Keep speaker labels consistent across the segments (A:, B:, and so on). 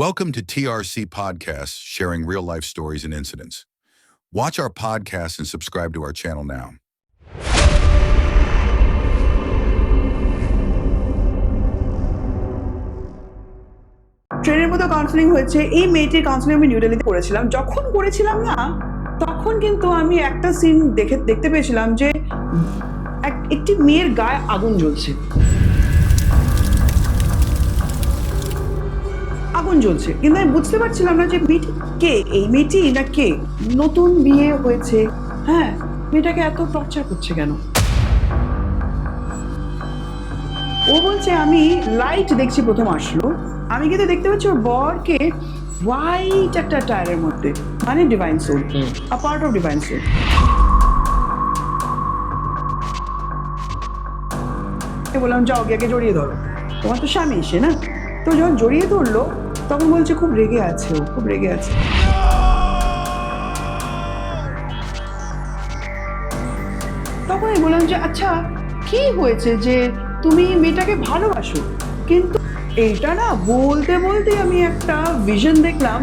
A: Welcome to TRC Podcasts, sharing real-life stories and incidents. Watch our podcast and subscribe to our channel now.
B: ট্রেনের মতো counselling হয়েছে। এই মেয়েটির counselling আমি new দিল্লিতে করেছিলাম। যখন করেছিলাম না, তখন কিন্তু আমি একটা সিন দেখতে পেয়েছিলাম যে একটি মেয়ের গায়ে আগুন জ্বলছে। কিন্তু আমি বুঝতে পারছিলাম না যে মেয়েটি কে, এই মেয়েটি না কে। নতুন বিয়ে হয়েছে, হ্যাঁ, মেয়েটাকে এত টর্চার করছে কেন? ও বলছে আমি লাইট দেখছি, প্রথম আসলো, আমি কিন্তু দেখতে পাচ্ছি ওর বরকে হোয়াইট একটা টায়ারের মধ্যে, মানে divine soul, a part of divine soul. বললাম যাও গিয়ে জড়িয়ে ধরো, তোমার তো স্বামী এসে না। তো যখন জড়িয়ে ধরলো তখন বলছে খুব রেগে আছে, ও খুব রেগে আছে। তখন আমি বললাম যে আচ্ছা কি হয়েছে যে তুমি মেয়েটাকে ভালোবাসো, কিন্তু এইটা না বলতে বলতে আমি একটা ভিশন দেখলাম।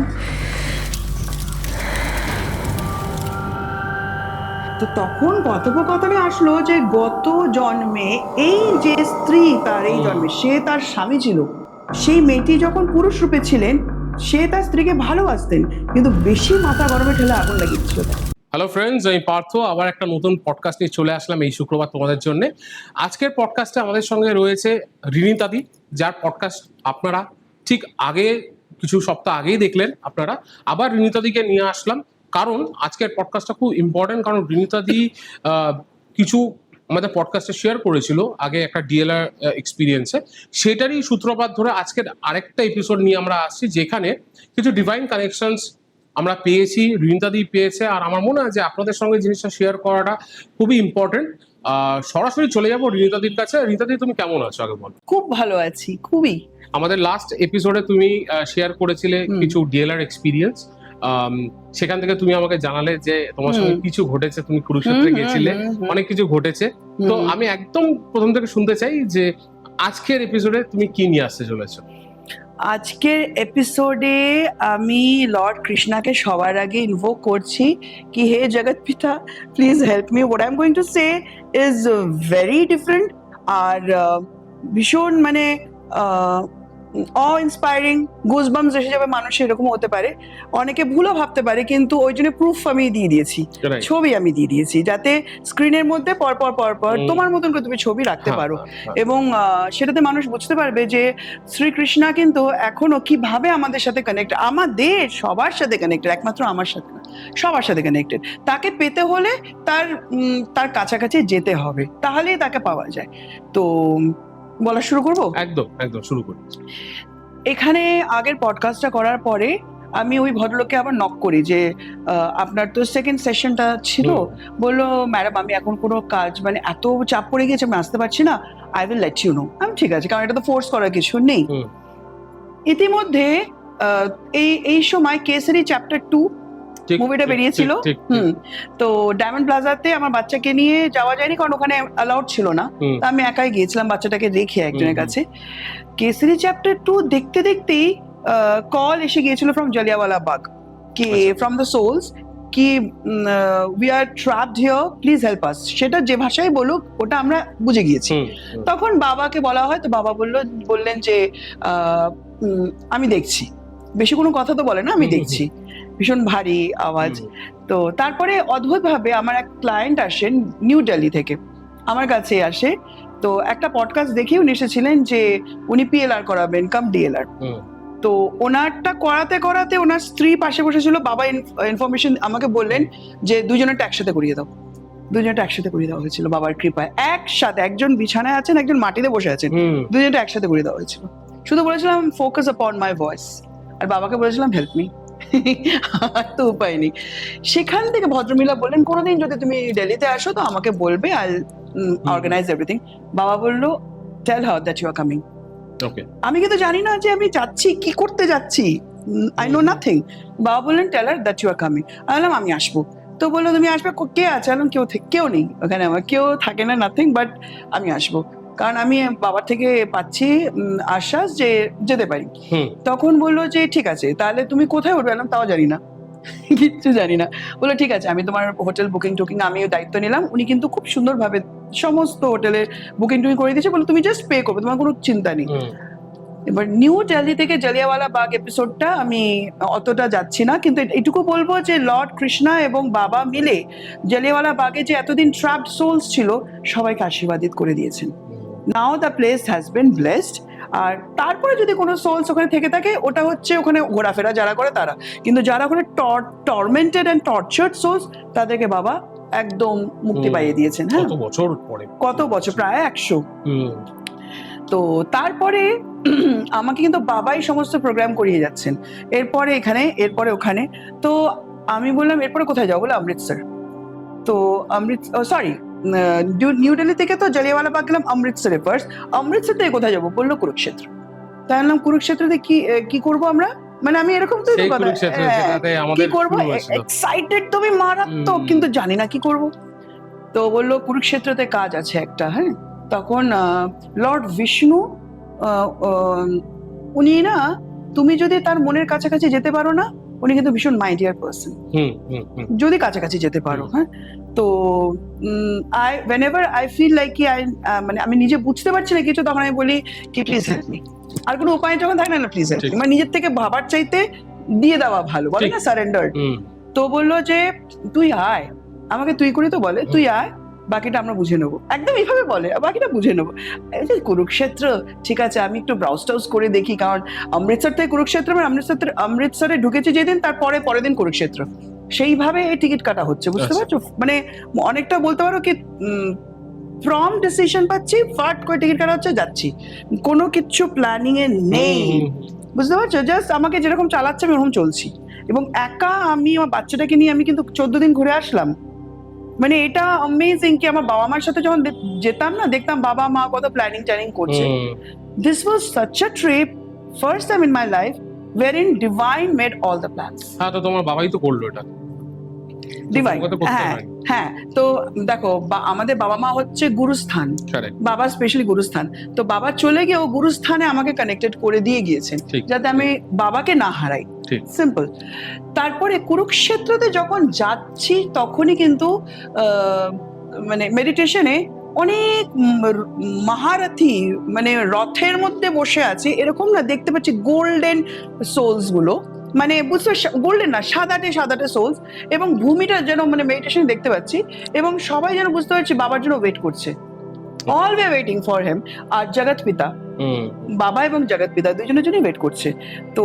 B: তো তখন কথোপকথনে আসলো যে গত জন্মে এই যে স্ত্রী তার, এই জন্মে সে তার স্বামী ছিল, সেই মেয়েটি যখন পুরুষ রূপে ছিলেন সে তার স্ত্রীকে ভালোবাসতেন, কিন্তু বেশি মাথা গরমে ঠেলে আগুন লাগিয়েছিল।
C: হ্যালো ফ্রেন্ডস, আমি পার্থ আবার একটা নতুন পডকাস্ট নিয়ে চলে আসলাম এই শুক্রবার তোমাদের জন্য। আজকের পডকাস্টে আমাদের সঙ্গে রয়েছে রিনিতাদি, যার পডকাস্ট আপনারা ঠিক আগে কিছু সপ্তাহ আগেই দেখলেন। আপনারা আবার রিনিতাদিকে নিয়ে আসলাম কারণ আজকের পডকাস্টটা খুব ইম্পর্টেন্ট, কারণ রিনিতাদি কিছু আমাদের পডকাস্টে শেয়ার করেছিল আগে একটা ডিএলআর এক্সপিরিয়েন্সে, সেটারই সূত্রপাত ধরে আজকের আরেকটা এপিসোড নিয়ে আমরা আসছি, যেখানে কিছু ডিভাইন কানেকশনস আমরা পেয়েছি, রিনিতাদি পেয়েছে, আর আমার মনে হয় যে আপনাদের সঙ্গে জিনিসটা শেয়ার করাটা খুবই ইম্পর্টেন্ট। সরাসরি চলে যাবো রিনিতাদির কাছে। রিনিতাদি, তুমি কেমন আছো আগে বলো?
B: খুব ভালো আছি, খুবই।
C: আমাদের লাস্ট এপিসোডে তুমি শেয়ার করেছিলে কিছু ডিএলআর এক্সপিরিয়েন্স, সেখান থেকে তুমি আমাকে জানালে যে তোমার সঙ্গে কিছু ঘটেছে, তুমি কুরুক্ষেত্রে গেছিলে, অনেক কিছু ঘটেছে। তো আমি একদম প্রথম থেকে শুনতে চাই যে আজকের এপিসোডে তুমি কি নিয়ে আসতে চলেছো।
B: আজকের এপিসোডে আমি লর্ড কৃষ্ণাকে সবার আগে ইনভোক করছি কি হে জগৎ পিতা, please help me. What I am going to say is very different আর ভীষণ মানে ইন্সপায়ারিং, গুজবাম্স এসে যাবে মানুষের, এরকম হতে পারে, অনেকে ভুলও ভাবতে পারে, কিন্তু ওই জন্য প্রুফ আমি দিয়ে দিয়েছি, ছবি আমি দিয়ে দিয়েছি, যাতে স্ক্রিনের মধ্যে পরপর তোমার মতন করে তুমি ছবি রাখতে পারো, এবং সেটাতে মানুষ বুঝতে পারবে যে শ্রীকৃষ্ণা কিন্তু এখনো কিভাবে আমাদের সাথে কানেক্টেড, আমাদের সবার সাথে কানেক্টেড, একমাত্র আমার সাথে না, সবার সাথে কানেক্টেড। তাকে পেতে হলে তার কাছাকাছি যেতে হবে, তাহলেই তাকে পাওয়া যায়। তো বলা শুরু করবো?
C: একদম শুরু করি।
B: এখানে আগের পডকাস্টটা করার পরে আমি ওই ভদ্রলোককে আবার নক করি যে আপনার তো সেকেন্ড সেশনটা ছিল, বললো ম্যাডাম আমি এখন কোনো কাজ, মানে এত চাপ পড়ে গেছে আমি আসতে পারছি না, I will let you know. আমি ঠিক আছে, কারণ এটা তো ফোর্স করার কিছু নেই। ইতিমধ্যে এই সময় কেসারি চ্যাপ্টার 2 মুভিটা বেরিয়েছিল। তো ডায়মন্ড প্লাজাতে আমার বাচ্চাকে নিয়ে যাওয়া যায়নি, কারণ ওখানে অ্যালাউড ছিল না, আমি একাই গিয়েছিলাম বাচ্চাটাকে রেখে একজনের কাছে। কেসারি চ্যাপ্টার 2 দেখতে দেখতেই কল এসে গিয়েছিল ফ্রম জালিয়াওয়ালা বাগ, কি ফ্রম দ্য সোলস, কি we are trapped here, please help us. সেটা যে ভাষায় বলুক ওটা আমরা বুঝে গিয়েছি। তখন বাবাকে বলা হয়, তো বাবা বললেন যে আমি দেখছি, বেশি কোনো কথা তো বলে না, আমি দেখছি, ভীষণ ভারী আওয়াজ। তো তারপরে অদ্ভুতভাবে আমার এক ক্লায়েন্ট আসেন নিউ দিল্লি থেকে, আমার কাছে আসে। তো একটা পডকাস্ট দেখে উনি এসেছিলেন যে উনি পিএলআর করাবেন কাম ডিএলআর। তো ওনারটা করাতে করাতে ওনার স্ত্রী পাশে বসেছিল, বাবা ইনফরমেশন আমাকে বললেন যে দুজনেরটা একসাথে করিয়ে দাও। দুজনটা একসাথে করিয়ে দেওয়া হয়েছিল বাবার কৃপায়, একসাথে, একজন বিছানায় আছেন, একজন মাটিতে বসে আছেন, দুজনটা একসাথে করিয়ে দেওয়া হয়েছিল। শুধু বলেছিলাম ফোকাস আপন মাই ভয়েস, আর বাবাকে বলেছিলাম হেল্প মি, আর তো উপায় নেই। সেখান থেকে ভদ্রমহিলা বললেন কোনোদিন যদি তুমি দিল্লিতে আসো তো আমাকে বলবে, আই অর্গানাইজ এভরিথিং। বাবা বললো tell her that you are coming. আমি কিন্তু জানি না যে আমি যাচ্ছি, কি করতে যাচ্ছি, আই নো নাথিং। বাবা বললেন tell her that you are coming. আমি বললাম আমি আসবো। তো বললো তুমি আসবে, কে আছে? কেউ নেই ওখানে, আমার কেউ থাকে না, নাথিং, বাট আমি আসবো। কারণ আমি বাবার থেকে পাচ্ছি আশ্বাস যে যেতে পারি।
C: হুম।
B: তখন বললো যে ঠিক আছে, তাহলে তুমি কোথায় উঠবে? আমি তাও জানি না, কিচ্ছু জানি না। বললো ঠিক আছে, আমি তোমার হোটেল বুকিং টুকিং আমিও দায়িত্ব নিলাম। উনি কিন্তু খুব সুন্দরভাবে সমস্ত হোটেলের বুকিং টুকিং করে দিয়েছে, বলে তুমি জাস্ট পে করবে, তোমার কোনো চিন্তা নেই। এবার নিউ দিল্লি থেকে জালিয়াওয়ালা বাগ এপিসোডটা আমি অতটা যাচ্ছি না, কিন্তু এটুকু বলবো যে লর্ড কৃষ্ণা এবং বাবা মিলে জালিয়াওয়ালা বাগে যে এতদিন ট্র্যাপড সোলস ছিল সবাইকে আশীর্বাদিত করে দিয়েছেন। Now the place has been blessed. আর তারপরে যদি কোনো সোলস ওখানে থেকে থাকে, ওটা হচ্ছে ওখানে ঘোরাফেরা যারা করে তারা, কিন্তু যারা ওখানে টর্মেন্টেড অ্যান্ড টর্চার্ড সোলস তাদেরকে বাবা একদম মুক্তি পাইয়ে দিয়েছেন। হ্যাঁ,
C: কত বছর পরে,
B: কত বছর, প্রায় 100। তো তারপরে আমাকে কিন্তু বাবাই সমস্ত প্রোগ্রাম করিয়ে যাচ্ছেন, এরপরে এখানে, এরপরে ওখানে। তো আমি বললাম এরপরে কোথায় যাবো? বলে অমৃতসর। তো সরি, নিউ দিল্লি থেকে তো জালিয়াওয়ালা বাগ গেলাম, অমৃতসরে ফার্স্ট। অমৃতসর থেকে কোথায় যাবো? বললো কুরুক্ষেত্র। তাই বললাম কুরুক্ষেত্রতে কি করবো আমরা? মানে আমি এরকম তো কি করবো, এক্সাইটেড তো আমি মারাত্মক, কিন্তু জানি না কি করবো। তো বললো কুরুক্ষেত্রতে কাজ আছে একটা। হ্যাঁ, তখন লর্ড বিষ্ণু, উনি না, তুমি যদি তার মনের কাছাকাছি যেতে পারো না, উনি কিন্তু ভীষণ মাইডিয়ার পার্সন, যদি কাছাকাছি যেতে পারো। হ্যাঁ, তো whenever I feel like কি মানে আমি নিজে বুঝতে পারছি না কিছু, তখন আমি বলি কি প্লিজ হেল্প মি। আর কোনো উপায় যখন থাকে না, প্লিজ হেল্প মি, মানে নিজের থেকে ভাবার চাইতে দিয়ে দেওয়া ভালো, বলে না সারেন্ডার। তো বললো যে তুই আয়, আমাকে তুই করে তো বলে, তুই আয়, বাকিটা আমরা বুঝে নেবো। একদম এইভাবে বলে, বাকিটা বুঝে নেবো। কুরুক্ষেত্র, ঠিক আছে, আমি একটু ব্রাউজ টাউজ করে দেখি, কারণ অমৃতসর থেকে কুরুক্ষেত্র, অমৃতসরে ঢুকেছি যেদিন, তারপরে পরের দিন কুরুক্ষেত্র, সেইভাবে টিকিট কাটা হচ্ছে, বুঝতে পারছো? মানে অনেকটা বলতে পারো কি ফ্রম ডিসিশন পাচ্ছি, ফাট করে টিকিট কাটা হচ্ছে, যাচ্ছি, কোনো কিচ্ছু প্ল্যানিং এ নেই, বুঝতে পারছো? জাস্ট আমাকে যেরকম চালাচ্ছে আমি ওরকম চলছি। এবং একা আমি আমার বাচ্চাটাকে নিয়ে আমি কিন্তু 14 দিন ঘুরে আসলাম। মানে এটা অ্যামেজিং কি আমার বাবা মার সাথে যখন যেতাম না, দেখতাম বাবা মা কত প্ল্যানিং ট্যানিং করছে। This was such a trip, first time in my life wherein divine made all the plans.
C: হ্যাঁ, তো তোমার বাবাই তো করলো এটা,
B: ডিভাইন। হ্যাঁ হ্যাঁ, তো দেখো আমাদের বাবা মা হচ্ছে গুরুস্থান, বাবা স্পেশালি গুরুস্থান। তো বাবা চলে গিয়ে ও গুরুস্থানে আমাকে কানেক্টেড করে দিয়ে গিয়েছেন, যাতে আমি বাবাকে না হারাই, সিম্পল। তারপরে কুরুক্ষেত্রতে যখন যাচ্ছি তখনই কিন্তু মানে মেডিটেশনে অনেক মহারথী, মানে রথের মধ্যে বসে আছে এরকম না, দেখতে পাচ্ছি গোল্ডেন সোলস গুলো, মানে বুঝতে গোল্ডেন না, সাদাটে সোলস, এবং ভূমিটা যেন মানে মেডিটেশন দেখতে পাচ্ছি, এবং সবাই যেন বুঝতে পারছি বাবার জন্য ওয়েট করছে, always waiting for him. আর জগৎ পিতা, বাবা এবং জগৎ পিতা দুজনের জন্যই ওয়েট করছে। তো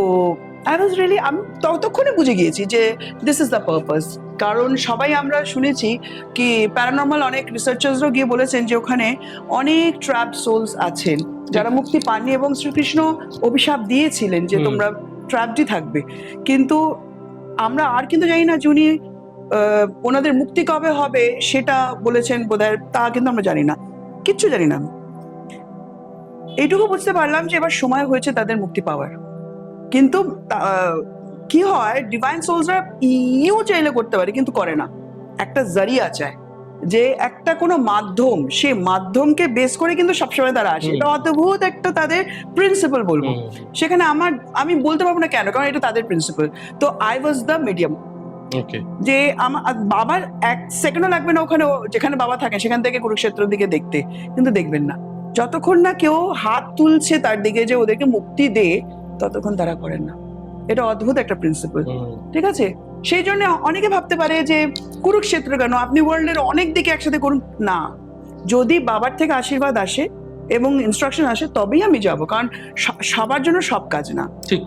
B: আই ওয়াজ রিয়েলি, আমি ততক্ষণে বুঝে গিয়েছি যে দিস ইজ দ্য পারপাস। কারণ সবাই আমরা শুনেছি কি প্যারানর্মাল অনেক রিসার্চার্সরাও গিয়ে বলেছেন যে ওখানে অনেক ট্র্যাপড সোলস আছেন যারা মুক্তি পাননি, এবং শ্রীকৃষ্ণ অভিশাপ দিয়েছিলেন যে তোমরা ট্র্যাপডই থাকবে। কিন্তু আমরা আর কিন্তু জানি না যে উনি ওনাদের মুক্তি কবে হবে সেটা বলেছেন বোধহয়, তা কিন্তু আমরা জানি না, কিচ্ছু জানি না। এইটুকু বুঝতে পারলাম যে এবার সময় হয়েছে তাদের মুক্তি পাওয়ার। কিন্তু কি হয়, ডিভাইন সোলসরা ইউ চাইলে করতে পারে, কিন্তু করে না, একটা জারিয়া চায়, যে একটা কোনো মাধ্যম, সে মাধ্যমকে বেস করে কিন্তু সবসময় তারা আসে। এটা অদ্ভুত একটা তাদের প্রিন্সিপাল বলবো। সেখানে আমি বলতে পারবো না কেন, কারণ এটা তাদের প্রিন্সিপাল। তো আই ওয়াজ দ্য মিডিয়াম, যে আমার বাবার এক সেকেন্ডও লাগবে না ওখানে, যেখানে বাবা থাকে সেখান থেকে কুরুক্ষেত্রের দিকে দেখতে, কিন্তু দেখবেন না যতক্ষণ না কেউ হাত তুলছে তার দিকে যে ওদেরকে মুক্তি দে, ততক্ষণ তারা করেন না। এটা অদ্ভুত একটা প্রিন্সিপাল, ঠিক আছে? সেই জন্য অনেকে ভাবতে পারে যে কুরুক্ষেত্র কেন, আপনি ওয়ার্ল্ডের অনেক দিকে একসাথে করুন না। যদি বাবার থেকে আশীর্বাদ আসে এবং ইনস্ট্রাকশন আসে তবেই আমি যাব, কারণ সবার জন্য সব কাজ না।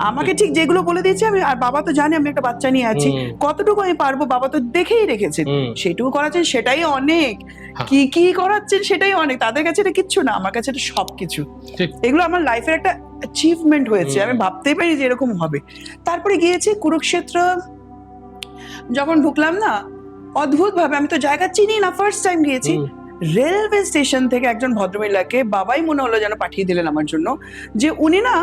B: আমাকে ঠিক যেগুলো বলে দিয়েছে আমি, আর বাবা তো জানে আমি একটা বাচ্চা নিয়ে আছি, কতটুকু আমি পারবো বাবা তো দেখেই রেখেছেন, সেটুকু করাচ্ছেন সেটাই অনেক, কি কি করাচ্ছেন সেটাই অনেক। তাদের কাছে এটা কিচ্ছু না, আমার কাছে এটা সবকিছু। এগুলো আমার লাইফের একটা অ্যাচিভমেন্ট হয়েছে, আমি ভাবতেই পারি যে এরকম হবে। তারপরে গিয়েছি কুরুক্ষেত্র, যখন ঢুকলাম না অদ্ভুত ভাবে, আমি তো জায়গা চিনি না, ফার্স্ট টাইম গিয়েছি, রেলওয়ে স্টেশন থেকে একজন ভদ্রমহিলাকে বাবাই মনে হলো যেন পাঠিয়ে দিলেন আমার জন্য, যে উনি না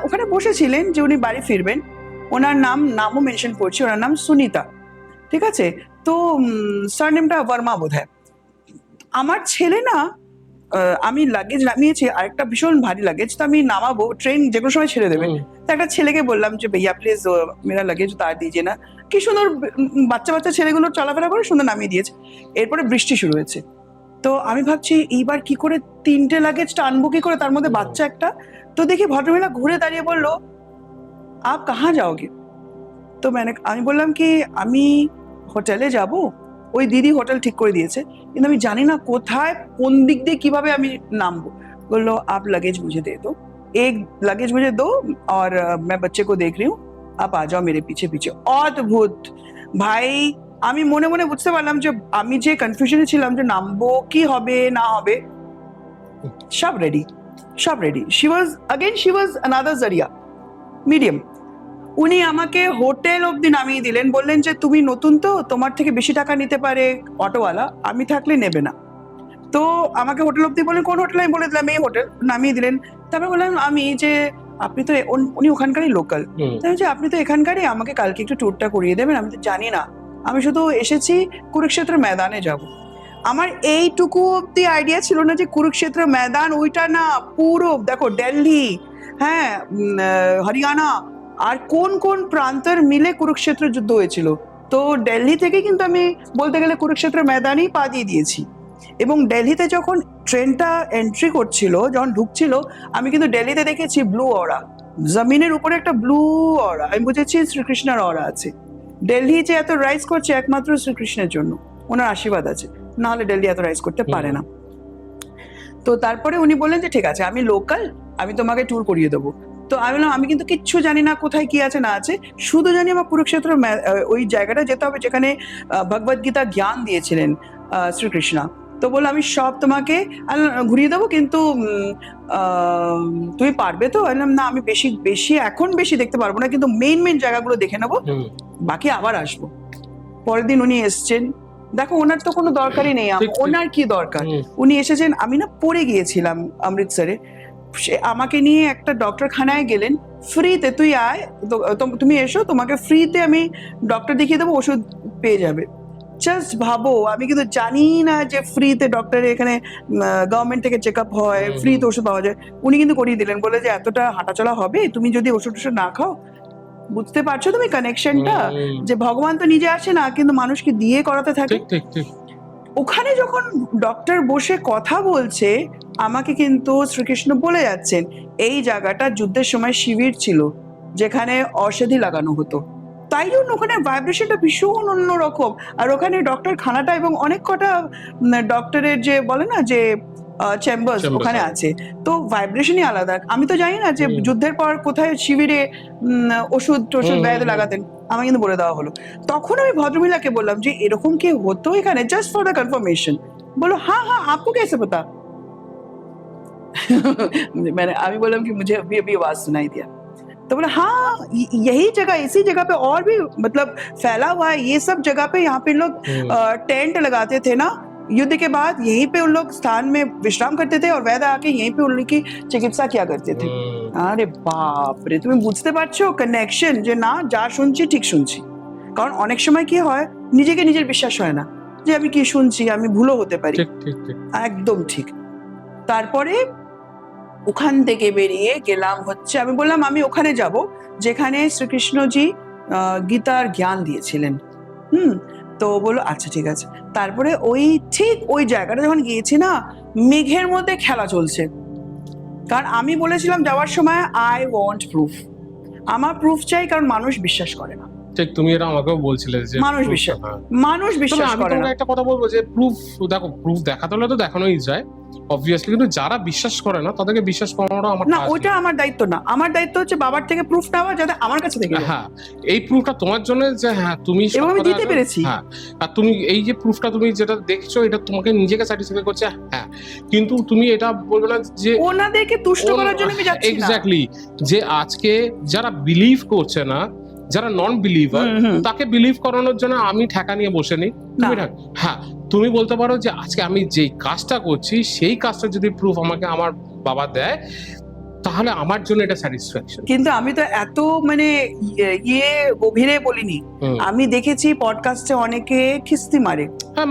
B: ওখানে বসেছিলেন, যে উনি বাড়ি ফিরবেন, ওনার নামও মেনশন করছি, ওনার নাম সুনিতা, ঠিক আছে? তো সারনেমটা বর্মা বোধহয়। আমার ছেলে না আমি লাগেজ নামিয়েছি, আরেকটা ভীষণ ভারী লাগেজ, তো আমি নামাবো, ট্রেন যে কোনো সময় ছেড়ে দেবে। তো একটা ছেলেকে বললাম যে ভাইয়া প্লিজ মেরা লাগেজ উতার দিজিয়ে না। কি সুন্দর বাচ্চা বাচ্চা ছেলেগুলো চলাফেরা করে সুন্দর নামিয়ে দিয়েছে। এরপরে বৃষ্টি শুরু হয়েছে, তো আমি ভাবছি এইবার কি করে 3টে লাগেজ টানবো কি করে, তার মধ্যে বাচ্চা একটা। তো দেখি ভদ্রমহিলা ঘুরে দাঁড়িয়ে বললো আপ কাহা যাওগে। তো আমি বললাম কি আমি হোটেলে যাব। ওই দিদি হোটেল ঠিক করে দিয়েছে, কিন্তু আমি জানি না কোথায় কোন দিক দিয়ে কিভাবে আমি নামবো। বললো आप लगेज मुझे दे दो, एक लगेज मुझे दो और मैं बच्चे को देख रही हूँ, आप आ जाओ मेरे पीछे पीछे। অদ্ভুত ভাই, আমি মনে মনে বুঝতে পারলাম যে আমি যে কনফিউশনে ছিলাম যে নামবো কি হবে না হবে, সব রেডি সব ready. She was another Zaria medium. উনি আমাকে হোটেল অবধি নামিয়ে দিলেন, বললেন যে তুমি নতুন তো, তোমার থেকে বেশি টাকা নিতে পারে অটোওয়ালা, আমি থাকলে নেবে না। তো আমাকে হোটেল অবধি বললেন, কোন হোটেল, আমি বলে দিলাম এই হোটেল, নামিয়ে দিলেন। তারপর বললাম আমি যে আপনি তো উনি ওখানকারই লোকাল, তাই যে আপনি তো এখানকারই, আমাকে কালকে একটু ট্যুরটা করিয়ে দেবেন। আমি তো জানি না, আমি শুধু এসেছি কুরুক্ষেত্র ময়দানে যাব। আমার এইটুকু অব্দি আইডিয়া ছিল না যে কুরুক্ষেত্র ময়দান ওইটা না, পুরো দেখো দিল্লি, হ্যাঁ হরিয়ানা আর কোন কোন প্রান্তের মিলে কুরুক্ষেত্র যুদ্ধ হয়েছিল। তো দিল্লি থেকে কিন্তু আমি বলতে গেলে কুরুক্ষেত্র ময়দানেই পা দিয়ে দিয়েছি। এবং দিল্লিতে যখন ট্রেনটা এন্ট্রি করছিল, যখন ঢুকছিল, আমি কিন্তু দিল্লিতে দেখেছি ব্লু অরা, জমিনের উপরে একটা ব্লু অরা, আমি বুঝেছি শ্রীকৃষ্ণের অরা আছে। দিল্লি যে এত রাইজ করছে একমাত্র শ্রীকৃষ্ণের জন্য, ওনার আশীর্বাদ আছে, না হলে দিল্লি এত রাইজ করতে পারে না। তো তারপরে উনি বললেন যে ঠিক আছে আমি লোকাল, আমি তোমাকে ট্যুর করিয়ে দেবো। তো আমি বললাম আমি কিন্তু কিচ্ছু জানি না কোথায় কি আছে না আছে, শুধু জানি আমার কুরুক্ষেত্র ওই জায়গাটা যেতে হবে যেখানে ভগবদ গীতা জ্ঞান দিয়েছিলেন শ্রীকৃষ্ণ। তো বললো আমি সব তোমাকে ঘুরিয়ে দেবো, কিন্তু তুমি পারবে তো? বললাম না আমি এখন বেশি দেখতে পারবো না, কিন্তু মেইন জায়গাগুলো দেখে নেবো, বাকি আবার আসবো। পরের দিন উনি এসছেন, দেখো ওনার তো কোনো দরকারই নেই, ওনার কি দরকার, উনি এসেছেন। আমি না পড়ে গিয়েছিলাম অমৃতসরে, আমাকে নিয়ে একটা ডক্টরখানায় গেলেন ফ্রিতে, তুই আয়, তুমি এসো, তোমাকে ফ্রিতে আমি ডক্টর দেখিয়ে দেবো, ওষুধ পেয়ে যাবে। জাস্ট ভাবো, আমি কিন্তু জানি না যে ফ্রিতে ডক্টরের এখানে গভর্নমেন্ট থেকে চেক আপ হয়, ফ্রিতে ওষুধ পাওয়া যায়। উনি কিন্তু করিয়ে দিলেন, বলে যে এতটা হাঁটাচলা হবে, তুমি যদি ওষুধ না খাও। বুঝতে পারছো তুমি কানেকশনটা, যে ভগবান তো নিজে আসে না, কিন্তু মানুষকে দিয়ে করাতে থাকে। ওখানে যখন ডক্টর বসে কথা বলছে, আমাকে কিন্তু শ্রীকৃষ্ণ বলে যাচ্ছেন এই জায়গাটা যুদ্ধের সময় শিবির ছিল, যেখানে ঔষধি লাগানো হতো, তাই জন্য ওখানে ভাইব্রেশনটা ভীষণ অন্যরকম। আর ওখানে ডক্টর খানাটা এবং অনেক কটা ডক্টরের যে বলে না যে চেম্বার্স ওখানে আছে, তো ভাইব্রেশনই আলাদা। আমি তো জানি না যে যুদ্ধের পর কোথায় শিবিরে ওষুধ ব্যাধ লাগাতেন, আমার কিন্তু বলে দেওয়া হলো। তখন আমি ভদ্রমহিলাকে বললাম যে এরকম কি হতো এখানে, জাস্ট ফর দ্য কনফার্মেশন। বলো হ্যাঁ হ্যাঁ आपको कैसे पता? আমি বললাম কি मुझे अभी आवाज सुनाई दिया। तो बोला हाँ यही जगह, इसी जगह पे और भी मतलब फैला हुआ है, ये सब जगह पे यहाँ पे लोग टेंट लगाते थे ना युद्ध के बाद, यहीं पे उन लोग स्थान में विश्राम करते थे और वैद्य आके यहीं पे उनकी चिकित्सा किया करते थे। আরে বাপ রে, তুমি বুঝতে পারছো কানেকশন, যে না যা শুনছি ঠিক শুনছি। কারণ অনেক সময় কি হয়, নিজেকে নিজের বিশ্বাস হয় না যে আমি কি শুনছি, আমি ভুলও হতে পারি। একদম ঠিক। তারপরে ওখান থেকে বেরিয়ে গেলাম হচ্ছে, আমি বললাম আমি ওখানে যাব যেখানে শ্রীকৃষ্ণজি গীতার জ্ঞান দিয়েছিলেন। তো বললো আচ্ছা ঠিক আছে। তারপরে ওই জায়গাটা যখন গিয়েছি না, মেঘের মধ্যে খেলা চলছে। কারণ আমি বলেছিলাম যাওয়ার সময় আই ওয়ান্ট প্রুফ, আমার প্রুফ চাই, কারণ মানুষ বিশ্বাস করে না।
C: ঠিক, তুমি এটা আমাকেও বলছিলে যে
B: মানুষ বিশ্বাস করে না।
C: একটা কথা বলবো যে প্রুফ, দেখো প্রুফ দেখাতে হলে তো দেখানোই যায় অবভিয়াসলি, কিন্তু যারা বিশ্বাস করে না তাদেরকে বিশ্বাস করানো আমার
B: না, ওইটা আমার দায়িত্ব না। আমার দায়িত্ব হচ্ছে বাবার থেকে প্রুফ নেওয়া, যাতে আমার কাছে থেকে
C: হ্যাঁ এই প্রুফটা তোমার জন্য যে হ্যাঁ তুমি
B: আমি দিতে পেরেছি।
C: হ্যাঁ, আর তুমি এই যে প্রুফটা তুমি যেটা দেখছো, এটা তোমাকে নিজেকে স্যাটিসফাই করছে। হ্যাঁ, কিন্তু তুমি এটা বলবে না যে
B: ওনাদেরকে তুষ্ট করার জন্য আমি যাচ্ছি না।
C: এক্স্যাক্টলি, যে আজকে যারা বিলিভ করছে না, যারা নন বিলিভার, তাকে বিলিভ করানোর জন্য আমি ঠেকা নিয়ে বসে নেই। হ্যাঁ, তুমি বলতে পারো যে আজকে আমি যেই কাজটা করছি সেই কাজটা যদি প্রুফ আমাকে আমার বাবা দেয়, তাহলে আমার জন্য এটা স্যাটিসফ্যাকশন।
B: কিন্তু আমি তো এত মানে গভীরে বলিনি, আমি দেখেছি পডকাস্টে অনেকে খিস্তি মারে।
C: হ্যাঁ,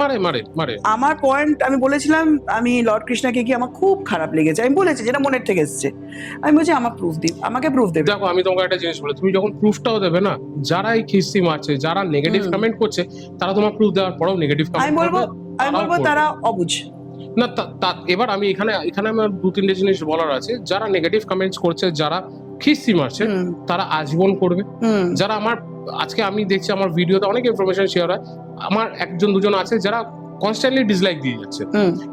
C: মারে।
B: আমার পয়েন্ট আমি বলেছিলাম, আমি লর্ড কৃষ্ণাকে কি আমার খুব খারাপ লেগেছে, আমি বলেছি যেটা মনের থেকে এসছে, আমি বলছি আমাকে প্রুফ দেবে।
C: দেখো আমি তোমাকে একটা জিনিস বলি, তুমি যখন প্রুফটাও দেবে না, যারা এই খিস্তি মারছে, যারা নেগেটিভ কমেন্ট করছে, তারা তোমার প্রুফ দেওয়ার পরেও নেগেটিভ কমেন্ট
B: আমি বলবো তারা অবুঝ
C: না। এবার আমি এখানে আমার 2-3টে জিনিস বলার আছে। যারা নেগেটিভ কমেন্টস করছে, যারা খিস্তি মারছে, তারা আজীবন করবে। যারা আজকে আমি দেখছি আমার ভিডিওতে অনেক ইনফরমেশন শেয়ার হয়, আমার 1-2জন আছে যারা কনস্ট্যান্টলি ডিসলাইক দিয়ে যাচ্ছে।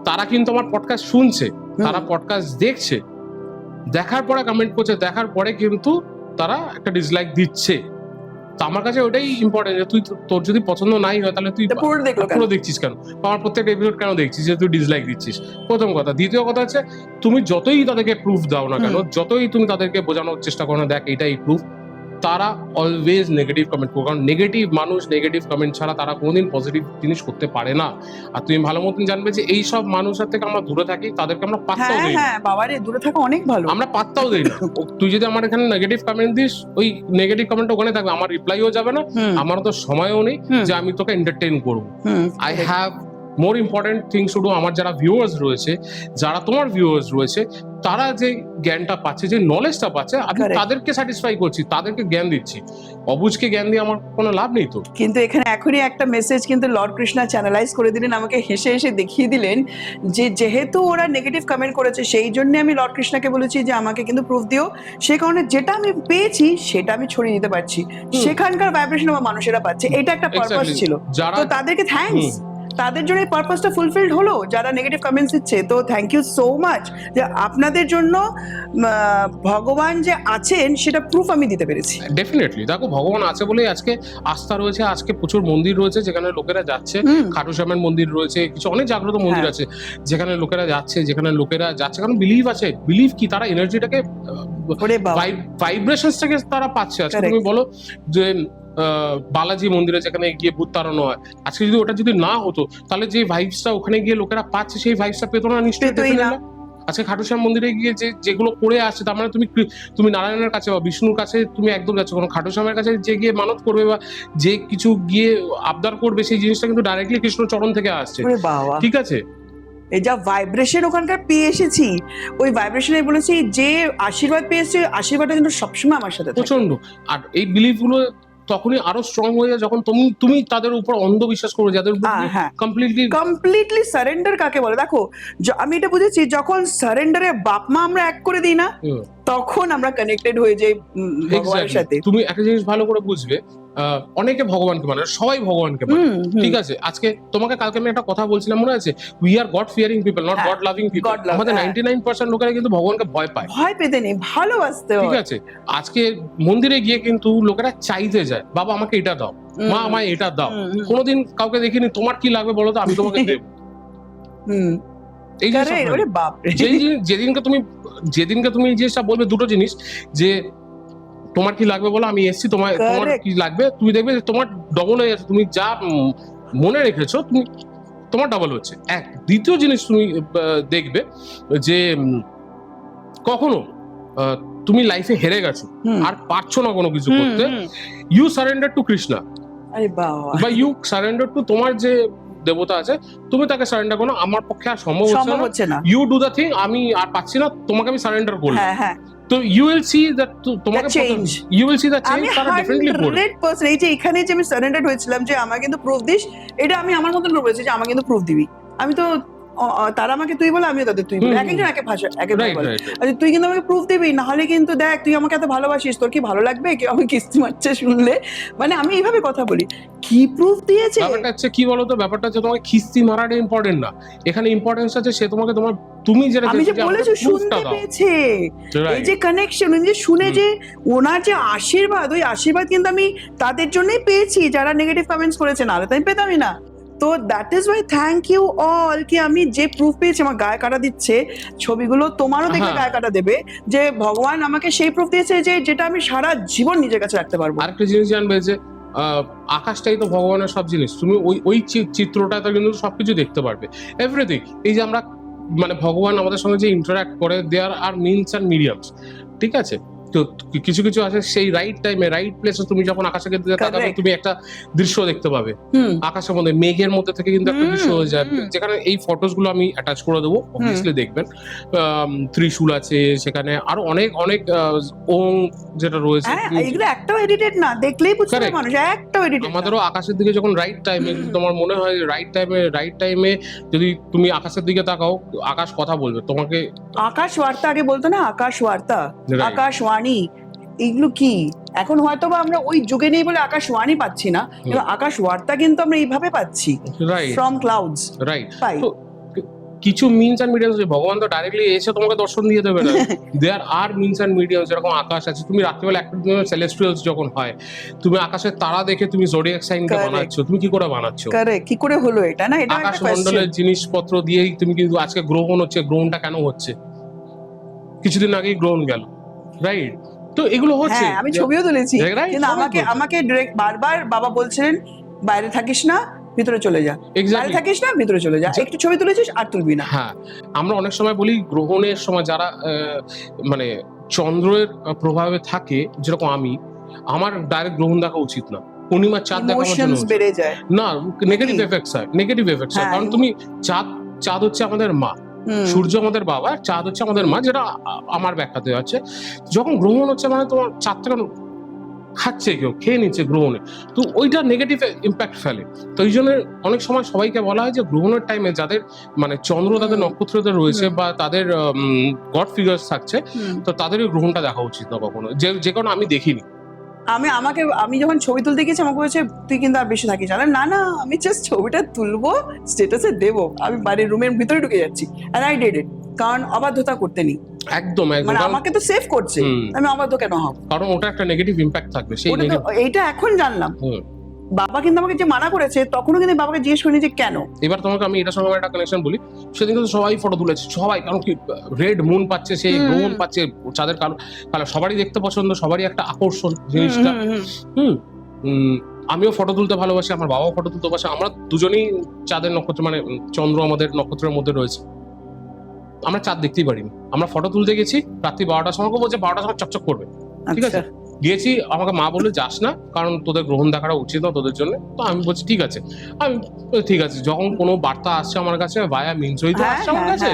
C: তারা কিন্তু আমার পডকাস্ট শুনছে, তারা পডকাস্ট দেখছে, দেখার পরে কমেন্ট করছে, দেখার পরে কিন্তু তারা একটা ডিসলাইক দিচ্ছে। তো আমার কাছে ওটাই ইম্পর্টেন্ট যে তোর যদি পছন্দ নাই হয় তাহলে তুই পুরো দেখছিস কেন, আমার প্রত্যেকটা এপিসোড কেন দেখছিস যে তুই ডিসলাইক দিচ্ছিস, প্রথম কথা। দ্বিতীয় কথা হচ্ছে, তুমি যতই তাদেরকে প্রুফ দাও না কেন, যতই তুমি তাদেরকে বোঝানোর চেষ্টা করো না, দেখ এটাই প্রুফ, তারা অলওয়েজ নেগেটিভ কমেন্ট করবে। কারণ নেগেটিভ মানুষ নেগেটিভ কমেন্ট ছাড়া তারা কোনোদিন পজিটিভ জিনিস করতে পারে না। আর তুমি ভালো মতন জানবে যে এই সব মানুষের থেকে আমরা দূরে থাকি, তাদেরকে আমরা পাত্তাও দিই না।
B: বাবারে, দূরে থাকা অনেক ভালো,
C: আমরা পাত্তাও দিই না। তুই যদি আমার এখানে নেগেটিভ কমেন্ট দিস, ওই নেগেটিভ কমেন্ট ওখানে থাকবে, আমার রিপ্লাইও যাবে না, আমার তো সময়ও নেই যে আমি তোকে এন্টারটেইন করবো। I have more important things to do. আমার যারা ভিউয়ার্স রয়েছে, যারা তোমার ভিউয়ার্স রয়েছে, তারা যে জ্ঞানটা পাচ্ছে, যে নলেজটা পাচ্ছে, আমি তাদেরকে স্যাটিসফাই করছি, তাদেরকে জ্ঞান দিচ্ছি। অবুঝকে জ্ঞান দিয়ে আমার কোনো লাভ নেই তো।
B: কিন্তু এখানে এখনই একটা মেসেজ কিন্তু লর্ড কৃষ্ণা চ্যানেলাইজ করে দিলেন, আমাকে হেসে হেসে দেখিয়ে দিলেন যে যেহেতু ওরা নেগেটিভ কমেন্ট করেছে, সেই জন্য আমি লর্ড কৃষ্ণাকে বলেছি যে আমাকে কিন্তু প্রুফ দিও। সে কারণে যেটা আমি পেয়েছি সেটা আমি ছড়িয়ে দিতে পারছি, সেখানকার ভাইব্রেশন আমার মানুষেরা পাচ্ছে, এটা একটা পারপাস ছিল। তো তাদেরকে থ্যাঙ্কস, তাদের জন্য এই পারপাসটা ফুলফিলড হলো, যারা নেগেটিভ কমেন্টস দিচ্ছে। তো থ্যাংক ইউ সো মাচ যে আপনাদের জন্য ভগবান যে আছেন সেটা প্রুফ আমি দিতে পেরেছি।
C: ডেফিনেটলি দেখো, ভগবান আছে বলেই আজকে আস্থা রয়েছে, আজকে প্রচুর মন্দির রয়েছে যেখানে লোকেরা যাচ্ছে, খাটু শ্যামের মন্দির রয়েছে, কিছু অনেক জাগ্রত মন্দির আছে যেখানে লোকেরা যাচ্ছে, কারণ বিলিভ আছে। বিলিভ কি, তারা এনার্জিটাকে, ভাইব্রেশনসটাকে তারা পাচ্ছে। আজকে তুমি বলো যে বালাজি মন্দিরে যেখানে গিয়ে ভূত তাড়ানো হয়, আজকে যদি ওটা যদি না হতো, তাহলে যে ভাইবসটা ওখানে গিয়ে লোকেরা পাচ্ছে, সেই ভাইবসটা পেতো না নিশ্চয়ই। আজকে খাটু শ্যাম মন্দিরে গিয়ে যেগুলো করে আসছে, তার মানে তুমি নারায়ণের কাছে বা বিষ্ণুর কাছে তুমি একদম যাচ্ছ। কারণ খাটু শ্যামের কাছে যে গিয়ে মানত করবে বা যে কিছু গিয়ে আবদার করবে, সেই জিনিসটা কিন্তু ডাইরেক্টলি কৃষ্ণ চরণ থেকে আসছে। ঠিক আছে,
B: এই যা ভাইব্রেশন ওখানকার পেয়ে এসেছি, ওই ভাইব্রেশনে বলেছি যে আশীর্বাদ পেয়েছে, আশীর্বাদটা কিন্তু সবসময় আমার সাথে
C: প্রচন্ড। আর এই বিলিফ গুলো তখনই আরো স্ট্রং হয়ে যায় যখন তুমি তাদের উপর অন্ধবিশ্বাস করো, যাদের
B: কমপ্লিটলি সারেন্ডার কাকে বলে। দেখো, আমি এটা বুঝেছি, যখন সারেন্ডারে বাপ মা আমরা এক করে দিই না, তখন আমরা কানেক্টেড হয়ে যাই ভগবানের সাথে।
C: তুমি একটা জিনিস ভালো করে বুঝবে, অনেকে ভগবানকে মানে, সবাই ভগবানকে মানে, ঠিক আছে। আজকে তোমাকে কালকে আমি একটা কথা বলছিলাম, মনে আছে? We are god fearing people, not god loving people. আমাদের 99% লোকেরা কিন্তু ভগবানকে ভয় পায়,
B: ভয় পেতে নেই, ভালোবাসতে হয়।
C: ঠিক আছে। আজকে মন্দিরে গিয়ে কিন্তু লোকেরা চাইতে যায়, বাবা আমাকে এটা দাও, মা আমায় এটা দাও। কোনোদিন কাউকে দেখিনি তোমার কি লাগবে বলো তো, আমি তোমাকে দেবো। এই যেদিনকে তুমি এই জিনিসটা বলবে, দুটো জিনিস, যে তোমার কি লাগবে বলো, আমি এসছি, তোমার কি লাগবে, তুমি দেখবে তোমার ডবল হয়ে যাচ্ছে। তুমি যা মনে রেখেছো তোমার ডবল হচ্ছে। দ্বিতীয় জিনিস তুমি দেখবে যে কখনো তুমি লাইফে হেরে গেছো, আর পারছো না কোনো কিছু করতে, ইউ সারেন্ডার টু কৃষ্ণা, বা ইউ সারেন্ডার টু তোমার যে দেবতা আছে, তুমি তাকে সারেন্ডার করো। আমার পক্ষে আর সম্ভব হচ্ছে না, ইউ ডু দ্য থিং, আমি আর পাচ্ছি না, তোমাকে আমি সারেন্ডার করলাম। তো ইউ উইল সি দ্যাট, তোমাকে you will see that change. তারা ডেফিনেটলি করবে
B: 100%। এই যে এখানে যে আমি সারেন্ডার হয়েছিলাম যে আমার কিন্তু প্রুফ দিস, এটা আমি আমার মতন করে বলেছি যে আমার কিন্তু প্রুফ দিবি। আমি তো, তারা আমাকে তুই বলে, আমিও তাদের তুই বলে, এক একজন এক ভাষা একেবারে বলে। আচ্ছা, তুই কিন্তু আমাকে প্রুফ দিবি, না হলে কিন্তু দেখ তুই আমাকে এত ভালোবাসিস, তোর কি ভালো লাগবে কেউ আমি কিস্তি মারছে শুনলে? মানে আমি এইভাবে কথা বলি, কি প্রুফ দিয়েছে?
C: ব্যাপারটা হচ্ছে কি বলতো, ব্যাপারটা হচ্ছে তোমাকে কিস্তি মারাটা ইম্পর্টেন্ট না, এখানে ইম্পর্টেন্স আছে সে তোমাকে তুমি যেটা
B: আমি যে বলেছি শুনতে পেয়েছে, এই যে কানেকশন, যে শুনে যে ওনার যে আশীর্বাদ, ওই আশীর্বাদ কিন্তু আমি তাদের জন্যই পেয়েছি যারা নেগেটিভ কমেন্টস করেছে, না হলে তো আমি পেতামই না। তো that is why thank you all, কি আমি যে প্রুফ পেয়েছি, আমার গায়ে কাটা দিচ্ছে ছবিগুলো, তোমারও দেখবে গায়ে কাটা দেবে, যে ভগবান আমাকে সেই প্রুফ দিয়েছে যে যেটা আমি সারা জীবন নিজের কাছে রাখতে পারবো।
C: আরেকটা জিনিস জানবে যে আকাশটাই তো ভগবানের সব জিনিস, তুমি ওই চিত্রটাতে কিন্তু সবকিছু দেখতে পারবে, এভরিথিং। এই যে আমরা মানে ভগবান আমাদের সঙ্গে যে ইন্টারঅ্যাক্ট করে, দেয়ার আর মিনস অ্যান্ড মিডিয়ামস, ঠিক আছে? তো কিছু কিছু আছে সেই রাইট টাইমে রাইট প্লেসে তুমি যখন আকাশের দিকে তাকাবে
B: Correct.
C: তুমি একটা দৃশ্য দেখতে পাবে আকাশের মধ্যে, মেঘের মধ্যে থেকে কিন্তু একটা দৃশ্য হয়ে যায়, যেখানে এই ফটোস গুলো আমি অ্যাটাচ করে দেবো, অবভিয়াসলি দেখবেন। ত্রিশূল আছে সেখানে, আরো অনেক অনেক ওং যেটা রয়েছে,
B: হ্যাঁ এগুলো একটাও এডিটেড না, দেখলেই বুঝতে পারে
C: Correct.
B: মানুষ একটাও এডিটেড।
C: আমাদেরও আকাশের দিকে যখন রাইট টাইমে তোমার মনে হয় রাইট টাইমে যদি তুমি আকাশের দিকে তাকাও, আকাশ কথা বলবে তোমাকে।
B: আকাশ বার্তা আগে বলতো না, আকাশ বার্তা,
C: Right.
B: আকাশবাণী, এগুলো কি এখন হয়তো বা আমরা ওই যুগে নেই বলে আকাশবাণী পাচ্ছি না, কিন্তু আকাশ বার্তা কিন্তু আমরা এইভাবে পাচ্ছি,
C: রাইট
B: ফ্রম ক্লাউডস
C: রাইট।
B: পাই।
C: তো কিছু মিনস অ্যান্ড মিডিয়ামস, ভগবান তো ডাইরেক্টলি এসে তোমাকে দর্শন দিয়ে দেবে না, দেয়ার আর মিনস অ্যান্ড মিডিয়ামস, যেরকম আকাশ আছে, তুমি রাত্রিবেলা একটা সেলেস্ট্রিয়ালস যখন হয়, তুমি আকাশের তারা দেখে তুমি জোডিয়াক সাইনকে
B: Correct.
C: বানাচ্ছো, তুমি কি করে বানাচ্ছো?
B: কারেক্ট, কি করে হলো এটা, না এটা একটা
C: আকাশমণ্ডলের
B: কোশ্চেন।
C: জিনিসপত্র দিয়েই তুমি কিন্তু আজকে গ্রহণ হচ্ছে, গ্রহণটা কেন হচ্ছে? কিছুদিন আগেই গ্রহণ গেল, রাইট? তো এগুলো হচ্ছে।
B: হ্যাঁ আমি ছবিও তুলেছি,
C: Right,
B: কিন্তু
C: সবাই
B: আমাকে
C: বলছে।
B: আমাকে ডিরেক্ট বারবার বাবা বলছিলেন বাইরে থাকিস না, ভিতরে চলে যা, বাইরে
C: এক্স্যাক্টলি।
B: থাকিস না, ভিতরে চলে যা, একটু ছবি তুলেছিস আর তুলবি না।
C: হ্যাঁ, আমরা অনেক সময় বলি গ্রহণের সময় যারা মানে চন্দ্রের প্রভাবে থাকে, যেরকম আমার ডাইরেক্ট গ্রহণ দেখা উচিত না, পূর্ণিমার চাঁদ দেখা আমার জন্য
B: ইমোশনস
C: উচিত।
B: বেড়ে যায়।
C: না, নেগেটিভ এফেক্টস হয়, নেগেটিভ এফেক্টস হয়,
B: হ্যাঁ।
C: কারণ তুমি চাঁদ হচ্ছে আমাদের মা, সূর্য আমাদের বাবা, চাঁদ হচ্ছে আমাদের মা, যেটা আমার ব্যাখ্যাতে আছে। যখন গ্রহণ হচ্ছে মানে তোমার চাঁদটা খাচ্ছে, কেউ খেয়ে নিচ্ছে গ্রহণে, তো ওইটা নেগেটিভ ইম্প্যাক্ট ফেলে। তো এই জন্য অনেক সময় সবাইকে বলা হয় যে গ্রহণের টাইমে যাদের মানে চন্দ্র তাদের নক্ষত্রতে রয়েছে বা তাদের গড ফিগার্স থাকছে, তো তাদের ওই গ্রহণটা দেখা উচিত না কখনো, যে কারণে আমি দেখিনি।
B: আমি যখন ছবি তুলতে গেছি আমাকে বলেছে তুই কিন্তু আর বেশি থাকিস না, না আমি জাস্ট ছবিটা তুলবো, স্ট্যাটাসে দেবো, আমি বাড়ির রুমের ভিতরে ঢুকে যাচ্ছি, আর আই ডিড ইট, কারণ অবাধ্যতা করতে নেই,
C: একদম একদম,
B: মানে আমাকে তো সেভ করছে, আমি অবাধ্য কেন হব?
C: কারণ ওটা একটা নেগেটিভ ইম্প্যাক্ট থাকবে সেই
B: ওটা তো, এইটা এখন জানলাম। বাবা কিন্তু আমাকে যে মানা করেছে তখনও কিন্তু বাবাকে জিজ্ঞেস করিনি যে কেন।
C: এবার তোমাকে আমি এটার সঙ্গে একটা কানেকশন বলি, সেদিন কিন্তু সবাই ফটো তুলেছে, সবাই, কারণ কি রেড মুন পাচ্ছে, সেই গ্রহণ পাচ্ছে, চাঁদের কালো, সবারই দেখতে পছন্দ, সবারই একটা আকর্ষণ জিনিসটা। আমিও ফটো তুলতে ভালোবাসি, আমার বাবাও ফটো তুলতে ভালোবাসে, আমরা দুজনেই চাঁদের নক্ষত্র মানে চন্দ্র আমাদের নক্ষত্রের মধ্যে রয়েছে, আমরা চাঁদ দেখতেই পারিনি। আমরা ফটো তুলতে গেছি রাত্রি 12টার সময়, বলছে 12টার সময় চকচক করবে, ঠিক আছে, গিয়েছি, আমাকে মা বললো যাস না, কারণ তোদের গ্রহণ দেখাটা উচিত না তোদের জন্য। তো আমি বলছি ঠিক আছে, আমি ঠিক আছে, যখন কোনো বার্তা আসছে আমার কাছে ভায়া মিনসই তো আসছে আমার কাছে,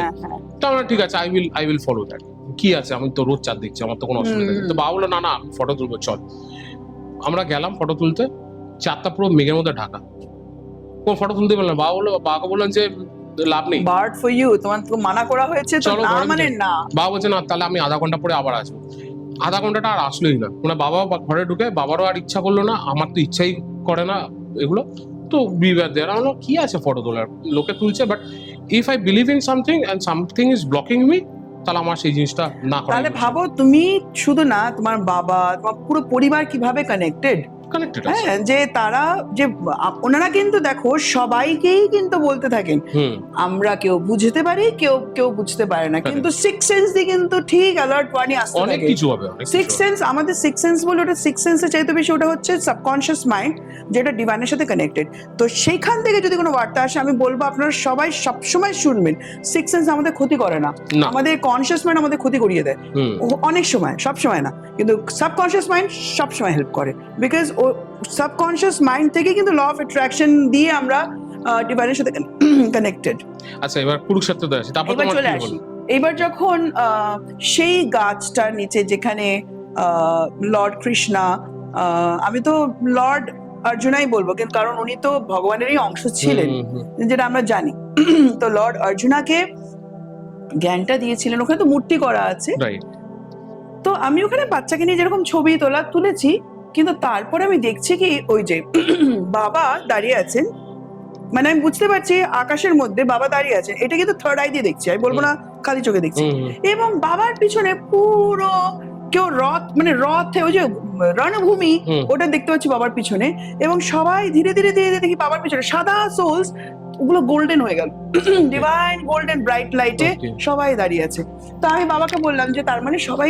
C: তো আমরা ঠিক আছে, আই উইল ফলো দ্যাট, কি আছে, আমি তো রোজ চাঁদ দেখছি, আমার তো কোনো অসুবিধা নেই। তো বাবা বললো না আমি ফটো তুলবো, চল। আমরা গেলাম ফটো তুলতে, চাঁদটা পুরো মেঘের মধ্যে ঢাকা, কোন ফটো তুলতে পারলাম। বাবাকে বললাম যে লাভ নেই,
B: বার্ড ফর ইউ, তোমার তো মানা করা হয়েছে, তো
C: চলো
B: না
C: ঘরে
B: মানে না।
C: বাবা বলছে না, তাহলে আমি আধা ঘন্টা পরে আবার আসবো। আধা ঘন্টাটা আর আসলোই না, মানে বাবা ঘরে ঢুকে, বাবারও আর ইচ্ছা করলো না, আমার তো ইচ্ছাই করে না এগুলো, তো বিবার দেওয়ার হলো কি আছে ফটো তোলার, লোকে তুলছে, but if I believe in something and something is blocking me, তাহলে আমার সেই জিনিসটা না করা।
B: তাহলে ভাবো তুমি শুধু না, তোমার বাবা, তোমার পুরো পরিবার কিভাবে কানেক্টেড,
C: কানেক্টেড,
B: হ্যাঁ, যে তারা যে ওনারা কিন্তু দেখো সবাইকেই কিন্তু বলতে থাকেন আমরা কেউ বুঝতে পারি, কেউ বুঝতে পারে না, কিন্তু সিক্স সেন্স দিয়ে কিন্তু ঠিক অ্যালার্ট বাণী আসতে
C: অনেক
B: থাকে।
C: কিছু হবে,
B: সিক্স সেন্স, আমাদের সিক্স সেন্স বলে, ওটা সিক্স সেন্সের চাইতে বেশি ওটা হচ্ছে সাবকনশিয়াস মাইন্ড, যেটা ডিভাইনের সাথে কানেক্টেড। তো সেইখান থেকে যদি কোনো বার্তা আসে, আমি বলবো আপনারা সবাই সবসময় শুনবেন, সিক্স সেন্স আমাদের ক্ষতি করে না, আমাদের কনসিয়াস মাইন্ড আমাদের ক্ষতি করিয়ে দেয় অনেক সময়, সব সময় না, কিন্তু সাবকনশিয়াস মাইন্ড সব সময় হেল্প করে, বিকজ ও সাবকনশিয়াস মাইন্ড থেকে কিন্তু ল অফ অ্যাট্রাকশন দিয়ে আমরা ডিভাইনের সাথে কানেক্টেড।
C: আচ্ছা, এবার কুরুক্ষেত্রে আসি, তারপর
B: এবার চলে আসি, এবার যখন সেই গাছটার নিচে যেখানে লর্ড কৃষ্ণা, আমি তো লর্ড অর্জুনাই বলবো, কিন্তু কারণ উনি তো ভগবানেরই অংশ ছিলেন, যেটা আমরা জানি। তো লর্ড অর্জুনাকে জ্ঞানটা দিয়েছিলেন, ওখানে তো মূর্তি করা আছে, তো আমি ওখানে বাচ্চাকে নিয়ে যেরকম ছবি তুলেছি, কিন্তু তারপরে আমি দেখছি কি ওই যে বাবা দাঁড়িয়ে আছেন, মানে আমি বুঝতে পারছি আকাশের মধ্যে বাবা দাঁড়িয়ে আছেন, এটা কিন্তু থার্ড আই দিয়ে দেখছি, আমি বলবো না খালি চোখে দেখছি, এবং বাবার পিছনে পুরো কেউ রথে ওই যে রণভূমি, ওটা দেখতে পাচ্ছি বাবার পিছনে, এবং সবাই ধীরে ধীরে ধীরে দেখি বাবার পিছনে সাদা সোলস, ওগুলো গোল্ডেন হয়ে গেল, ডিভাইন গোল্ডেন ব্রাইট লাইটে সবাই দাঁড়িয়ে আছে। তো আমি বাবাকে বললাম যে তার মানে সবাই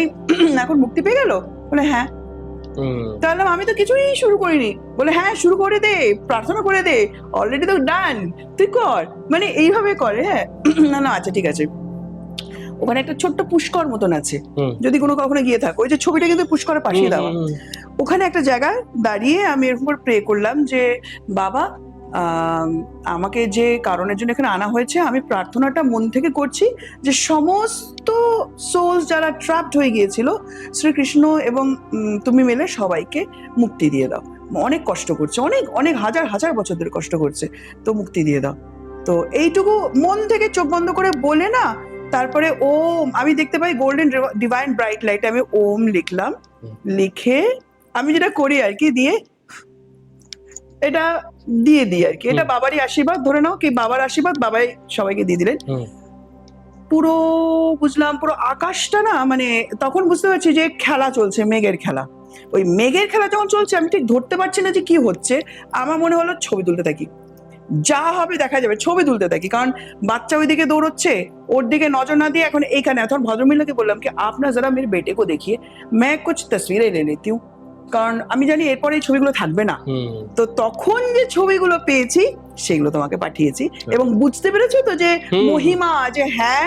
B: এখন মুক্তি পেয়ে গেল, বলে হ্যাঁ। তাহলে আমি তো কিছুই শুরু করিনি। বলে হ্যাঁ শুরু করে দে, প্রার্থনা করে দে, অলরেডি তো ডান, তুই কর, মানে এইভাবে করে। হ্যাঁ না না আচ্ছা ঠিক আছে। ওখানে একটা ছোট্ট পুষ্কর মতন আছে, যদি কোনো কখনো গিয়ে থাকো, ওই যে ছবিটা কিন্তু পুষ্করের পাশে দেওয়া, ওখানে একটা জায়গায় দাঁড়িয়ে আমি এরকম করে প্রে করলাম যে বাবা আমাকে যে কারণের জন্য এখানে আনা হয়েছে, আমি প্রার্থনাটা মন থেকে করছি যে সমস্ত সোলস যারা ট্র্যাপড হয়ে গিয়েছিল, শ্রীকৃষ্ণ এবং তুমি মিলে সবাইকে মুক্তি দিয়ে দাও। অনেক কষ্ট করছে, অনেক অনেক হাজার হাজার বছর ধরে কষ্ট করছে, তো মুক্তি দিয়ে দাও। তো এইটুকু মন থেকে চোখ বন্ধ করে বলে না, তারপরে ওম আমি দেখতে পাই গোল্ডেন ডিভাইন ব্রাইট লাইট, আমি ওম লিখলাম, লিখে আমি যেটা করি আর কি, দিয়ে এটা দিয়ে দিই আর কি, এটা বাবারই আশীর্বাদ ধরে নাও, কি বাবার আশীর্বাদ বাবাই সবাইকে দিয়ে দিলেন। পুরো বুঝলাম পুরো আকাশটা না, মানে তখন বুঝতে পারছি যে খেলা চলছে, মেঘের খেলা। ওই মেঘের খেলা যখন চলছে আমি ঠিক ধরতে পারছি না যে কি হচ্ছে, আমার মনে হলো ছবি তুলতে থাকি, যা হবে দেখা যাবে, ছবি তুলতে থাকি। কারণ বাচ্চা ওইদিকে দৌড়চ্ছে, ওর দিকে নজর না দিয়ে এখন এইখানে। তখন ভদ্রমহিলাকে বললাম কি আপনার যারা মেরে বেটে কো দেখিয়ে मैं कुछ तस्वीरें ले लेती हूँ, কারণ আমি জানি এরপরে এই ছবিগুলো থাকবে না। তো তখন যে ছবিগুলো পেয়েছি সেগুলো তোমাকে পাঠিয়েছি, এবং বুঝতে পেরেছো তো যে মহিমা, যে হ্যাঁ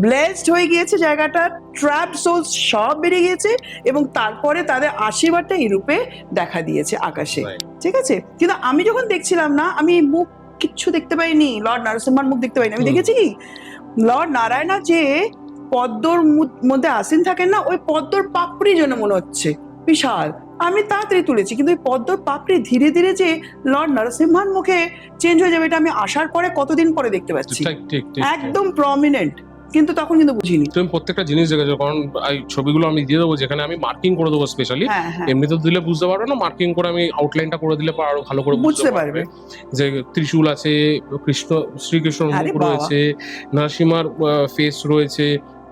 B: ব্লেসড হয়ে গিয়েছে জায়গাটা, ট্র্যাপড সোলস সব বেরিয়ে গিয়েছে, এবং তারপরে তাদের আশীর্বাদটা এই রূপে দেখা দিয়েছে আকাশে। ঠিক আছে, কিন্তু আমি যখন দেখছিলাম না, আমি মুখ কিচ্ছু দেখতে পাইনি, লর্ড নরসিংহার মুখ দেখতে পাইনি। আমি দেখেছি কি লর্ড নারায়ণা যে পদ্মর মধ্যে আসীন থাকেন না, ওই পদ্মর পাপড়ি যেন মনে হচ্ছে বিশাল। আমি তাড়াতাড়ি তুলেছি, কিন্তু ওই পদ্মর পাপড়ি ধীরে ধীরে যে লর্ড নরসিংহার মুখে চেঞ্জ হয়ে যাবে, এটা আমি আসার পরে কতদিন পরে দেখতে পাচ্ছি, একদম প্রমিনেন্ট। কিন্তু তখন কিন্তু বুঝিনি।
C: তুমি প্রত্যেকটা জিনিস দেখেছো, কারণ এই ছবিগুলো আমি দিয়ে দেবো, যেখানে আমি মার্কিং করে দেবো স্পেশালি। এমনি তো দিলে বুঝতে পারবে না, মার্কিং করে আমি আউটলাইনটা করে দিলে আরো ভালো করে বুঝতে পারবে। যে ত্রিশূল আছে, শ্রীকৃষ্ণর মুখ রয়েছে, নরসিংহার ফেস রয়েছে,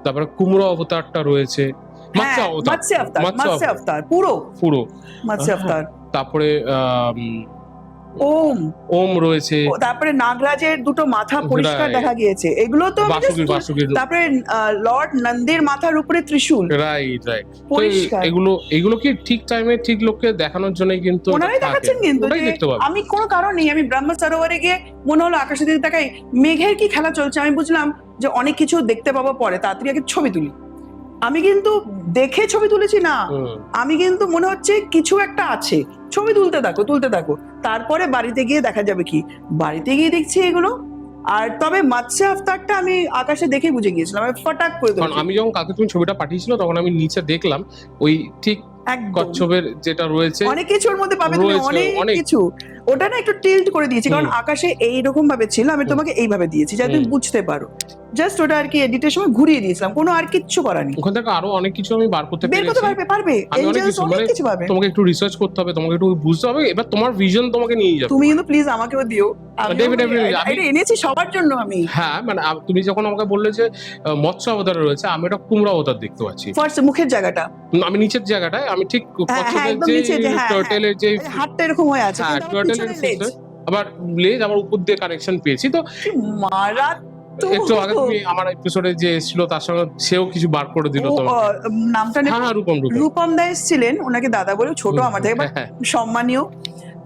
C: তারপরে কুমড়ো অবতারটা রয়েছে,
B: মৎস্য অবতার পুরো মৎস্য অবতার,
C: তারপরে ওম রয়েছে, তারপরে
B: নাগরাজের দুটো মাথা পরিষ্কার দেখা গিয়েছে, এগুলো তো তারপরে লর্ড নন্দের মাথার উপরে ত্রিশূল,
C: রাইট এগুলো কি ঠিক টাইমে ঠিক লোককে দেখানোর জন্য কিন্তু
B: ওনারাই দেখাচ্ছেন। কিন্তু আমি কোনো কারণ নেই, আমি ব্রহ্ম সরোবরে গিয়ে মনে হলো আকাশের দিকে তাকাই, মেঘের কি খেলা চলছে, আমি বুঝলাম যে অনেক কিছু দেখতে পাবো পরে, তাড়াতাড়ি আগে ছবি তুলি। আমি কিন্তু দেখে ছবি তুলেছি না, আমি কিন্তু মনে হচ্ছে কিছু একটা আছে, ছবি তুলতে থাকো, তারপরে বাড়িতে গিয়ে দেখা যাবে কি। বাড়িতে গিয়ে দেখছি এগুলো। আর তবে মৎস্য অবতারটা আমি আকাশে দেখে বুঝে গিয়েছিলাম, আমি ফটাক করে দিলাম।
C: আমি যখন কালকে তুমি ছবিটা পাঠিয়েছিল তখন আমি নিচে দেখলাম ওই ঠিক কচ্ছপের যেটা রয়েছে,
B: অনেক কিছুর মধ্যে পাবে তুমি, অনেক কিছু। ওটা না একটু টিল্ট করে দিয়েছি, কারণ আকাশে এইরকম ভাবে ছিল, আমি তোমাকে এইভাবে দিয়েছি যাতে তুমি বুঝতে পারো। জাস্ট ওটা আর কি এডিটের সময় ঘুরিয়ে দিয়েছিলাম, কোনো আর কিচ্ছু করানি।
C: ওখান থেকে আরো অনেক কিছু আমি বার করতে
B: পারবে।
C: তোমাকে একটু রিসার্চ করতে হবে, তোমাকে একটু বুঝতে হবে, এবার তোমার ভিশন তোমাকে নিয়ে যাবে।
B: তুমি কিন্তু প্লিজ আমাকেও দিও, আমি এনেছি সবার জন্য। আমি
C: হ্যাঁ মানে তুমি যখন আমাকে বললে যে মৎস্য অবতার রয়েছে, আমি একটা কুমড়ো অবতার দেখতে পাচ্ছি।
B: ফার্স্ট মুখের জায়গাটা,
C: আমি নিচের জায়গাটায়, আমি ঠিক
B: টার্টেলের যে হাতটা এরকম হয়ে আছে,
C: আবার লেজ আবার উপর দিয়ে কানেকশন পেয়েছি। তো
B: মারা
C: একটু আগে তুমি আমার এপিসোডে যে ছিল তার সঙ্গে সেও কিছু বার করে দিল। তো
B: নামটা রূপম দা এসেছিলেন, ওনাকে দাদা বলে, ছোট আমার থেকে সম্মানীয়।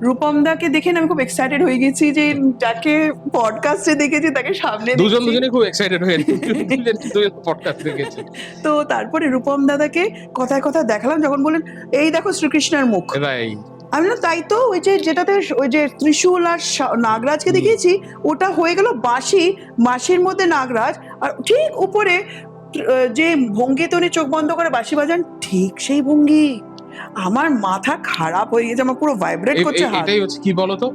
B: রূপম দাকে দেখে আমি খুব এক্সাইটেড হয়ে গেছি, যে যাকে পডকাস্টে দেখেছি তাকে সামনে
C: দুজনে খুব এক্সাইটেড হয়ে পডকাস্ট দেখেছি।
B: তো তারপরে রূপম দাদাকে কথায় কথায় দেখালাম, যখন বলেন এই দেখো শ্রীকৃষ্ণের মুখ, আমি না তাই তো ওই যে যেটাতে ওই যে ত্রিশূল আর নাগরাজকে দেখিয়েছি, ওটা হয়ে গেল বাঁশির মধ্যে নাগরাজ, আর ঠিক উপরে যে ভঙ্গিতে উনি চোখ বন্ধ করে বাঁশি বাজান, ঠিক সেই ভঙ্গি। আমার মাথা খারাপ হয়ে গেছে, আমার পুরো ভাইব্রেট করছে।
C: এটাই হচ্ছে কি বলতো,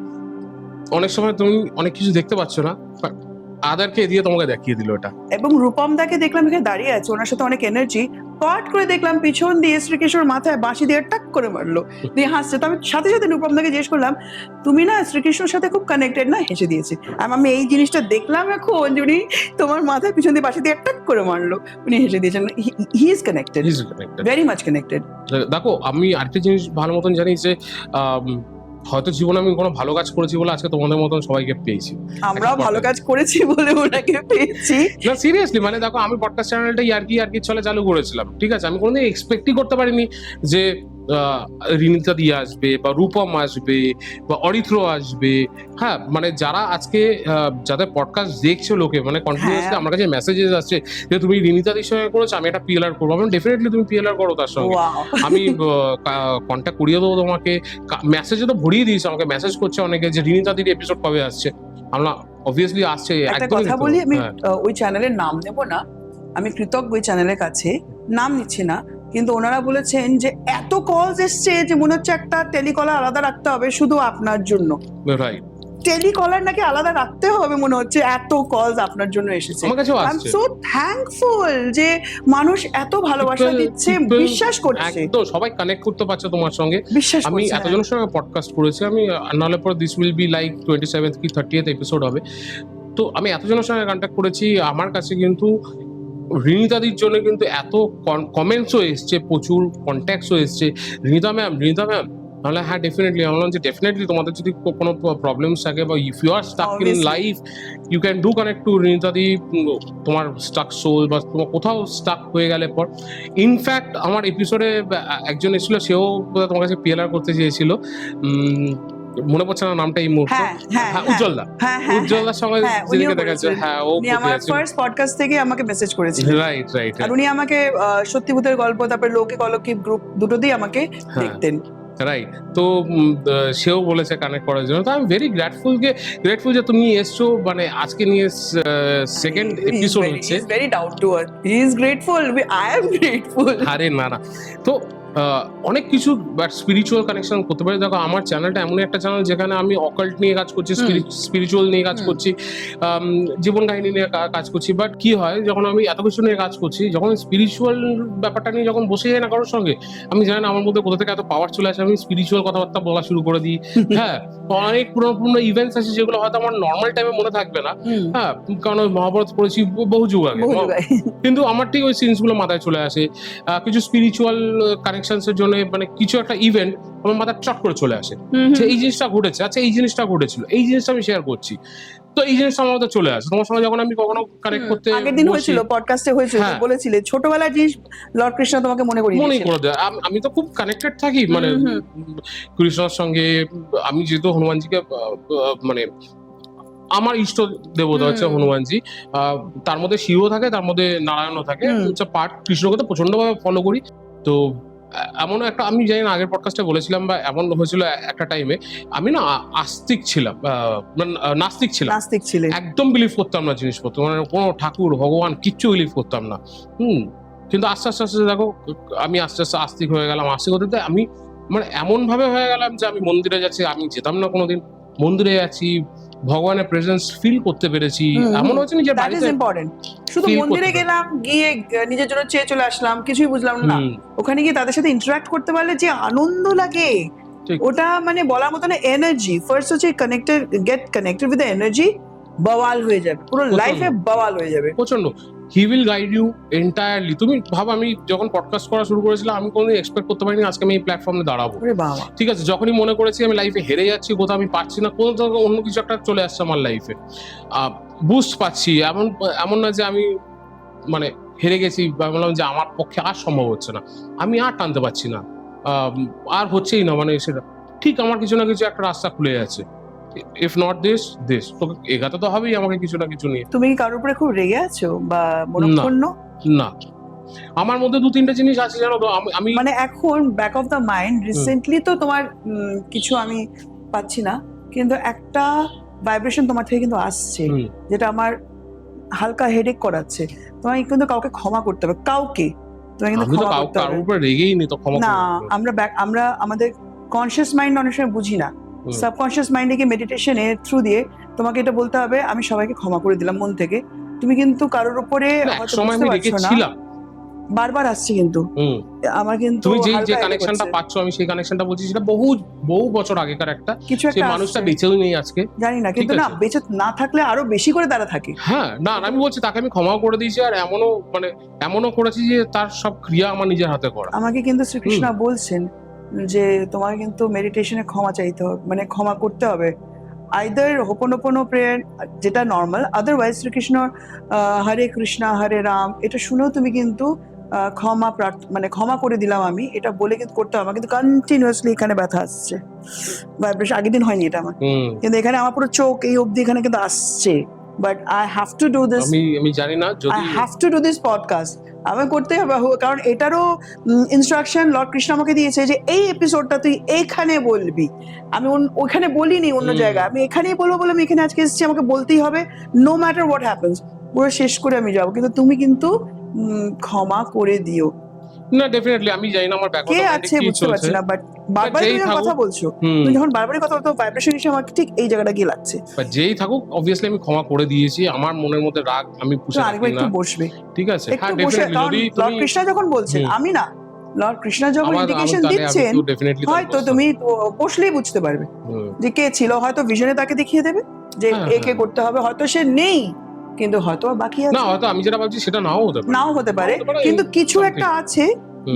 C: অনেক সময় তুমি অনেক কিছু দেখতে পাচ্ছ না, আদারকে দিয়ে তোমাকে দেখিয়ে দিল এটা।
B: এবং রূপম দাকে দেখলাম এখানে দাঁড়িয়ে আছে, ওনার সাথে অনেক এনার্জি, পাট করে দেখলাম পিছন দিয়ে শ্রীকৃষ্ণর মাথায় বাঁশি দিয়ে টাক করে মারলো, দিয়ে হাসছে। তো আমি সাথে সাথে রূপম দাকে জিজ্ঞেস করলাম, তুমি না শ্রীকৃষ্ণর সাথে খুব কানেক্টেড না? হেসে দিয়েছি। আমি এই জিনিসটা দেখলাম এখন, যে উনি তোমার মাথায় পিছন দিয়ে বাঁশি দিয়ে টাক করে মারলো, উনি হেসে দিয়েছেন। He is connected, very much connected.
C: দেখো আমি আরেকটা জিনিস ভালো মতন জানি, যে হয়তো জীবনে আমি কোনো ভালো কাজ করেছি বলে আজকে তোমাদের মতন সবাইকে পেয়েছি,
B: আমরাও ভালো কাজ করেছি বলে ওনাকে পেয়েছি।
C: না সিরিয়াসলি, মানে দেখো আমি পডকাস্ট চ্যানেলটা ইয়ার্কি চলে চালু করেছিলাম, ঠিক আছে, আমি কোনোদিন এক্সপেক্টই করতে পারিনি যে রিনিতা দি আসবে বা রূপম আসবে বা অরিত্র আসবে, হ্যাঁ মানে যারা আজকে যাদের পডকাস্ট দেখছে লোকে, মানে কন্টিনিউয়াসলি আমার কাছে মেসেজেস আসছে যে তুমি রিনিতা দির সঙ্গে করেছো, আমি একটা পিএলআর করবো। আমি ডেফিনেটলি তুমি পিএলআর করো তার সঙ্গে, আমি কন্ট্যাক্ট করিয়ে দেবো তোমাকে। মেসেজে তো ভরিয়ে দিয়েছে, আমাকে মেসেজ করছে অনেকে যে রিনিতা দির এপিসোড কবে আসছে। আমরা অবভিয়াসলি আসছে।
B: একটা কথা বলি, আমি ওই চ্যানেলের নাম নেব না, আমি কৃতজ্ঞ ওই চ্যানেলের কাছে, নাম নিচ্ছি না, কিন্তু ওনারা বলেছেন যে এত কলস এসছে যে মনে হচ্ছে একটা টেলিকলার আলাদা রাখতে হবে শুধু আপনার জন্য।
C: রাইট,
B: টেলিকলার নাকি আলাদা রাখতে হবে মনে হচ্ছে, এত কলস আপনার জন্য এসেছে।
C: আমার কাছেও
B: আই এম
C: আসছে।
B: সো থ্যাঙ্কফুল যে মানুষ এত ভালোবাসা দিচ্ছে, বিশ্বাস করছে,
C: একদম সবাই কানেক্ট করতে পারছে তোমার সঙ্গে।
B: বিশ্বাস
C: আমি
B: করছে।
C: এতজনের সঙ্গে পডকাস্ট করেছি, আমি নাহলে পর this will be like 27th কি 30th এপিসোড হবে। তো আমি এতজনের সঙ্গে কন্ট্যাক্ট করেছি, আমার কাছে কিন্তু রিনিতাদির জন্য কিন্তু এত কমেন্টসও এসছে, প্রচুর কন্ট্যাক্টসও এসছে, রিনিতা ম্যাম তাহলে হ্যাঁ ডেফিনেটলি। আমি বললাম যে ডেফিনেটলি তোমাদের যদি কোনো প্রবলেমস থাকে বা if you are stuck in life, you can do connect to রিনিতাদি। তোমার স্টাক সোল বা তোমার কোথাও স্টাক হয়ে গেলে পর, ইনফ্যাক্ট আমার এপিসোডে একজন এসেছিল, সেও তোমার কাছে পিএলআর করতে চেয়েছিল, মনে পড়ছে না নামটা এই মুহূর্তে। হ্যাঁ উজ্জ্বলদা, উজ্জ্বলদার সঙ্গে যেদিকে দেখা যাচ্ছে, হ্যাঁ ও
B: আমার ফার্স্ট পডকাস্ট থেকে আমাকে মেসেজ করেছিলেন।
C: Right right.
B: আর উনি আমাকে সত্যি ভূতের গল্প, তারপরে লৌকিক অলৌকিক গ্রুপ দুটোতেই আমাকে দেখতেন।
C: রাইট, তো সেও বলেছে কানেক্ট করার জন্য। তো আমি ভেরি গ্রেটফুল যে তুমি এসছো, মানে আজকে নিয়ে সেকেন্ড এপিসোড হচ্ছে।
B: Very down to earth, he is grateful, I am grateful.
C: আরে না, তো অনেক কিছু বাট স্পিরিচুয়াল কানেকশন করতে পারি। দেখো আমার চ্যানেলটা এমন একটা চ্যানেল যেখানে আমি অকাল্ট নিয়ে কাজ করছি, স্পিরিচুয়াল নিয়ে কাজ করছি, জীবন কাহিনী নিয়ে কাজ করছি। বাট কি হয়, যখন আমি এত কিছু নিয়ে কাজ করছি, যখন স্পিরিচুয়াল ব্যাপারটা নিয়ে যখন বসে যাই না কারোর সঙ্গে, আমি জানি না আমার মধ্যে কোথা থেকে এত পাওয়ার চলে আসে, আমি স্পিরিচুয়াল কথাবার্তা বলা শুরু করে দিই। হ্যাঁ, অনেক পুরনো ইভেন্টস আছে যেগুলো হয়তো আমার নর্মাল টাইমে মনে থাকবে না, হ্যাঁ, কারণ মহাভারত পড়েছি বহু যুগ আগে, কিন্তু আমার ঠিক ওই সিনসগুলো মাথায় চলে আসে। কিছু স্পিরিচুয়াল কানেকশনসের জন্য মানে কিছু একটা ইভেন্ট আমার মাথায় চট করে চলে আসে যে এই জিনিসটা ঘটেছে, আচ্ছা এই জিনিসটা ঘটেছিল, এই জিনিসটা আমি শেয়ার করছি, তো এই জিনিসটা আমার মধ্যে চলে আসে। তোমার সঙ্গে যখন আমি কখনো কানেক্ট করতে
B: আগের দিন হয়েছিল, পডকাস্টে হয়েছিল, বলেছিলে ছোটবেলার জিনিস লর্ড কৃষ্ণ তোমাকে মনে করে
C: দেয়। আমি তো খুব কানেক্টেড থাকি মানে কৃষ্ণর সঙ্গে। আমি যেহেতু হনুমানজিকে মানে আমার ইষ্ট দেবতা হচ্ছে হনুমানজি, তার মধ্যে শিবও থাকে, তার মধ্যে নারায়ণও থাকে, হচ্ছে পার্ট। কৃষ্ণকে তো প্রচন্ডভাবে ফলো করি। তো এমন একটা, আমি জানি না আগের পডকাস্টে বলেছিলাম বা এমন হয়েছিল একটা টাইমে, আমি না আস্তিক ছিলাম, নাস্তিক ছিলাম, একদম বিলিভ করতাম না জিনিসপত্র, মানে কোনো ঠাকুর ভগবান কিচ্ছু বিলিভ করতাম না। কিন্তু আস্তে আস্তে দেখো আমি আস্তে আস্তে আস্তিক হয়ে গেলাম। আস্তিক হতে আমি মানে এমন ভাবে হয়ে গেলাম যে আমি মন্দিরে যাচ্ছি, আমি যেতাম না কোনোদিন, মন্দিরে যাচ্ছি, ভগবানের প্রেজেন্স ফিল করতে পেরেছি। এমন হচ্ছে নিজের বাড়িতে
B: শুধু মন্দিরে গেলাম, গিয়ে নিজের জন্য চেয়ে চলে আসলাম, কিছুই বুঝলাম না। ওখানে গিয়ে তাদের সাথে ইন্টারঅ্যাক্ট করতে পারলে যে আনন্দ লাগে, ওটা মানে বলার মতো না। এনার্জি ফার্স্ট হচ্ছে get connected with the energy, বাওয়াল হয়ে যাবে, পুরো লাইফে বাওয়াল হয়ে যাবে
C: প্রচন্ড। He will guide you entirely. তুমি ভাব, আমি যখন পডকাস্ট করা শুরু করেছিলাম, আমি কোনোদিন এক্সপেক্ট করতে পারিনি আজকে আমি এই প্ল্যাটফর্মে দাঁড়াবো। ঠিক আছে, যখনই মনে করেছি আমি লাইফে হেরে যাচ্ছি, কোথাও আমি পাচ্ছি না, কোথাও অন্য কিছু একটা চলে আসছে আমার লাইফে, বুস্ট পাচ্ছি, এমন না যে আমি মানে হেরে গেছি, বললাম যে আমার পক্ষে আর সম্ভব হচ্ছে না, আমি আর টানতে পারছি না, আর হচ্ছেই না, মানে সেটা ঠিক আমার কিছু না কিছু একটা রাস্তা খুলে যাচ্ছে। ইফ নট দিস তোকে এগাতে তো হবেই আমাকে কিছু না কিছু নিয়ে।
B: তুমি কি কারোর উপরে খুব রেগে আছো বা মনোক্ষুণ্ণ?
C: না, আমার মধ্যে দু তিনটা জিনিস আছে জানো তো। আমি
B: মানে এখন back of the mind recently তো তোমার কিছু আমি পাচ্ছি না, কিন্তু একটা ভাইব্রেশন তোমার থেকে কিন্তু আসছে যেটা আমার হালকা হেডেক করাচ্ছে। তোমায় কিন্তু কাউকে ক্ষমা করতে হবে, কাউকে তোমায় কিন্তু ক্ষমা করতে হবে।
C: কারোর উপরে রেগেই নি তো ক্ষমা
B: না, আমরা আমাদের কনসিয়াস মাইন্ড অনেক সময় বুঝি না, সাবকনসিয়াস মাইন্ডে গিয়ে মেডিটেশনের থ্রু দিয়ে তোমাকে এটা বলতে হবে, আমি সবাইকে ক্ষমা করে দিলাম মন থেকে। তুমি কিন্তু কারোর উপরে হয়তো বুঝতে পারছো না, বারবার আসছে কিন্তু আমার, কিন্তু
C: তুমি যে কানেকশনটা পাচ্ছ, আমি সেই কানেকশনটা বলছি, সেটা বহু বছর আগেকার একটা, সেই মানুষটা বেঁচেও নেই আজকে,
B: জানি না, কিন্তু না বেঁচে না থাকলে আরো বেশি করে তারা থাকে।
C: হ্যাঁ, না আমি বলছি তাকে আমি ক্ষমাও করে দিয়েছি, আর এমনও করেছি যে তার সব ক্রিয়া আমার নিজের হাতে করা।
B: আমাকে কিন্তু শ্রীকৃষ্ণ বলছেন যে তোমাকে কিন্তু মেডিটেশনে ক্ষমা চাইতে হবে, মানে ক্ষমা করতে হবে। আইদার হোপোনোপোনো প্রেয়ার যেটা নর্মাল, আদারওয়াইজ শ্রীকৃষ্ণ হরে কৃষ্ণা হরে রাম এটা শুনেও তুমি কিন্তু ক্ষমা করে দিলাম আমি, এটা বলে কিন্তু করতে হবে, কিন্তু কন্টিনিউয়াসলি এখানে ব্যথা আসছে, ভাইব্রেশন। আগের দিন হয়নি এটা আমার, কিন্তু এখানে আমার পুরো চোখ এই অবধি এখানে কিন্তু আসছে। But I have to do this,
C: আমি জানি না যদি
B: I have to do this podcast, আমি করতে হবে, কারণ এটারও ইনস্ট্রাকশন লর্ড কৃষ্ণ আমাকে দিয়েছে যে এই এপিসোডটা তুই এইখানে বলবি। আমি ওইখানে বলিনি অন্য জায়গায়, আমি এখানেই বলবো বলে আমি এখানে আজকে এসেছি, আমাকে বলতেই হবে নো ম্যাটার হোয়াট হ্যাপেন্স, পুরো শেষ করে আমি যাবো। কিন্তু তুমি কিন্তু ক্ষমা করে দিও।
C: না ডেফিনেটলি আমি জানি না আমার ব্যাকগ্রাউন্ড
B: কে আছে বুঝতে পারছি না, বাট বারবার তুমি যখন কথা বলছো, তুমি যখন বারবারই কথা বলছো, ভাইব্রেশন হিসেবে আমার ঠিক এই জায়গাটা গিয়ে লাগছে।
C: বাট যেই থাকুক অবভিয়াসলি আমি ক্ষমা করে দিয়েছি, আমার মনের মধ্যে রাগ আমি পুষে রাখি
B: আরেকবার
C: না।
B: একটু বসবে,
C: ঠিক আছে,
B: একটু বসে, কারণ লর্ড কৃষ্ণ যখন বলছেন, আমি না, লর্ড কৃষ্ণ যখন ইন্ডিকেশন দিচ্ছেন, হয়তো তুমি বসলেই বুঝতে পারবে যে কে ছিল, হয়তো ভিশনে তাকে দেখিয়ে দেবে যে একে করতে হবে, হয়তো সে নেই কিন্তু হয়তো বাকি আছে,
C: না হয়তো আমি যেটা ভাবছি সেটা নাও হতে পারে,
B: কিন্তু কিছু একটা আছে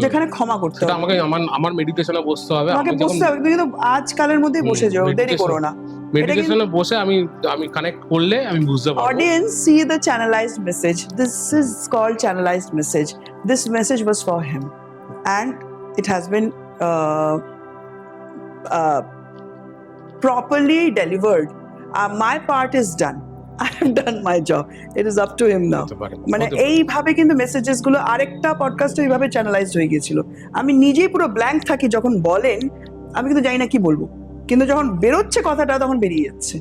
B: যেখানে ক্ষমা করতে হবে।
C: আমাকে আমার মেডিটেশনে বসতে হবে,
B: আমাকে বসতে হবে, কিন্তু আজকালের মধ্যে বসে যাও, দেরি করো না।
C: মেডিটেশনে বসে আমি কানেক্ট করলে আমি বুঝতে পারবো।
B: Audience, see the channelized message. This is called channelized message. This message was for him, and it has been properly delivered. My part is done. I have done my job. It is up to him now. মানে এইভাবে কিন্তু messages গুলো আরেকটা পডকাস্টে এইভাবে চ্যানেলাইজড হয়ে গিয়েছিল। আমি নিজেই পুরো ব্ল্যাঙ্ক থাকি যখন বলেন, আমি কিন্তু জানি না কি বলবো, কিন্তু যখন বেরোচ্ছে কথাটা তখন বেরিয়ে যাচ্ছে।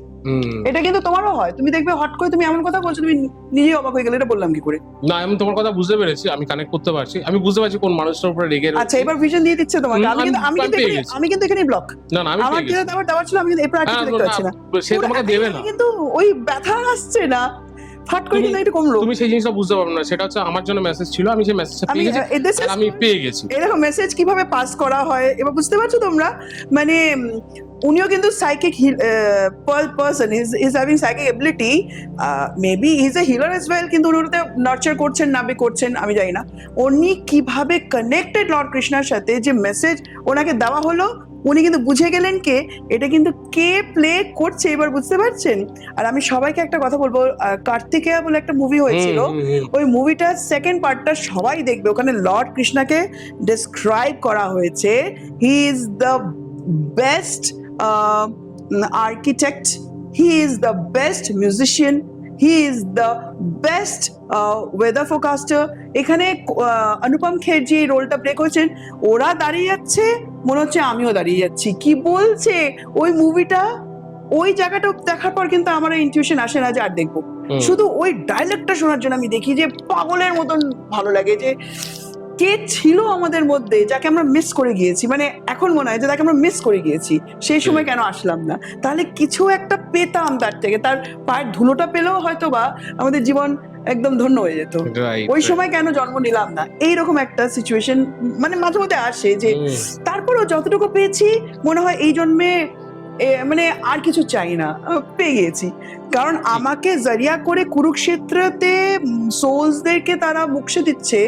B: এটা কিন্তু তোমারও হয়, তুমি দেখবে হট করে তুমি এমন কথা বলছো, তুমি নিজেই অবাক হয়ে গেলে এটা বললাম কি করে।
C: না আমি তোমার কথা বুঝতে পেরেছি, আমি কানেক্ট করতে পারছি, আমি বুঝতে পারছি কোন মানুষটার উপরে রেগে রয়েছে।
B: আচ্ছা এবার ভিশন দিয়ে দিচ্ছে তোমাকে, আমি কিন্তু এখানে ব্লক।
C: না আমি
B: আমার কিন্তু দেওয়ার ছিল, আমি কিন্তু এরপর আর দেখতে পাচ্ছি না,
C: সে তোমাকে দেবে না,
B: কিন্তু ওই ব্যথা আসছে না, ফাট করে কিন্তু এটা কমলো।
C: তুমি সেই জিনিসটা বুঝতে পারবে না, সেটা হচ্ছে আমার জন্য মেসেজ ছিল, আমি সেই মেসেজটা পেয়ে গেছি, আমি পেয়ে গেছি।
B: এরকম মেসেজ কিভাবে পাস করা হয় এবার বুঝতে পারছো তোমরা। মানে উনিও কিন্তু psychic person, is having psychic ability, maybe is a healer as well, কিন্তু উনি ওটাতে নার্চার করছেন না করছেন আমি জানি না। উনি কিভাবে কানেক্টেড লর্ড কৃষ্ণার সাথে, যে মেসেজ ওনাকে দেওয়া হলো উনি কিন্তু বুঝে গেলেন এটা কিন্তু কে প্লে করছে, এবার বুঝতে পারছেন। আর আমি সবাইকে একটা কথা বলবো, কার্তিকেয়া বলে একটা মুভি হয়েছিল, ওই মুভিটার সেকেন্ড পার্টটা সবাই দেখবে, ওখানে লর্ড কৃষ্ণাকে ডেসক্রাইব করা হয়েছে, he is the best architect, he is the best musician, he is the best weather forecaster. এখানে অনুপম খের যে রোলটা প্লে করেছেন, ওরা দাঁড়িয়ে যাচ্ছে মনে হচ্ছে আমিও দাঁড়িয়ে যাচ্ছি, কি বলছে ওই মুভিটা, ওই জায়গাটা দেখার পর কিন্তু আমার ইনটিউশন আসে না যে আর দেখবো, শুধু ওই ডায়লগটা শোনার জন্য আমি দেখি, যে পাগলের মতন ভালো লাগে যে কে ছিল আমাদের মধ্যে যাকে আমরা মিস করে গিয়েছি। মানে এখন মনে হয় যে তাকে আমরা মিস করে গিয়েছি, সেই সময় কেন আসলাম না, তাহলে কিছু একটা পেতাম তার থেকে, তার পায়ের ধুলোটা পেলেও হয়তো বা আমাদের জীবন একদম ধন্য হয়ে যেত। ওই সময় কেন জন্ম নিলাম না, এইরকম একটা সিচুয়েশন মানে মাঝে মধ্যে আসে, যে তারপরেও যতটুকু পেয়েছি মনে হয় এই জন্মে মানে আর কিছু চাই না, পেয়ে গিয়েছি। কারণ আমাকে জরিয়া করে কুরুক্ষেত্রতে সোলসদেরকে তারা মুখে দিচ্ছে,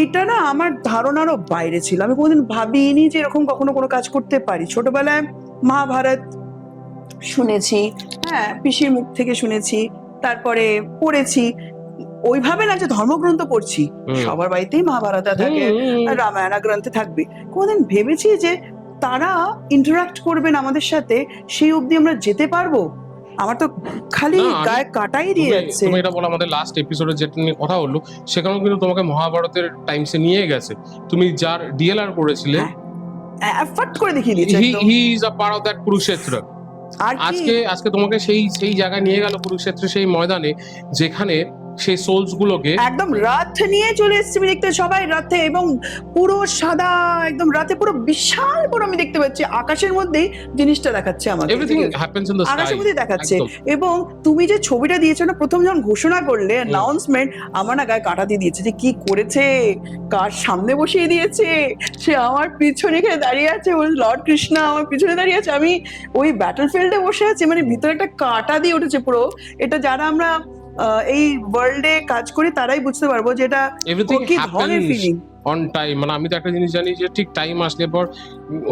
B: এটা না আমার ধারণারও বাইরে ছিল। আমি কোনোদিন ভাবিনি যে এরকম কখনো কোনো কাজ করতে পারি। ছোটবেলায় মহাভারত শুনেছি, হ্যাঁ পিসির মুখ থেকে শুনেছি, তারপরে পড়েছি, ওইভাবে না যে ধর্মগ্রন্থ পড়ছি, সবার বাড়িতেই মহাভারত থাকে, রামায়ণ গ্রন্থে থাকবে, কোনোদিন ভেবেছি যে তারা ইন্টারাক্ট করবেন আমাদের সাথে, সেই অবধি আমরা যেতে পারবো? আমার তো খালি গায়ে কাটাই দিয়ে যাচ্ছে।
C: তুমি এটা বলো, আমাদের লাস্ট এপিসোডে যেটা নিয়ে কথা হলো সেখানেও কিন্তু তোমাকে মহাভারতের টাইমসে নিয়ে গেছে, তুমি যার ডিএলআর করেছিলে
B: ফাট করে দেখিয়ে দিয়েছে,
C: he is a part of that Kurukshetra. আজকে তোমাকে সেই জায়গায় নিয়ে গেল, কুরুক্ষেত্র সেই ময়দানে, যেখানে সেই সোলস গুলোকে
B: একদম রাত নিয়ে চলে এসেছি আমি দেখতে, সবাই রাতে, এবং পুরো সাদা একদম রাতে, পুরো বিশাল বড় আমি দেখতে পাচ্ছি, আকাশের মধ্যেই জিনিসটা দেখাচ্ছে আমাকে,
C: everything happens in the sky,
B: আকাশের মধ্যেই দেখাচ্ছে। এবং তুমি যে ছবিটা দিয়েছো না, প্রথম যখন ঘোষণা করলে অ্যানাউন্সমেন্ট, আমার না গায়ে কাটা দিয়ে দিয়েছে, যে কি করেছে, কার সামনে বসিয়ে দিয়েছে, সে আমার পিছনে এখানে দাঁড়িয়ে আছে, লর্ড কৃষ্ণ আমার পিছনে দাঁড়িয়ে আছে, আমি ওই ব্যাটল ফিল্ডে বসে আছি, মানে ভিতরে একটা কাটা দিয়ে উঠেছে পুরো। এটা যারা আমরা এই ওয়ার্ল্ডে কাজ করি তারাই বুঝতে পারবো যে এটা কি ধরনের ফিলিং
C: অন টাইম। মানে আমি তো একটা জিনিস জানি যে ঠিক টাইম আসলে পর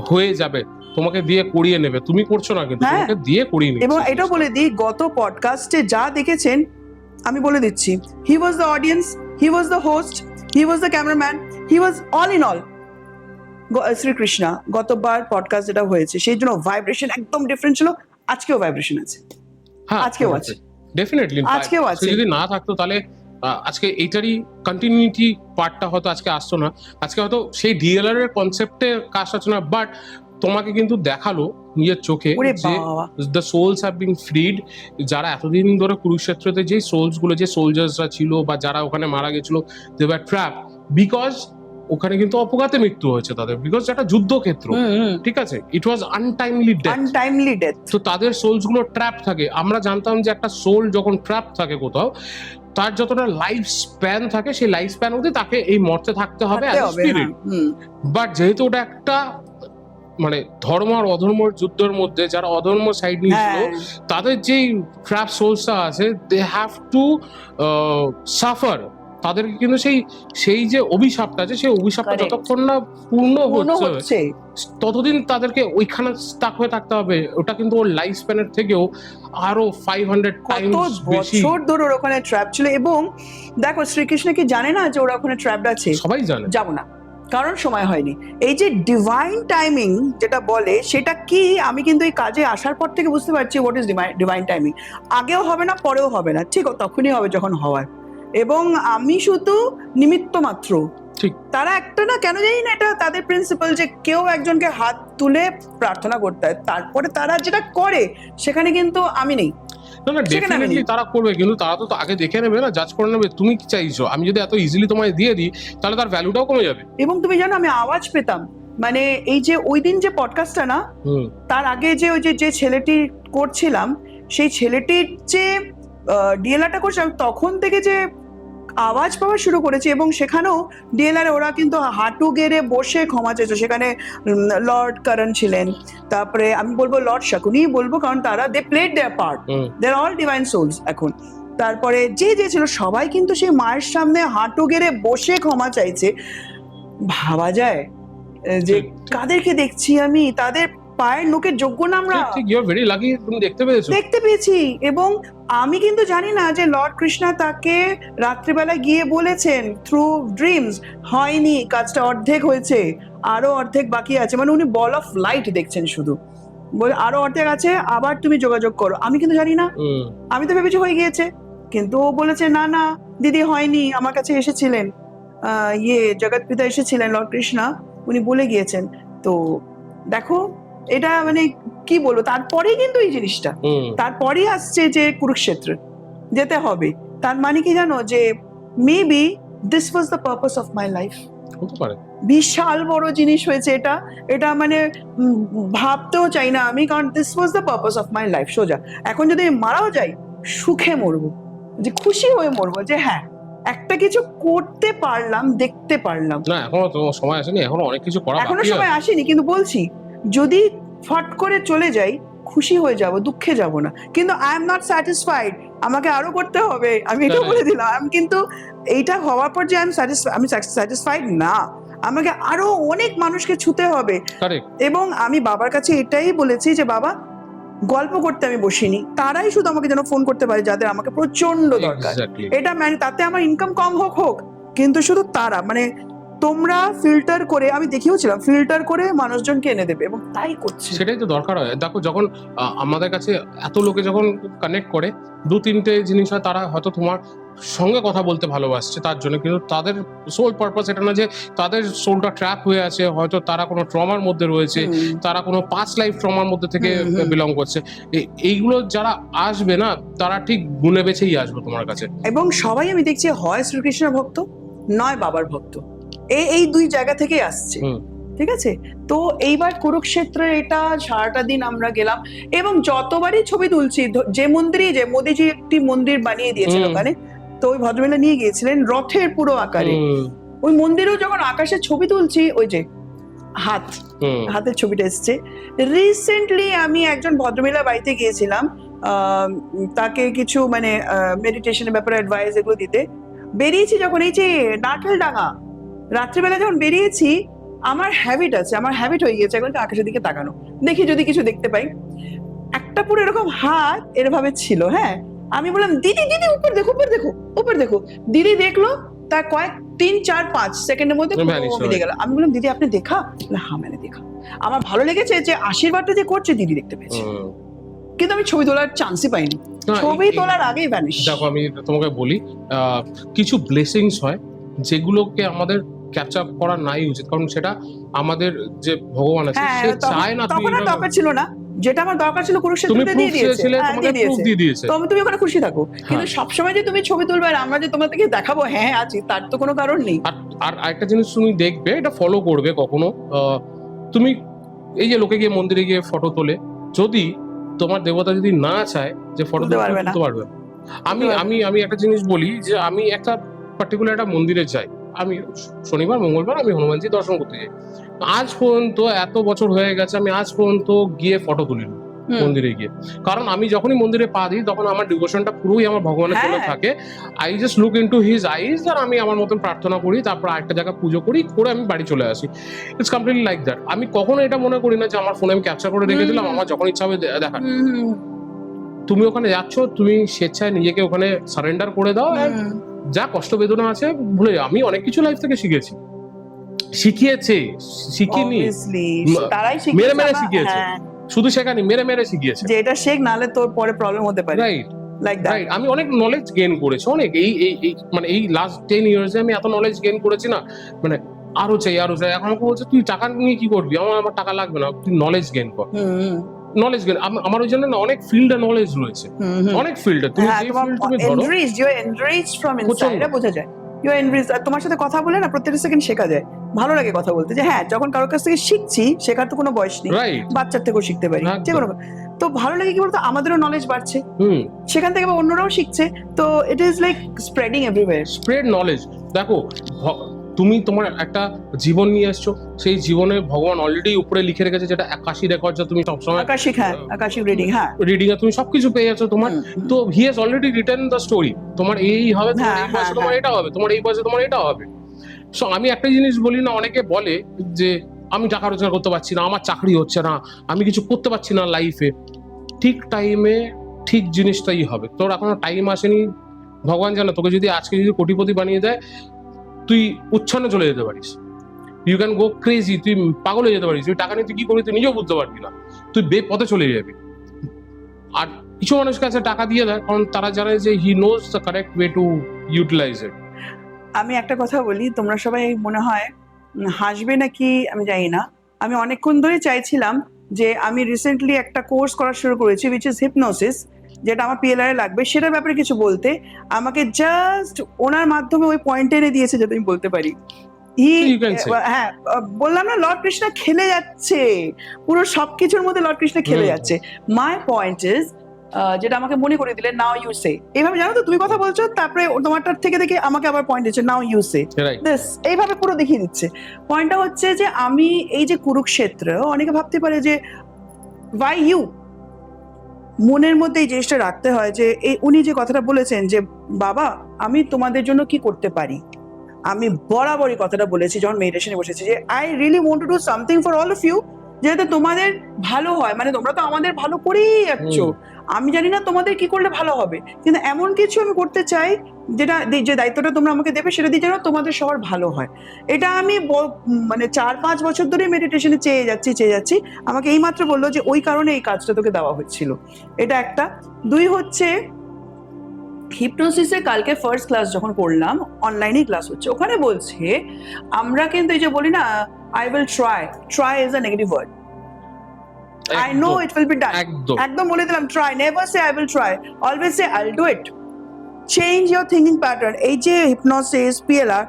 C: হয়ে যাবে, তোমাকে দিয়ে করিয়ে নেবে, তুমি করছো না কিন্তু তোমাকে দিয়ে করিয়ে নেবে।
B: এবং এটাও বলে দিই, গত পডকাস্টে যা দেখেছেন আমি বলে দিচ্ছি, he was the audience, he was the host, he was the cameraman, he was all in all. Srikrishna গতবার পডকাস্ট যেটা হয়েছে সেই জন্য ভাইব্রেশন একদম ডিফারেন্ট ছিল, আজকেও ভাইব্রেশন আছে,
C: হ্যাঁ
B: আজকেও আছে,
C: ডেফিনেটলি
B: আজকেও আছে।
C: যদি না থাকতো তাহলে আজকে এইটারই কন্টিনিউটি পার্টটা হয়তো আজকে আসতো না, আজকে হয়তো সেই ডিএলআর এর কনসেপ্টে কাজ হচ্ছে না, বাট তোমাকে কিন্তু দেখালো নিজের চোখে
B: ওরে
C: যে
B: বাবা,
C: দ্য সোলস হ্যাভ বিন ফ্রিড। যারা এতদিন ধরে কুরুক্ষেত্রতে যে সোলস গুলো, যে সোলজার্সরা ছিল বা যারা ওখানে মারা গেছিল, দে ওয়্যার ট্র্যাপ বিকজ ওখানে কিন্তু অপঘাতে মৃত্যু হয়েছে তাদের, বিকজ একটা যুদ্ধক্ষেত্র, ঠিক আছে, ইট ওয়াজ আনটাইমলি ডেথ।
B: Untimely death.
C: তো তাদের সোলস গুলো ট্র্যাপ থাকে। আমরা জানতাম যে একটা সোল যখন ট্র্যাপ থাকে কোথাও, তার যতটা লাইফ স্প্যান থাকে সেই লাইফ স্প্যান অবধি তাকে এই মর্তে থাকতে হবে অ্যাজ আ স্পিরিট। বাট যেহেতু ওটা একটা মানে ধর্ম আর অধর্মর যুদ্ধের মধ্যে, যারা অধর্ম সাইড নিয়েছিল তাদের যেই ট্র্যাপ সোলসটা আছে, দে হ্যাভ টু সাফার। তাদেরকে কিন্তু সেই যে অভিশাপটা আছে, সেই অভিশাপটা যতক্ষণ না পূর্ণ হচ্ছে ততদিন তাদেরকে ওইখানে স্টাক হয়ে থাকতে হবে। ওটা কিন্তু ওর লাইফ স্প্যানের থেকেও আরো 500 টাইমস বেশি
B: বছর ধরে ওর ওখানে ট্র্যাপ ছিল। এবং দেখো শ্রীকৃষ্ণ কি জানে না যে ওরা ওখানে ট্র্যাপড আছে?
C: সবাই জানে।
B: যাবো না, কারণ সময় হয়নি। এই যে ডিভাইন টাইমিং যেটা বলে, সেটা কি আমি কিন্তু এই কাজে আসার পর থেকে বুঝতে পারছি হোয়াট ইজ ডিভাইন টাইমিং। আগেও হবে না, পরেও হবে না, ঠিক তখনই হবে যখন হওয়ার। এবং আমি শুধু নিমিত্ত মাত্র।
C: ঠিক,
B: তারা একটা না কেন জানি না, এটা তাদের প্রিন্সিপাল যে কেউ একজনকে হাত তুলে প্রার্থনা করতে হয়, তারপরে তারা যেটা করে সেখানে কিন্তু আমি নেই।
C: না ডেফিনেটলি তারা করবে, কিন্তু তারা তো আগে দেখে নেবে না, জাজ করে নেবে তুমি কি চাইছো। আমি যদি এত ইজিলি তোমায় দিয়ে দিই তাহলে তার ভ্যালুটাও কমে যাবে।
B: এবং তুমি জানো আমি আওয়াজ পেতাম, মানে এই যে ওই দিন যে পডকাস্টটা না, তার আগে যে ওই যে ছেলেটি করছিলাম, সেই ছেলেটির যে ডিএলআরটা করছিলাম, তখন থেকে যে আওয়াজ পাওয়া শুরু করেছি। এবং সেখানেও ডিএলআর ওরা কিন্তু হাঁটু গেড়ে বসে ক্ষমা চেয়েছে। সেখানে লর্ড করণ ছিলেন, তারপরে আমি বলবো লর্ড শকুনি বলবো, কারণ তারা they played their part, they are all divine souls এখন। তারপরে যে যে ছিল সবাই কিন্তু সেই মায়ের সামনে হাঁটু গেড়ে বসে ক্ষমা চাইছে। ভাবা যায় যে কাদেরকে দেখছি আমি, তাদের পায়ের নোকের যোগ্য না আমরা।
C: ইউ আর ভেরি লাকি, তুমি দেখতে
B: পেয়েছি। এবং আমি কিন্তু জানি না যে লর্ড কৃষ্ণা তাকে রাত্রিবেলা গিয়ে বলেছেন থ্রু ড্রিমস, হয়নি কাজটা, অর্ধেক হয়েছে, আরো অর্ধেক বাকি আছে। মানে উনি বল অফ লাইট দেখছেন শুধু, বলে আরো অর্ধেক আছে, আবার তুমি যোগাযোগ করো। আমি কিন্তু জানি না, আমি তো ভেবেছি হয়ে গিয়েছে, কিন্তু ও বলেছে না না দিদি হয়নি, আমার কাছে এসেছিলেন জগৎ পিতা এসেছিলেন লর্ড কৃষ্ণা, উনি বলে গিয়েছেন। তো দেখো এটা মানে কি বলবো, তারপরেই কিন্তু এই জিনিসটা, তারপরেই আসছে যে কুরুক্ষেত্র যেতে হবে। তার মানে কি জানো, যে maybe this was the purpose of my life.
C: হতে পারে
B: বিশাল বড় জিনিস হয়েছে এটা, এটা মানে ভাবতেও চাই না আমি, কারণ this was the purpose of my life. সোজা এখন যদি মারাও যাই, সুখে মরবো, যে খুশি হয়ে মরবো, যে হ্যাঁ একটা কিছু করতে পারলাম, দেখতে পারলাম।
C: না এখনো তো সময় আসেনি, এখনো অনেক কিছু করা বাকি আছে।
B: এখনো সময় আসেনি, কিন্তু বলছি যদি ফট করে চলে যাই খুশি হয়ে যাব, দুঃখে যাব না। কিন্তু আই এম নট স্যাটিসফাইড, আমাকে আরো করতে হবে, আমি এটা বলে দিলাম। কিন্তু এইটা হওয়ার পর যে আমি স্যাটিসফাইড না, আমাকে আরো অনেক মানুষকে ছুতে হবে। এবং আমি বাবার কাছে এটাই বলেছি যে বাবা গল্প করতে আমি বসিনি, তারাই শুধু আমাকে যেন ফোন করতে পারে যাদের আমাকে প্রচন্ড দরকার। এটা মানে তাতে আমার ইনকাম কম হোক, কিন্তু শুধু তারা, মানে তোমরা ফিল্টার করে, আমি দেখিয়েছিলাম ফিল্টার করে মানুষজনকে এনে দেবে, এবং তাই করছে।
C: সেটাই তো দরকার হয়। দেখো যখন আমাদের কাছে এত লোকে যখন কানেক্ট করে, 2-3টে জিনিস হয়, তারা হয়তো তোমার সঙ্গে কথা বলতে ভালোবাসছে তার জন্য, কিন্তু তাদের সোল পারপাস এটা না যে তাদের সোলটা ট্র্যাপ হয়ে আছে, হয়তো তারা কোনো ট্রমার মধ্যে রয়েছে, তারা কোনো পাস্ট লাইফ ট্রমার মধ্যে থেকে বিলং করছে। এইগুলো যারা আসবে না, তারা ঠিক গুনে বেছেই আসবে তোমার কাছে।
B: এবং সবাই আমি দেখছি হয় শ্রীকৃষ্ণের ভক্ত, নয় বাবার ভক্ত, এই দুই জায়গা থেকেই আসছে, ঠিক আছে। তো এইবার কুরুক্ষেত্রে এটা সারাটা দিন আমরা গেলাম, এবং যতবারই ছবি তুলছি, যে মন্দিরে যে মোদিজি একটি মন্দির বানিয়ে দিয়েছেন ওখানে, তো ওই ভদ্রমহিলা নিয়ে গিয়েছিলেন রথের পুরো আকারে। ওই মন্দিরেও যখন আকাশের ছবি তুলছি, ওই যে হাতের ছবিটা এসছে। রিসেন্টলি আমি একজন ভদ্রমহিলা বাড়িতে গিয়েছিলাম, তাকে কিছু মানে মেডিটেশনের ব্যাপারে অ্যাডভাইস এগুলো দিতে বেরিয়েছি। যখন এই যে নারকেলডাঙ্গা রাত্রিবেলা যখন বেরিয়েছি, আমার হ্যাবিট হয়ে গিয়েছে এখন আকাশের দিকে তাকানো, দেখি যদি কিছু দেখতে পাই। একটা পুরো এরকম হাত এরভাবে ছিল, হ্যাঁ। আমি বললাম দিদি দিদি উপর দেখো, উপর দেখো, উপর দেখো। দিদি দেখলো, তার কয়েক 3-4-5 সেকেন্ডের মধ্যে
C: Vanish
B: মিলে
C: হয়ে
B: গেল। আমি বললাম দিদি আপনি দেখা? হ্যাঁ মানে দেখা। আমার ভালো লেগেছে যে আশীর্বাদটা যে করছে দিদি দেখতে পেয়েছে, কিন্তু আমি ছবি তোলার চান্সই পাইনি। ছবি তোলার আগেই ভ্যানিশ।
C: দেখো আমি তোমাকে বলি, কিছু ব্লেসিংস হয় যেগুলোকে আমাদের ক্যাপচার করা নাই উচিত, কারণ সেটা আমাদের যে ভগবান আছে সে চায় না।
B: তখন আর দরকার ছিল না, যেটা আমার দরকার ছিল কুরুক্ষেত্রতে দিয়ে দিয়েছে,
C: দিয়ে দিয়েছে।
B: তো তুমি ওখানে খুশি থাকো, কিন্তু সবসময় যে তুমি ছবি তুলবে আর আমরা যে তোমাদেরকে দেখাবো হ্যাঁ আছি, তার তো কোনো কারণ নেই।
C: আর একটা জিনিস তুমি দেখবে, এটা ফলো করবে কখনো, তুমি এই যে লোকে গিয়ে মন্দিরে গিয়ে ফটো তোলে, যদি তোমার দেবতা যদি না চায় যে ফটো তুলতে পারবে না। আমি একটা জিনিস বলি যে আমি একটা পার্টিকুলার একটা মন্দিরে যাই, আমি শনিবার মঙ্গলবার আমি হনুমানজি দর্শন করতে যাই, আজ পর্যন্ত এত বছর হয়ে গেছে আমি আজ পর্যন্ত গিয়ে ফটো তুলিনি মন্দিরে গিয়ে, কারণ আমি যখনই মন্দিরে পা দিই তখন আমার ডিভোশনটা পুরোই আমার ভগবানের চলে থাকে। I just look into his eyes, আর আমি আমার মতন প্রার্থনা করি, তারপর আরেকটা জায়গা পুজো করি, করে আমি বাড়ি চলে আসি। It's completely like that. আমি কখনো এটা মনে করি না যে আমার ফোনে আমি ক্যাপচার করে রেখে দিলাম, আমার যখন ইচ্ছা হবে দেখা। তুমি ওখানে যাচ্ছ, তুমি স্বেচ্ছায় নিজেকে ওখানে সারেন্ডার করে দাও, যা কষ্ট বেদনা আছে ভুলে যাও। আমি অনেক কিছু লাইফ থেকে শিখিয়েছে, শিখিনি, মেরে মেরে শিখিয়েছে, শুধু শেখানি, মেরে মেরে শিখিয়েছে যে এটা শেখ, নালে তোর পরে প্রবলেম হতে পারে। রাইট, আমি অনেক নলেজ গেইন করেছি, অনেক এই মানে এই লাস্ট 10 ইয়ার্স আমি এত নলেজ গেইন করেছি না, মানে আরো চাই। এখন আমাকে বলছে তুই টাকা নিয়ে কি করবি? আমার টাকা লাগবে না, তুই নলেজ গেইন কর। নলেজ গেইন আমার ওই জন্য না অনেক ফিল্ডে নলেজ রয়েছে, অনেক ফিল্ডে তুমি যে ফিল্ড তুমি ধরো এনরিচড ফ্রম ইনসাইড, এটা বোঝা যায়। You are enriched. তোমার সাথে কথা বলে না প্রত্যেকটা সেকেন্ড শেখা যায়, ভালো লাগে কথা বলতে, যে হ্যাঁ যখন কারোর কাছ থেকে শিখছি, শেখার তো কোনো বয়স নেই, বাচ্চার থেকেও শিখতে পারি, যে কোনো। তো ভালো লাগে কি বলতো, আমাদেরও নলেজ বাড়ছে, সেখান থেকে অন্যরাও শিখছে, তো it is like spreading everywhere. Spread knowledge. দেখো তুমি তোমার একটা জীবন নিয়ে আসছো, সেই জীবনে ভগবান অলরেডি উপরে লিখে রেখেছে, যেটা আকাশী রেকর্ড, তুমি সবসময় আকাশিক রিডিং এ তুমি সবকিছু পেয়ে যাচ্ছ তোমার। তো he has already written the story, তোমার এই হবে, তোমার এই বয়সে তোমার এটা হবে, তোমার এই বয়সে তোমার এটা হবে। সো আমি একটা জিনিস বলি না, অনেকে বলে যে আমি টাকা রোজগার করতে পারছি না, আমার চাকরি হচ্ছে না, আমি কিছু করতে পারছি না লাইফে। ঠিক টাইমে ঠিক জিনিসটাই হবে। তোর এখনো টাইম আসেনি, ভগবান জানে, তোকে যদি আজকে যদি কোটিপতি বানিয়ে দেয়, তুই উচ্ছন্নে চলে যেতে পারিস, ইউ ক্যান গো ক্রেজি, তুই পাগল হয়ে যেতে পারিস, তুই টাকা নিয়ে তুই কি করবি তুই নিজেও বুঝতে পারবি না, তুই বেপথে চলে যাবি। আর কিছু মানুষের কাছে টাকা দিয়ে দেয়, কারণ তারা জানে যে he knows the correct way to utilize it. আমি একটা কথা বলি, তোমরা সবাই মনে হয় হাসবে নাকি আমি জানি না, আমি অনেকক্ষণ ধরে চাইছিলাম যে আমি রিসেন্টলি একটা কোর্স করা শুরু করেছি, উইচ ইজ হিপনোসিস, যেটা আমার পিএলআর লাগবে, সেটার ব্যাপারে কিছু বলতে। আমাকে জাস্ট ওনার মাধ্যমে ওই পয়েন্ট এনে দিয়েছে যাতে আমি বলতে পারি। হ্যাঁ, বললাম না, লর্ড কৃষ্ণ খেলে যাচ্ছে, পুরো সবকিছুর মধ্যে লর্ড কৃষ্ণ খেলে যাচ্ছে। মাই পয়েন্ট ইজ, যেটা আমাকে মনে করে দিলে, নাও ইউ সে, এইভাবে জানো তো তুমি কথা বলছো, তারপরে তোমারটার থেকে দেখে আমাকে আবার পয়েন্ট দিচ্ছে, নাও ইউ সে দিস, এইভাবে পুরো দেখিয়ে দিচ্ছে। পয়েন্টটা হচ্ছে যে আমি এই যে কুরুক্ষেত্র, অনেকে ভাবতে পারে যে ওয়াই ইউ, মনের মধ্যে এই জিনিসটা রাখতে হয় যে এই উনি যে কথাটা বলেছেন যে বাবা আমি তোমাদের জন্য কি করতে পারি, আমি বরাবরই কথাটা বলেছি যখন মেডিটেশনে বসেছি, যে I really want to do something for all of you, যাতে তোমাদের ভালো হয়। মানে তোমরা তো আমাদের ভালো করেই যাচ্ছ, আমি জানি না তোমাদের কি করলে ভালো হবে, কিন্তু এমন কিছু আমি করতে চাই যেটা, যে দায়িত্বটা তোমরা আমাকে দেবে সেটা দিয়ে যেন তোমাদের সবার ভালো হয়। এটা আমি মানে 4-5 বছর ধরে মেডিটেশনে চেয়ে যাচ্ছি। আমাকে এইমাত্র বললো যে ওই কারণে এই কাজটা তোকে দেওয়া হচ্ছিল। এটা একটা। 2 হচ্ছে হিপনোসিসে কালকে ফার্স্ট ক্লাস যখন করলাম, অনলাইনেই ক্লাস হচ্ছে, ওখানে বলছে আমরা কিন্তু এই যে বলি না, I will try is a negative word, I know it will be done. একদম বলে দিলাম, try, never say I will try, always say I'll do it. Change your thinking pattern. এই যে হিপনোসিস, পিএলআর,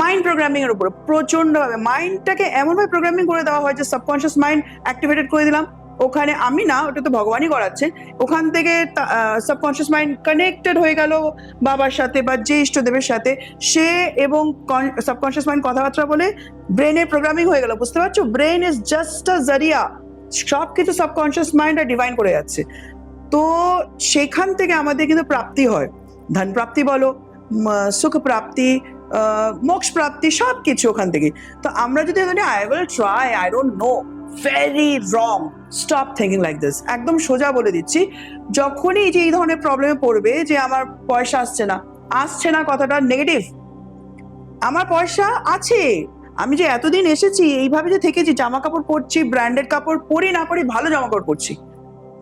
C: মাইন্ড প্রোগ্রামিং এর উপর প্রচন্ডভাবে মাইন্ডটাকে এমনভাবে programming করে দেওয়া হয় যে সাবকনশিয়াস মাইন্ড অ্যাক্টিভেটেড করে দিলাম, ওখানে আমি না, ওটা তো ভগবানই করাচ্ছে, ওখান থেকে সাবকনশিয়াস মাইন্ড কানেক্টেড হয়ে গেল বাবার সাথে বা যে ইষ্টদেবের সাথে, সে এবং সাবকনশিয়াস মাইন্ড কথাবার্তা বলে ব্রেনের প্রোগ্রামিং হয়ে গেল। বুঝতে পারছো, ব্রেন ইজ জাস্ট আ জারিয়া, সবকিছু সাবকনশিয়াস মাইন্ড আর ডিভাইন করে যাচ্ছে। তো সেখান থেকে আমাদের কিন্তু প্রাপ্তি হয়, ধন প্রাপ্তি বলো, সুখ প্রাপ্তি, মোক্ষ প্রাপ্তি, সবকিছু ওখান থেকে। তো আমরা যদি I will try, I don't know, very wrong, stop thinking like this. একদম সোজা বলে দিচ্ছি, যখনই যে এই ধরনের প্রবলেমে পড়বে যে আমার পয়সা আসছে না কথাটা নেগেটিভ,
B: আমার পয়সা আছে, আমি যে এতদিন এসেছি এইভাবে যে থেকেছি, জামা কাপড় পরছি, ব্র্যান্ডেড কাপড় পরি না পরি, ভালো জামা কাপড় পরছি,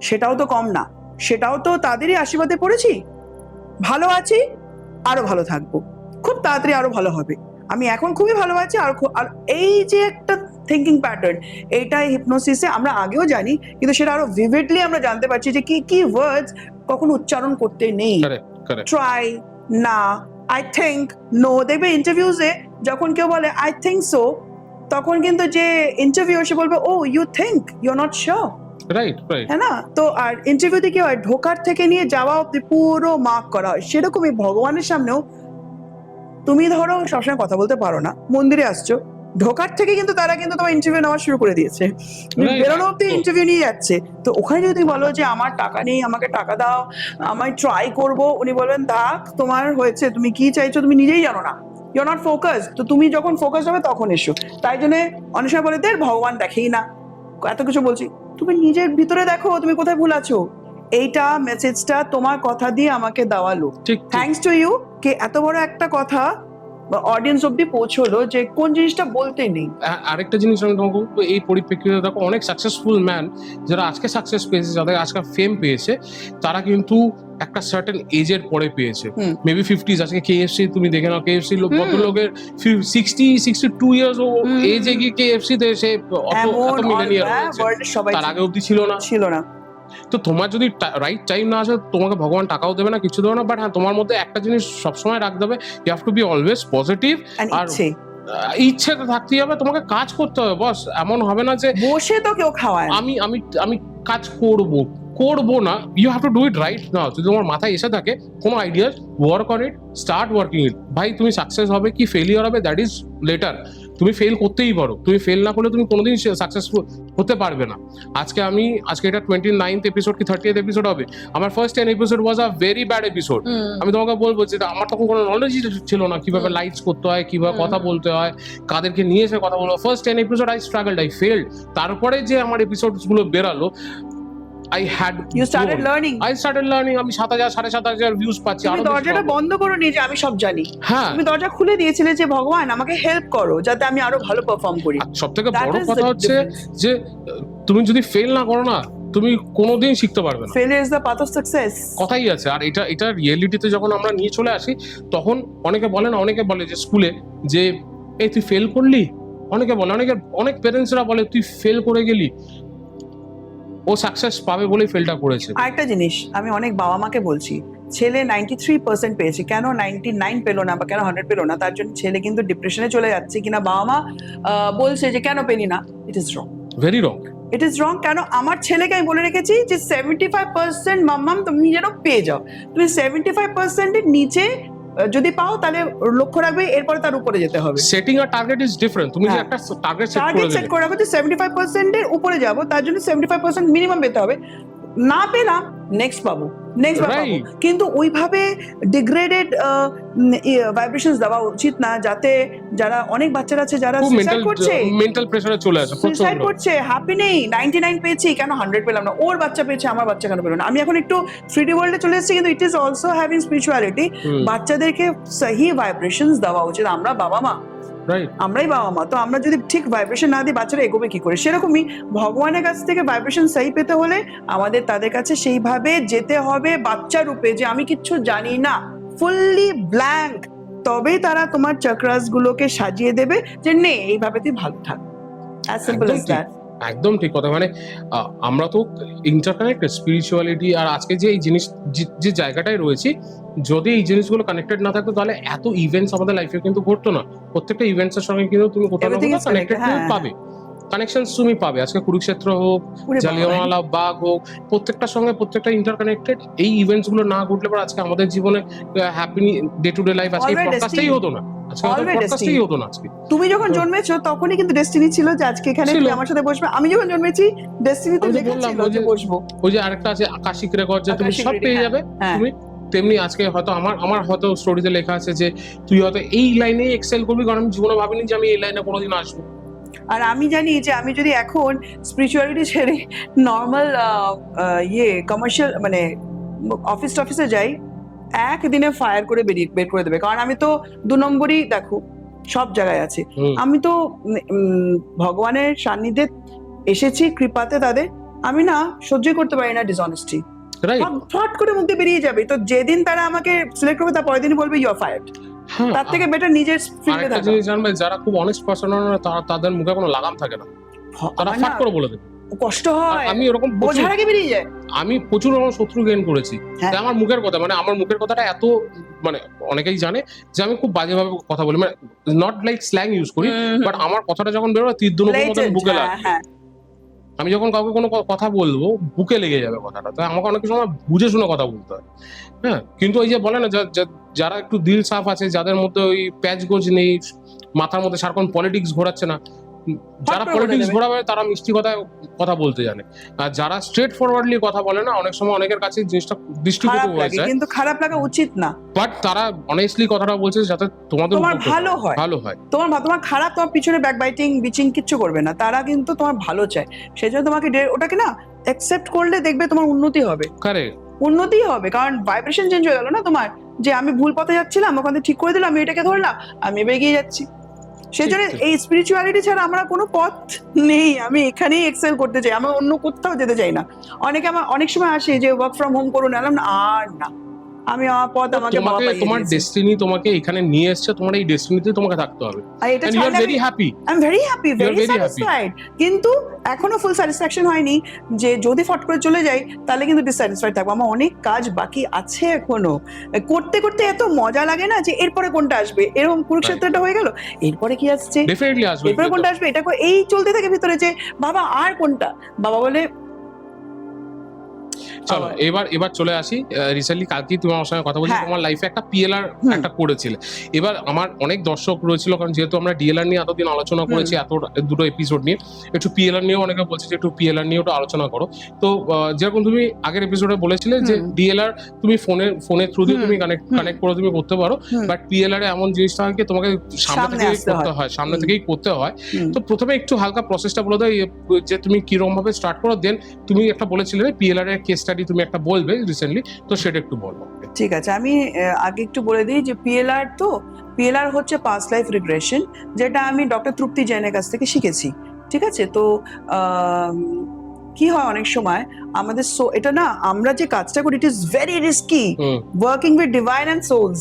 B: সেটাও তো কম না, সেটাও তো তাদেরই আশীর্বাদে পড়েছি। ভালো আছি, আরো ভালো থাকবো, খুব তাড়াতাড়ি আরো ভালো হবে। আমি এখন খুবই ভালো আছি, আর এই যে একটা থিঙ্কিং প্যাটার্ন, এইটাই হিপনোসিসে আমরা আগেও জানি, কিন্তু সেটা আরো ভিভিডলি আমরা জানতে পারছি যে কি কি ওয়ার্ডস কখন উচ্চারণ করতে নেই। ট্রাই, না, আই থিঙ্ক, নো। দেখবে ইন্টারভিউজে যখন কেউ বলে আই থিঙ্ক সো, তখন কিন্তু যে ইন্টারভিউ সে বলবে ও you think, you are not sure.
C: Right,
B: হ্যাঁ না? তো আর ইন্টারভিউতে কি হয়, ঢোকার থেকে নিয়ে যাওয়া অব্দি পুরো মার্ক করা হয়। সেরকমই ভগবানের সামনেও তুমি ধরো সবসময় কথা বলতে পারো না, মন্দিরে আসছো, ঢোকার থেকে কিন্তু তারা কিন্তু তোমার ইন্টারভিউ নেওয়া শুরু করে দিয়েছে, বেরোনো অব্দি ইন্টারভিউ নিয়ে যাচ্ছে। তো ওখানে যদি তুমি বলো যে আমার টাকা নেই, আমাকে টাকা দাও, আমি ট্রাই করব, উনি বলবেন থাক, তোমার হয়েছে, তুমি কি চাইছো তুমি নিজেই জানো না, ইউ আর নট ফোকাস। তো তুমি যখন ফোকাস হবে তখন এসো। তাই জন্য অনেক সময় বলে দেখ ভগবান দেখেই না, এত কিছু বলছি, তুমি নিজের ভিতরে দেখো তুমি কোথায় ভুল আছো। এইটা মেসেজটা তোমার কথা দিয়ে আমাকে দেওয়ালো, থ্যাঙ্কস টু ইউ, কে এত বড় একটা কথা অডিয়েন্স অব্দি পৌঁছলো যে কোন জিনিসটা বলতে নেই।
C: আরেকটা জিনিস আমি তোমাকে এই পরিপ্রেক্ষিতে দেখো, অনেক সাকসেসফুল ম্যান যারা আজকে সাকসেস পেয়েছে, যাদের আজকে ফেম পেয়েছে, তারা কিন্তু একটা সার্টেন এজের পরে পেয়েছে, মেবি 50s। আজকে KFC তুমি দেখে নাও, KFC ভদ্রলোকের 62 ইয়ার্স এজে গিয়ে KFC তে সে এত মিলিয়নিয়ার হয়েছে, তার আগে অবধি ছিল না। তো তোমার যদি রাইট টাইম না আসে, তোমাকে ভগবান টাকাও দেবে না, কিছু দেবে না, বাট হ্যাঁ তোমার মধ্যে একটা জিনিস সবসময় রাখতে হবে, you have to be always positive, আর ইচ্ছে থাকতেই হবে, তোমাকে কাজ করতে হবে বস। এমন হবে না যে
B: বসে তো কেউ খাওয়ায়,
C: আমি কাজ করবো না, you have to do it right now. যদি তোমার মাথায় এসে থাকে কোনো idea, work on it, start working it. ভাই তুমি সাকসেস হবে কি ফেলিয়ার হবে, দ্যাট ইজ লেটার। তুমি ফেল করতেই পারো, তুমি ফেল না করলে তুমি কোনোদিন সাকসেসফুল হতে পারবে না। আজকে এটা 29th এপিসোড কি 30th এপিসোড হবে, আমার first 10 episode was a very bad episode. আমি তোমাকে বলবো যে আমার তখন কোনো নলেজই ছিল না কিভাবে লাইটস করতে হয়, কিভাবে কথা বলতে হয়, কাদেরকে নিয়ে এসে কথা বলবো। First 10 episode I struggled, I failed. তারপরে যে আমার এপিসোডস গুলো বেরালো,
B: You started learning.
C: আমি 7,000 7,500 ভিউজ পাচ্ছি।
B: তুমি দরজাটা বন্ধ করো নি যে আমি সব জানি, তুমি দরজা খুলে দিয়েছিলে যে ভগবান আমাকে হেল্প করো যাতে আমি আরো ভালো পারফর্ম করি।
C: সবথেকে বড় কথা হচ্ছে যে তুমি যদি ফেল না করো না, তুমি কোনোদিন শিখতে পারবে না।
B: Failure is the path of success,
C: কথাই আছে। আর এটা রিয়েলিটিতে যখন আমরা নিয়ে চলে আসি, তখন অনেকে বলে যে স্কুলে যে এই তুই ফেল করলি, অনেক প্যারেন্টসরা বলে তুই ফেল করে গেলি, ও সাকসেস পাবে বলেই ফেলটা করেছে।
B: আরেকটা জিনিস আমি অনেক বাবা মাকে বলছি, ছেলে 93% পেয়েছে, কেন 99 পেলো না বা কেন 100 পেলো না, তার জন্য ছেলে কিন্তু ডিপ্রেশনে চলে যাচ্ছে কিনা বাবা মা বলছে যে কেন পেলি না। It is wrong,
C: very wrong.
B: It is wrong. কেন আমার ছেলেকে আমি বলে রেখেছি যে 75% মাম্মাম তুমি যেন পেয়ে যাও, তুমি 75% এর নিচে যদি পাও তাহলে লক্ষ্য রাখবে, এরপরে তার উপরে যেতে হবে।
C: সেটিং আর টার্গেট ইজ ডিফারেন্ট। তুমি যে একটা টার্গেট সেট
B: করে রাখো যে 75% এর উপরে যাব, তার জন্য 75% মিনিমাম পেতে হবে, না পেলাম নেক্সট পাবো। কিন্তু ওইভাবে ডিগ্রেডেড ভাইব্রেশনস দেওয়া উচিত না, যাতে যারা অনেক বাচ্চারা আছে যারা সুইসাইড করছে,
C: মেন্টাল প্রেসারে চলে আসে,
B: সুইসাইড করছে, হ্যাপি নেই, 99 পেয়েছি কেন 100 পেলাম না, ওর বাচ্চা পেয়েছে আমার বাচ্চা কেন পেলো না। আমি এখন একটু 3D ওয়ার্ল্ডে চলে এসেছি, কিন্তু it is also having spirituality. বাচ্চাদেরকে সহি ভাইব্রেশনস দেওয়া উচিত। আমরা বাবা মা, আমরাই বাবা মা, তো আমরা যদি ঠিক ভাইব্রেশন না দিই বাচ্চারা এগোবে কি করে? সেরকমই ভগবানের কাছ থেকে ভাইব্রেশন সহি পেতে হলে আমাদের তাদের কাছে সেইভাবে যেতে হবে, বাচ্চা রূপে, যে আমি কিচ্ছু জানি না, ফুললি ব্ল্যাঙ্ক, তবেই তারা তোমার চক্রাস গুলোকে সাজিয়ে দেবে যে নে এইভাবে তুই ভালো থাক। As simple as that.
C: একদম ঠিক কথা। মানে আমরা তো ইন্টারকানেক্টেড স্পিরিচুয়ালিটি, আর আজকে যে এই জিনিস যে জায়গাটায় রয়েছি, যদি এই জিনিসগুলো কানেক্টেড না থাকতো তাহলে এত ইভেন্টস আমাদের লাইফে কিন্তু ঘটতো না। প্রত্যেকটা ইভেন্টস এর সঙ্গে কিন্তু তুমি কোথাও না কোথাও কানেক্টেড পাবে, কানেকশনস তুমি পাবে। আজকে কুরুক্ষেত্র হোক, জালিয়ানওয়ালা বাগ হোক, প্রত্যেকটার সঙ্গে প্রত্যেকটা ইন্টারকানেক্টেড। এই ইভেন্টস গুলো না ঘটলে পর আজকে আমাদের জীবনে happy day to day life আজকে পডকাস্টই হতো না, পডকাস্টই হতো না আজকে।
B: তুমি যখন জন্মেছো তখনই কিন্তু ডেস্টিনি ছিল যে আজকে এখানে আমার সাথে বসবে। আমি যখন জন্মেছি ডেস্টিনিতে লেখা ছিল যে বসবো।
C: ওই যে আরেকটা আছে আকাশিক রেকর্ড, যে তুমি সব পেয়ে যাবে তুমি, তেমনি আজকে হয়তো আমার হয়তো স্টোরিতে লেখা আছে যে তুই হয়তো এই লাইনে এক্সেল করবি, কারণ আমি জীবনে ভাবিনি যে আমি এই লাইনে কোনোদিন আসবো।
B: আর আমি জানি যে আমি যদি এখন স্পিরিচুয়ালিটি ছেড়ে নর্মাল কমার্শিয়াল মানে অফিসে যাই, একদিনে ফায়ার করে বের করে দেবে। কারণ আমি তো 2 নম্বরই, দেখো সব জায়গায় আছে।
C: হুম।
B: আমি তো ভগবানের সান্নিধ্যে এসেছি কৃপাতে তাদের, আমি না সহ্যই করতে পারি না ডিসঅনেস্টি।
C: রাইট।
B: ফট করে মুখে বেরিয়ে যাবে, তো যেদিন তারা আমাকে সিলেক্ট করবে তার পরের দিনই বলবে ইউ আর ফায়ার্ড।
C: হ্যাঁ,
B: তার থেকে বেটার নিজের ফিল্ডে
C: আরেকটা
B: থাকা।
C: জিনিস জানবে, যারা খুব অনেস্ট পার্সন তাদের মুখে কোনো লাগাম থাকে না, তারা
B: আমার
C: ফাট
B: না
C: করে বলে দেবে।
B: কষ্ট হয়,
C: আমি ওরকম
B: বোঝার আগে বেরিয়ে যায়।
C: আমি প্রচুর আমার শত্রু গেইন করেছি।
B: হ্যাঁ।
C: তাই আমার মুখের কথা, মানে আমার মুখের কথাটা এত, মানে অনেকেই জানে যে আমি খুব বাজেভাবে কথা বলি, মানে নট লাইক স্ল্যাং ইউজ করি, বাট আমার কথাটা যখন বেরোবে তীর ধনুকের মতন
B: Blatant,
C: বুকে
B: হ্যাঁ,
C: লাগে।
B: হ্যাঁ।
C: আমি যখন কাউকে কোনো কথা বলবো বুকে লেগে যাবে কথাটা, তাই আমাকে অনেক সময় বুঝে শুনে কথা বলতে হয়। হ্যাঁ, কিন্তু ওই যে বলে না, যারা একটু দিল সাফ আছে, যাদের মধ্যে ওই প্যাচ গোজ নেই, মাথার মধ্যে সারাক্ষণ পলিটিক্স ঘোরাচ্ছে না, যারা
B: করে
C: পলিটিক্স
B: বলে দেবে।
C: ঘোরাবে তারা মিষ্টি কথায় কথা বলতে জানে। আর যারা স্ট্রেট ফরওয়ার্ডলি কথা বলে না, অনেক সময় অনেকের কাছে জিনিসটা দৃষ্টিকটু
B: খারাপ
C: হয়ে
B: লাগে,
C: যায়,
B: কিন্তু খারাপ লাগা উচিত না।
C: বাট তারা অনেস্টলি কথাটা বলছে যাতে তোমাদের
B: তোমার
C: উপকৃত
B: ভালো হয়।
C: ভালো হয়।
B: তোমার খারাপ, তোমার পিছনে ব্যাকবাইটিং বিচিং কিচ্ছু করবে না, তারা কিন্তু তোমার ভালো চায়। সেই জন্য তোমাকে ওটাকে না অ্যাকসেপ্ট করলে দেখবে তোমার উন্নতি হবে,
C: কারেক্ট।
B: উন্নতি হবে। কারণ ভাইব্রেশন চেঞ্জ হয়ে গেল না তোমার, যে আমি ভুল পথে যাচ্ছিলাম ওখানে ঠিক করে দিলাম, আমি এটাকে ধরলাম, আমি এবার এগিয়ে যাচ্ছি। সেই জন্য
C: ঠিক।
B: এই স্পিরিচুয়ালিটি ছাড়া আমরা কোনো পথ নেই। আমি এখানেই এক্সেল করতে চাই, আমার অন্য কোথাও যেতে চাই না। অনেকে আমার অনেক সময় আসে যে ওয়ার্ক ফ্রম হোম করুন, এলাম না, আর না, আমি আমার পথ আমাকে বাবা
C: তোমাকে
B: পাইয়ে
C: তোমার
B: দিয়েছে।
C: ডেস্টিনি তোমাকে এখানে নিয়ে এসেছে, তোমার এই ডেস্টিনিতে তোমাকে থাকতে হবে,
B: আর এটা
C: and you are
B: ছাড়লে
C: very happy.
B: I am very happy, very
C: very happy.
B: Satisfied. কিন্তু এখনো ফুল স্যাটিসফ্যাকশন হয়নি, যে যদি ফট করে চলে যাই তাহলে কিন্তু ডিসস্যাটিসফাইড থাকবো। আমার অনেক কাজ বাকি আছে এখনো, করতে করতে এত মজা লাগে না যে এরপরে কোনটা আসবে, এরকম কুরুক্ষেত্রটা হয়ে গেল, এরপরে কি আসছে,
C: ডেফিনেটলি আসবে।
B: এরপরে কোনটা আসবে, এটা এই চলতে থাকে ভিতরে যে বাবা আর কোনটা। বাবা বলে
C: চলো এবার চলে আসি। রিসেন্টলি কালকেই তুমি আমার সঙ্গে কথা বলছি,
B: হ্যাঁ।
C: তোমার লাইফে একটা পিএলআর একটা করেছিলে। এবার আমার অনেক দর্শক রয়েছিল, কারণ যেহেতু আমরা ডিএলআর নিয়ে এতদিন আলোচনা করেছি, দুটো এপিসোড নিয়ে, একটু পিএলআর নিয়েও অনেকে বলছে যে একটু পিএলআর নিয়েও একটু আলোচনা করো। তো যেরকম তুমি আগের এপিসোডে বলেছিলে যে ডিএলআর তুমি ফোনের থ্রু দিয়ে তুমি কানেক্ট করে তুমি করতে পারো, বাট পিএলআর এ এমন জিনিসটা হয় কি তোমাকে সামনে থেকেই করতে হয়, সামনে থেকেই করতে হয়। তো প্রথমে একটু হালকা প্রসেসটা বলে দাও যে তুমি কিরকম ভাবে স্টার্ট করো, দেন তুমি একটা বলেছিলে পিএলআর এর কেস স্টাডি তুমি একটা বলবে রিসেন্টলি, তো সেটা একটু বলবো।
B: ঠিক আছে, আমি আগে একটু বলে দিই যে পিএলআর হচ্ছে পাস্ট লাইফ রিগ্রেশন, যেটা আমি ডক্টর তৃপ্তি জৈনের কাছ থেকে শিখেছি। ঠিক আছে, তো কি হয় অনেক সময় আমাদের, এটা না আমরা যে কাজটা করি, it is very risky, working with divine and souls.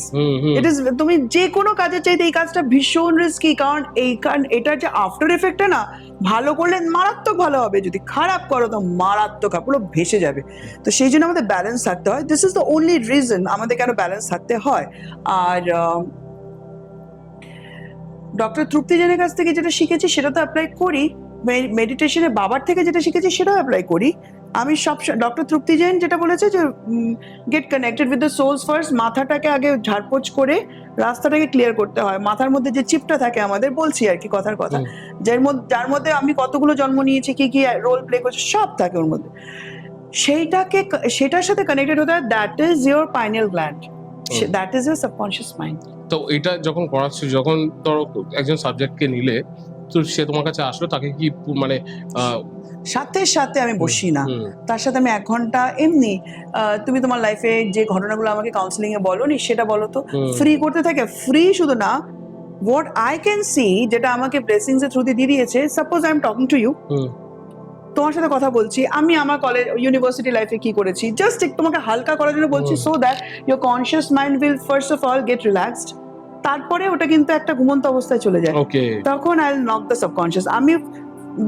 B: It is, তুমি যে কোনো কাজের চাইতে এই কাজটা ভীষণ রিস্কি, কারণ এটার যে আফটার এফেক্টটা না, ভালো করলে মারাত্মক ভালো হবে, যদি খারাপ করো তো মারাত্মক পুরো ভেসে যাবে। তো সেই জন্য আমাদের ব্যালেন্স থাকতে হয়। This is the only reason আমাদের কেন ব্যালেন্স থাকতে হয়। আর ডক্টর তৃপ্তি জৈনের কাছ থেকে যেটা শিখেছি সেটা তো অ্যাপ্লাই করি, মেডিটেশনে বাবার থেকে যেটা শিখেছি সেটাও অ্যাপ্লাই করি। আমি সব ডক্টর তৃপ্তি জৈন যেটা বলেছে যে get connected with the souls first, মাথাটাকে আগে ঝাড়পোছ করে রাস্তাটাকে ক্লিয়ার করতে হয়। মাথার মধ্যে যে চিপটা থাকে আমাদের, বলছি আর কি কথার কথা, যার মধ্যে আমি কতগুলো জন্ম নিয়েছি, কি কি রোল প্লে করছি সব থাকে ওর মধ্যে, সেটার সাথে কানেক্টেড হতে হয়। That is your pineal gland, that is your subconscious mind.
C: তো এটা যখন করাচ্ছি, যখন ধরো একজন সাবজেক্টকে নিলে, তো সে তোমার কাছে আসলো, তাকে কি মানে
B: সাথে আমি বসি না, তার সাথে আমি 1 ঘন্টা এমনি, তুমি তোমার লাইফে যে ঘটনাগুলো আমাকে কাউন্সিলিং এ বলোনি সেটা বলো তো, ফ্রি করতে থাকে। ফ্রি শুধু না, হোয়াট আই ক্যান সি, যেটা আমাকে ব্লেসিংস এর থ্রুতে দিয়ে দিয়েছে। Suppose I am talking to you, তোমার সাথে কথা বলছি, আমি আমার কলেজ ইউনিভার্সিটি লাইফে কি করেছি, জাস্ট তোমাকে হালকা করার জন্য বলছি, so that your conscious mind will first of all gate relaxed. তারপরে ওটা কিন্তু একটা ঘুমন্ত অবস্থায় চলে যায়, তখন I will knock the subconscious. আমি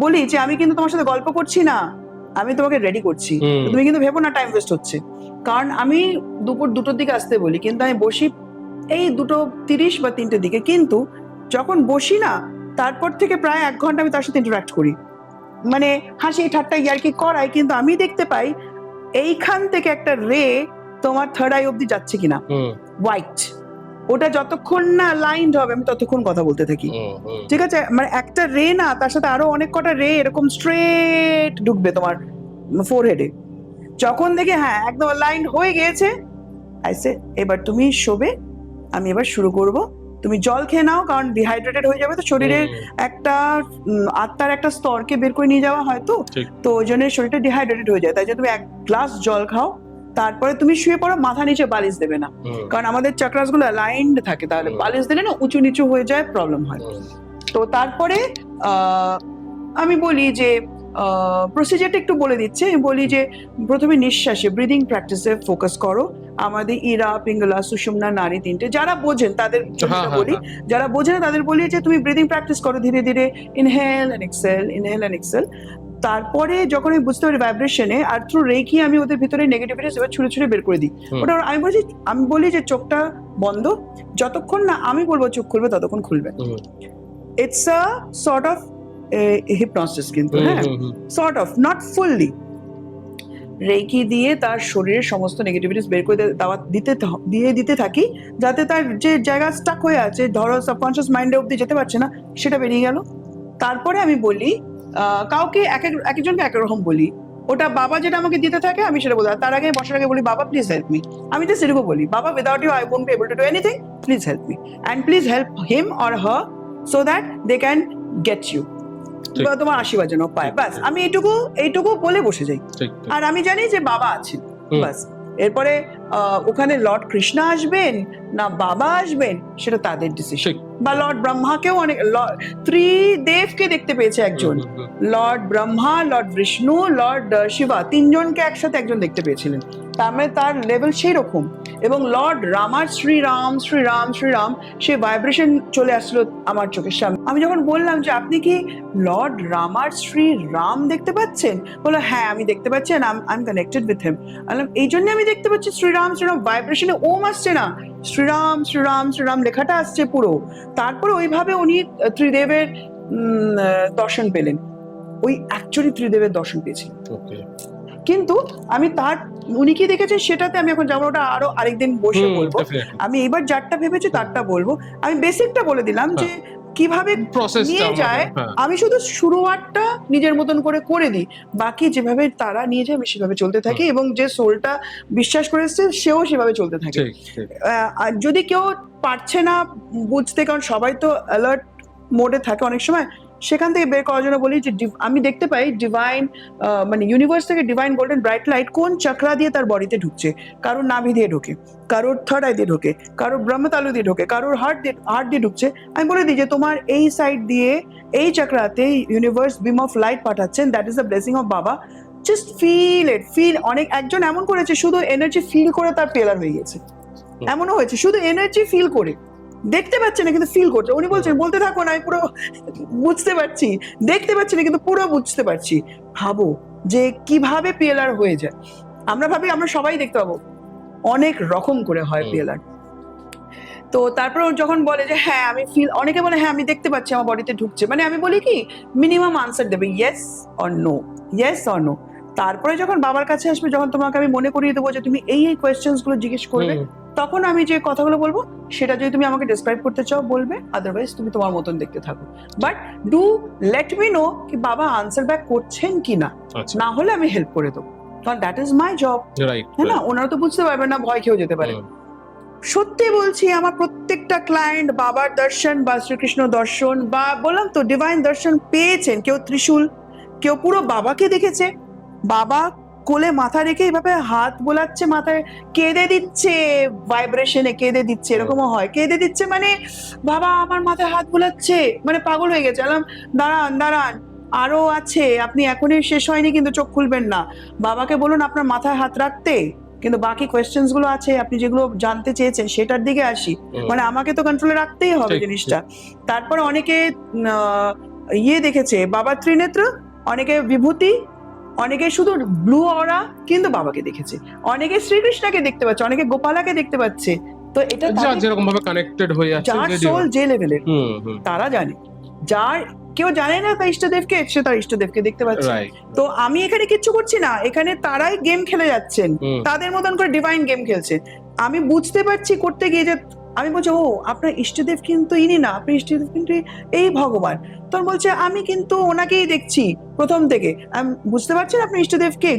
B: বলি যে আমি কিন্তু তোমার সাথে গল্প করছি না, আমি তোমাকে রেডি করছি, তুমি কিন্তু ভেবো না টাইম ওয়েস্ট হচ্ছে। কারণ আমি দুপুর 2টোর দিকে আসতে বলি, কিন্তু আমি বসি এই 2:30 বা 3টের দিকে। কিন্তু যখন বসি না, তারপর থেকে প্রায় 1 ঘন্টা আমি তার সাথে ইন্টারাক্ট করি, মানে হাসি ঠাট্টা ইয়ার্কি করাই, কিন্তু আমি দেখতে পাই এইখান থেকে একটা রে তোমার থার্ড আই অব্দি যাচ্ছে কিনা, হোয়াইট, ওটা যতক্ষণ না লাইন্ড হবে আমি ততক্ষণ কথা বলতে থাকি। ঠিক আছে, মানে একটা রে না, তার সাথে আরো অনেক কটা রে এরকম স্ট্রেট ঢুকবে তোমার ফোরহেডে। যখন দেখি হ্যাঁ একদম লাইন হয়ে গিয়েছে, আইসে এবার তুমি শোবে, আমি এবার শুরু করব, তুমি জল খেয়ে নাও, কারণ ডিহাইড্রেটেড হয়ে যাবে, তো শরীরের একটা আত্মার একটা স্তরকে বের করে নিয়ে যাওয়া হয়, তো ওই জন্য শরীরটা ডিহাইড্রেটেড হয়ে যায়, তাই জন্য তুমি 1 গ্লাস জল খাও, তারপরে তুমি শুয়ে পড়ো, মাথা নিচে বালিশ দেবে না, কারণ আমাদের চাকরাস গুলো অ্যালাইন্ড থাকে, তাহলে বালিশ দিলে না উঁচু নিচু হয়ে যায়, প্রবলেম হয়। তো তারপরে আমি বলি যে প্রসিজারটা একটু বলে দিচ্ছে, আমি বলি যে প্রথমে নিঃশ্বাসে ব্রিদিং প্র্যাকটিসে ফোকাস করো। আমাদের ইরা, পিঙ্গলা, সুষুম্না, নাড়ি তিনটে, যারা বোঝেন তাদের বলি, যারা বোঝে না তাদের বলি যে তুমি ব্রিদিং প্র্যাকটিস করো ধীরে ধীরে, inhale and exhale, inhale and exhale. তারপরে যখন আমি বুঝতে পারি ভাইব্রেশনে, আর থ্রু রেখি আমি ওদের ভিতরে নেগেটিভিটি এবার ছুঁড়ে ছুঁড়ে বের করে দিই। ওটা আমি বলি যে চোখটা বন্ধ, যতক্ষণ না আমি বলবো চোখ খুলবে ততক্ষণ খুলবে। It's a sort of hypnosis, কিন্তু হ্যাঁ sort of, not fully. Reiki দিয়ে তার শরীরের সমস্ত নেগেটিভিটিস বের করে দিতে থাকি, যাতে তার যে জায়গা স্টাক হয়ে আছে, ধরো সাবকনশিয়াস মাইন্ডে অব্দি যেতে পারছে না, সেটা বেরিয়ে গেল। তারপরে আমি বলি, কাউকে একজনকে এক রকম বলি, ওটা বাবা যেটা আমাকে দিতে থাকে আমি সেটা বলি। তার আগে বসার আগে বলি, বাবা প্লিজ হেল্প মি। আমি তো সেরকম বলি, বাবা without you I won't be able to do anything, please help me and please help him or her so that they can get you, বা তোমার আশীর্বাদ যেন পায়। বাস আমি এইটুকু বলে বসে যাই, আর আমি জানি যে বাবা আছেন, বাস। এরপরে ওখানে লর্ড কৃষ্ণ আসবেন না বাবা আসবেন সেটা তাদের ডিসিশন, বা লর্ড ব্রহ্মাকেও অনেক ত্রিদেবকে দেখতে পেয়েছে একজন, lord Brahma, lord Vishnu, lord Shiva, তিনজনকে একসাথে একজন দেখতে পেয়েছিলেন, তার মানে তার লেভেল সেই রকম। এবং লর্ড রামার শ্রীরাম শ্রীরাম শ্রীরাম, সে ভাইব্রেশন চলে আসলো আমার চোখের সামনে। আমি যখন বললাম যে আপনি কি লর্ড রামার শ্রীরাম দেখতে পাচ্ছেন, বললো হ্যাঁ আমি দেখতে পাচ্ছি, I am connected with him. এই জন্য আমি দেখতে পাচ্ছি শ্রীরাম শ্রীরাম, ভাইব্রেশনে ওম আসছে না, শ্রীরাম শ্রীরাম শ্রীরাম লেখাটা আসছে পুরো। তারপরে ওইভাবে উনি ত্রিদেবের দর্শন পেলেন, ওই অ্যাকচুয়ালি ত্রিদেবের দর্শন পেয়েছি। কিন্তু আমি উনি কি দেখেছেন সেটাতে আমি এখন যাবো, ওটা আরো আরেকদিন বসে বলবো। আমি এবার যারটা ভেবেছি তারটা বলবো। আমি বেসিকটা বলে দিলাম যে কিভাবে নিয়ে যায়, আমি শুধু শুরুয়াতটা নিজের মতন করে দিই, বাকি যেভাবে তারা নিয়ে যায় আমি সেভাবে চলতে থাকি, এবং যে সোলটা বিশ্বাস করে এসছে সেও সেভাবে চলতে থাকে। আর যদি কেউ পারছে না বুঝতে, কারণ সবাই তো অ্যালার্ট মোডে থাকে অনেক সময়, সেখান থেকে বের করার জন্য বলি যে আমি দেখতে পাই ডিভাইন, মানে ইউনিভার্স থেকে ডিভাইন গোল্ডেন ব্রাইট লাইট কোন চক্রা দিয়ে তার বডিতে ঢুকছে। কারোর নাভি দিয়ে ঢোকে, কারোর থার্ড আই দিয়ে ঢোকে, কারোর ব্রহ্মতালু দিয়ে ঢোকে, কারোর হার্ট দিয়ে ঢুকছে। আমি বলে দিই যে তোমার এই সাইড দিয়ে এই চক্রাতে ইউনিভার্স বিম অফ লাইট পাঠাচ্ছেন, that is the blessing of বাবা, জাস্ট ফিল ইট, ফিল। একজন এমন করেছে শুধু এনার্জি ফিল করে তার পেলার হয়ে গেছে, এমনও হয়েছে শুধু এনার্জি ফিল করে, দেখতে পাচ্ছে না কিন্তু ফিল করছে। উনি বলছেন বলতে থাকো না, আমি পুরো বুঝতে পারছি, দেখতে পাচ্ছি না কিন্তু পুরো বুঝতে পারছি। ভাবো যে কিভাবে পিএলআর হয়ে যায়। আমরা ভাবি আমরা সবাই দেখতে পাবো, অনেক রকম করে হয় পিএলআর। তো তারপর যখন বলে যে হ্যাঁ আমি ফিল, অনেকে বলে হ্যাঁ আমি দেখতে পাচ্ছি আমার বডিতে ঢুকছে, মানে আমি বলি কি মিনিমাম আনসার দেবে yes or no, yes or no. তারপরে যখন বাবার কাছে আসবে, যখন তোমাকে আমি মনে করিয়ে দেবো যে তুমি এই কোয়েশ্চেন্স গুলো জিজ্ঞেস করবে, তখন আমি যে কথাগুলো বলবো সেটা যদি তুমি আমাকে ডেসক্রাইব করতে চাও বলবে, আদারওয়াইজ তুমি তোমার মতন দেখতে থাকো। But do let me no কি বাবা আনসার ব্যাক করছেন কিনা, না হলে আমি হেল্প করে দেবো, কারণ দ্যাট ইজ মাই জব, হ্যাঁ না? ওনারা তো বুঝতে পারবেন না, ভয় খেয়েও যেতে পারে। সত্যি বলছি, আমার প্রত্যেকটা ক্লায়েন্ট বাবার দর্শন বা শ্রীকৃষ্ণ দর্শন বা বললাম তো ডিভাইন দর্শন পেয়েছেন। কেউ ত্রিশূল, কেউ পুরো বাবাকে দেখেছে, বাবা কোলে মাথা রেখে এইভাবে হাত বোলাচ্ছে, মাথায় কেঁদে দিচ্ছে, ভাইব্রেশনে কেঁদে দিচ্ছে, এরকমও হয়। কেঁদে দিচ্ছে মানে বাবা আমার মাথায় হাত বোলাচ্ছে, মানে পাগল হয়ে গেছে। দাঁড়ান দাঁড়ান, আরো আছে, আপনি এখনই শেষ হয়নি কিন্তু চোখ খুলবেন না। বাবাকে বলুন আপনার মাথায় হাত রাখতে, কিন্তু বাকি কোয়েশ্চেন্স গুলো আছে আপনি যেগুলো জানতে চেয়েছেন সেটার দিকে আসি। মানে আমাকে তো কন্ট্রোলে রাখতেই হবে জিনিসটা। তারপরে অনেকে দেখেছে বাবার ত্রিনেত্র, অনেকে বিভূতি, অনেকে শুধু ব্লু অরা কিন্তু বাবাকে দেখেছে, অনেকে শ্রীকৃষ্ণকে দেখতে পাচ্ছে, অনেকে গোপালাকে দেখতে পাচ্ছে। তো এটা
C: যেরকম ভাবে কানেক্টেড হয়ে আছে,
B: যার সোল যে লেভেলের তারা জানে। যার কেউ জানে না তার ইষ্টদেবকে, সে তার ইষ্টদেবকে দেখতে পাচ্ছে। তো আমি এখানে কিচ্ছু করছি না, এখানে তারাই গেম খেলে যাচ্ছেন, তাদের মতন করে ডিভাইন গেম খেলছে। আমি বুঝতে পারছি করতে গিয়ে যে আমি বলছি ও আপনার ইষ্টদেব কিন্তু ইনি না, আপনার ইষ্টদেব কিন্তু এই ভগবান। তখন বলছে আমি কিন্তু ওনাকেই দেখছি প্রথম থেকে। আমি বুঝতে পারছেন আপনার ইষ্টদেবকে,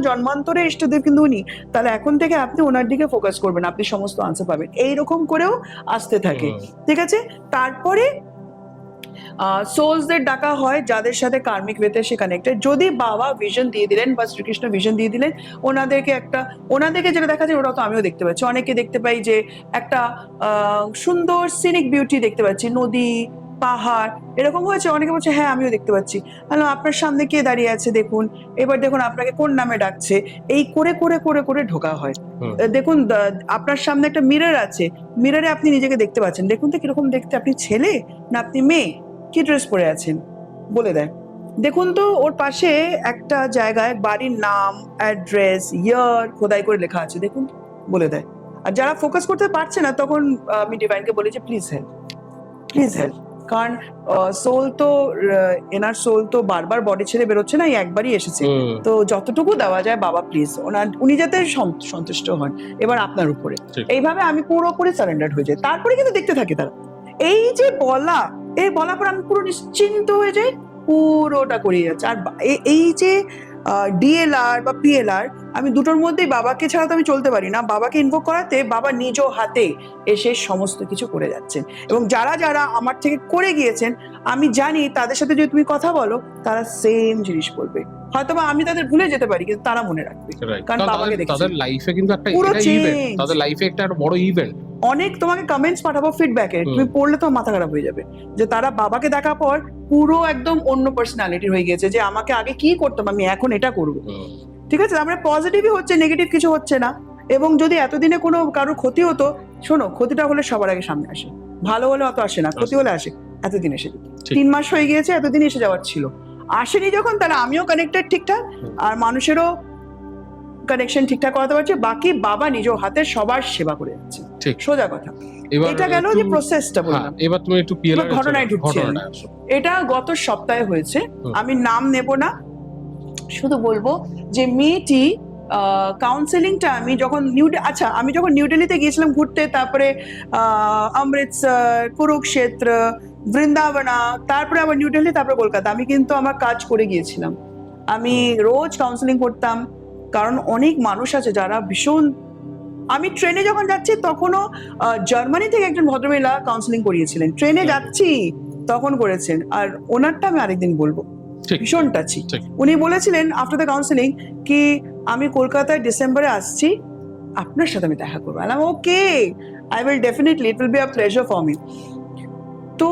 B: জন্মান্তরে ইষ্টদেব কিন্তু উনি, তাহলে এখন থেকে আপনি ওনার দিকে ফোকাস করবেন, আপনি সমস্ত আনসার পাবেন। এইরকম করেও আসতে থাকে, ঠিক আছে? তারপরে সোলসদের ডাকা হয় যাদের সাথে কার্মিক ওয়েতে সে কানেক্টেড। যদি বাবা ভিশন দিয়ে দিলেন বা শ্রীকৃষ্ণ ভিশন দিয়ে দিলেন, ওনাদেরকে যেটা দেখা যায় ওটা তো আমিও দেখতে পাচ্ছি। অনেকে দেখতে পাই যে একটা সুন্দর সিনিক বিউটি দেখতে পাচ্ছি, নদী পাহাড় এরকম হয়েছে, অনেকে বলছে হ্যাঁ আমিও দেখতে পাচ্ছি। হ্যালো, আপনার সামনে কে দাঁড়িয়ে আছে দেখুন, এবার দেখুন আপনাকে কোন নামে ডাকছে, এই করে করে করে করে ঢোকা হয়। দেখুন আপনার সামনে একটা মিরর আছে, মিররে আপনি নিজেকে দেখতে পাচ্ছেন, দেখুন তো কিরকম দেখতে, আপনি ছেলে না আপনি মেয়ে, কি ড্রেস পরে আছেন বলে দেয়। দেখুন তো ওর পাশে একটা জায়গায় বাড়ির নাম, অ্যাড্রেস, ইয়ার খোদাই করে লেখা আছে, দেখুন বলে দেয়। আর যারা ফোকাস করতে পারছে না তখন আমি ডিভাইনকে বলি যে প্লিজ হেল্প, প্লিজ হেল্প। কারণ সোল তো এনার সোল তো বারবার বডি ছেড়ে বেরোচ্ছে না, এই একবারই এসেছে। তো যতটুকু দেওয়া যায় বাবা প্লিজ, উনি যাতে সন্তুষ্ট হন এবার আপনার উপরে। এইভাবে আমি পুরোপুরি সারেন্ডার হয়ে যাই। তারপরে কিন্তু দেখতে থাকে তারা এই যে বলা পর আমি পুরো নিশ্চিন্ত হয়ে যাই, পুরোটা করিয়ে যাচ্ছে। আর এই যে ডিএলআর বা পিএলআর, আমি দুটোর মধ্যেই বাবাকে ছাড়া তো আমি চলতে পারি না। বাবাকে ইনভোক করাতে বাবা নিজ হাতে এসে সমস্ত কিছু করে যাচ্ছেন। এবং যারা যারা আমার থেকে করে গিয়েছেন আমি জানি তাদের সাথে যদি তুমি কথা বলো তারা সেম জিনিস বলবে। হয়তো বা আমি তাদের ভুলে যেতে পারি কিন্তু তারা মনে রাখবে, কারণ বাবাকে দেখেছি।
C: তাদের লাইফে কিন্তু একটা ইভেন্ট, তাদের লাইফে একটা বড় ইভেন্ট।
B: অনেক তোমাকে কমেন্টস পাঠাবো ফিডব্যাকে, তুমি পড়লে তো মাথা খারাপ হয়ে যাবে যে তারা বাবাকে দেখার পর পুরো একদম অন্য পার্সোনালিটি হয়ে গেছে, যে আমাকে আগে কি করতাম আমি এখন এটা করবো। ঠিক আছে, আমরা পজিটিভই হচ্ছে, নেগেটিভ কিছু হচ্ছে না। এবং যদি এতদিনে কোনো কারোর ক্ষতি হতো, শোনো ক্ষতিটা হলে সবার আগে সামনে আসে, ভালো হলে অত আসে না, ক্ষতি হলে আসে। এতদিন এসে 3 মাস হয়ে গিয়েছে, এতদিন এসে যাওয়ার ছিল, আসেনি যখন, তাহলে আমিও কানেক্টেড ঠিকঠাক আর মানুষেরও কানেকশন ঠিকঠাক করাতে পারছে। বাকি বাবা নিজ হাতে সবার সেবা করে যাচ্ছে, সোজা কথা। এটা গেল যে প্রসেসটা বললাম।
C: এবার তুমি একটু পিএলআর
B: ঘটনায় ঢুকছি। এটা গত সপ্তাহে হয়েছে, আমি নাম নেব না, শুধু বলবো যে মেয়েটি কাউন্সেলিংটা আমি যখন নিউ দিল্লিতে গিয়েছিলাম ঘুরতে, তারপরে অমৃতসর, কুরুক্ষেত্র, বৃন্দাবনা, তারপরে আবার নিউ দিল্লি, তারপরে কলকাতা, আমি কিন্তু আমার কাজ করে গিয়েছিলাম। আমি রোজ কাউন্সেলিং করতাম, কারণ অনেক মানুষ আছে যারা ভীষণ। আমি ট্রেনে যখন যাচ্ছি তখনও জার্মানি থেকে একজন ভদ্রমহিলা কাউন্সেলিং করিয়েছিলেন, ট্রেনে যাচ্ছি তখন করেছেন। আর ওনারটা আমি আরেকদিন বলবো, ভীষণ টাচি। উনি বলেছিলেন আফটার দ্য কাউন্সেলিং কি আমি কলকাতায় ডিসেম্বরে আসছি, আপনার সাথে আমি দেখা করবো। Okay, I will definitely, it will be a pleasure for me. তো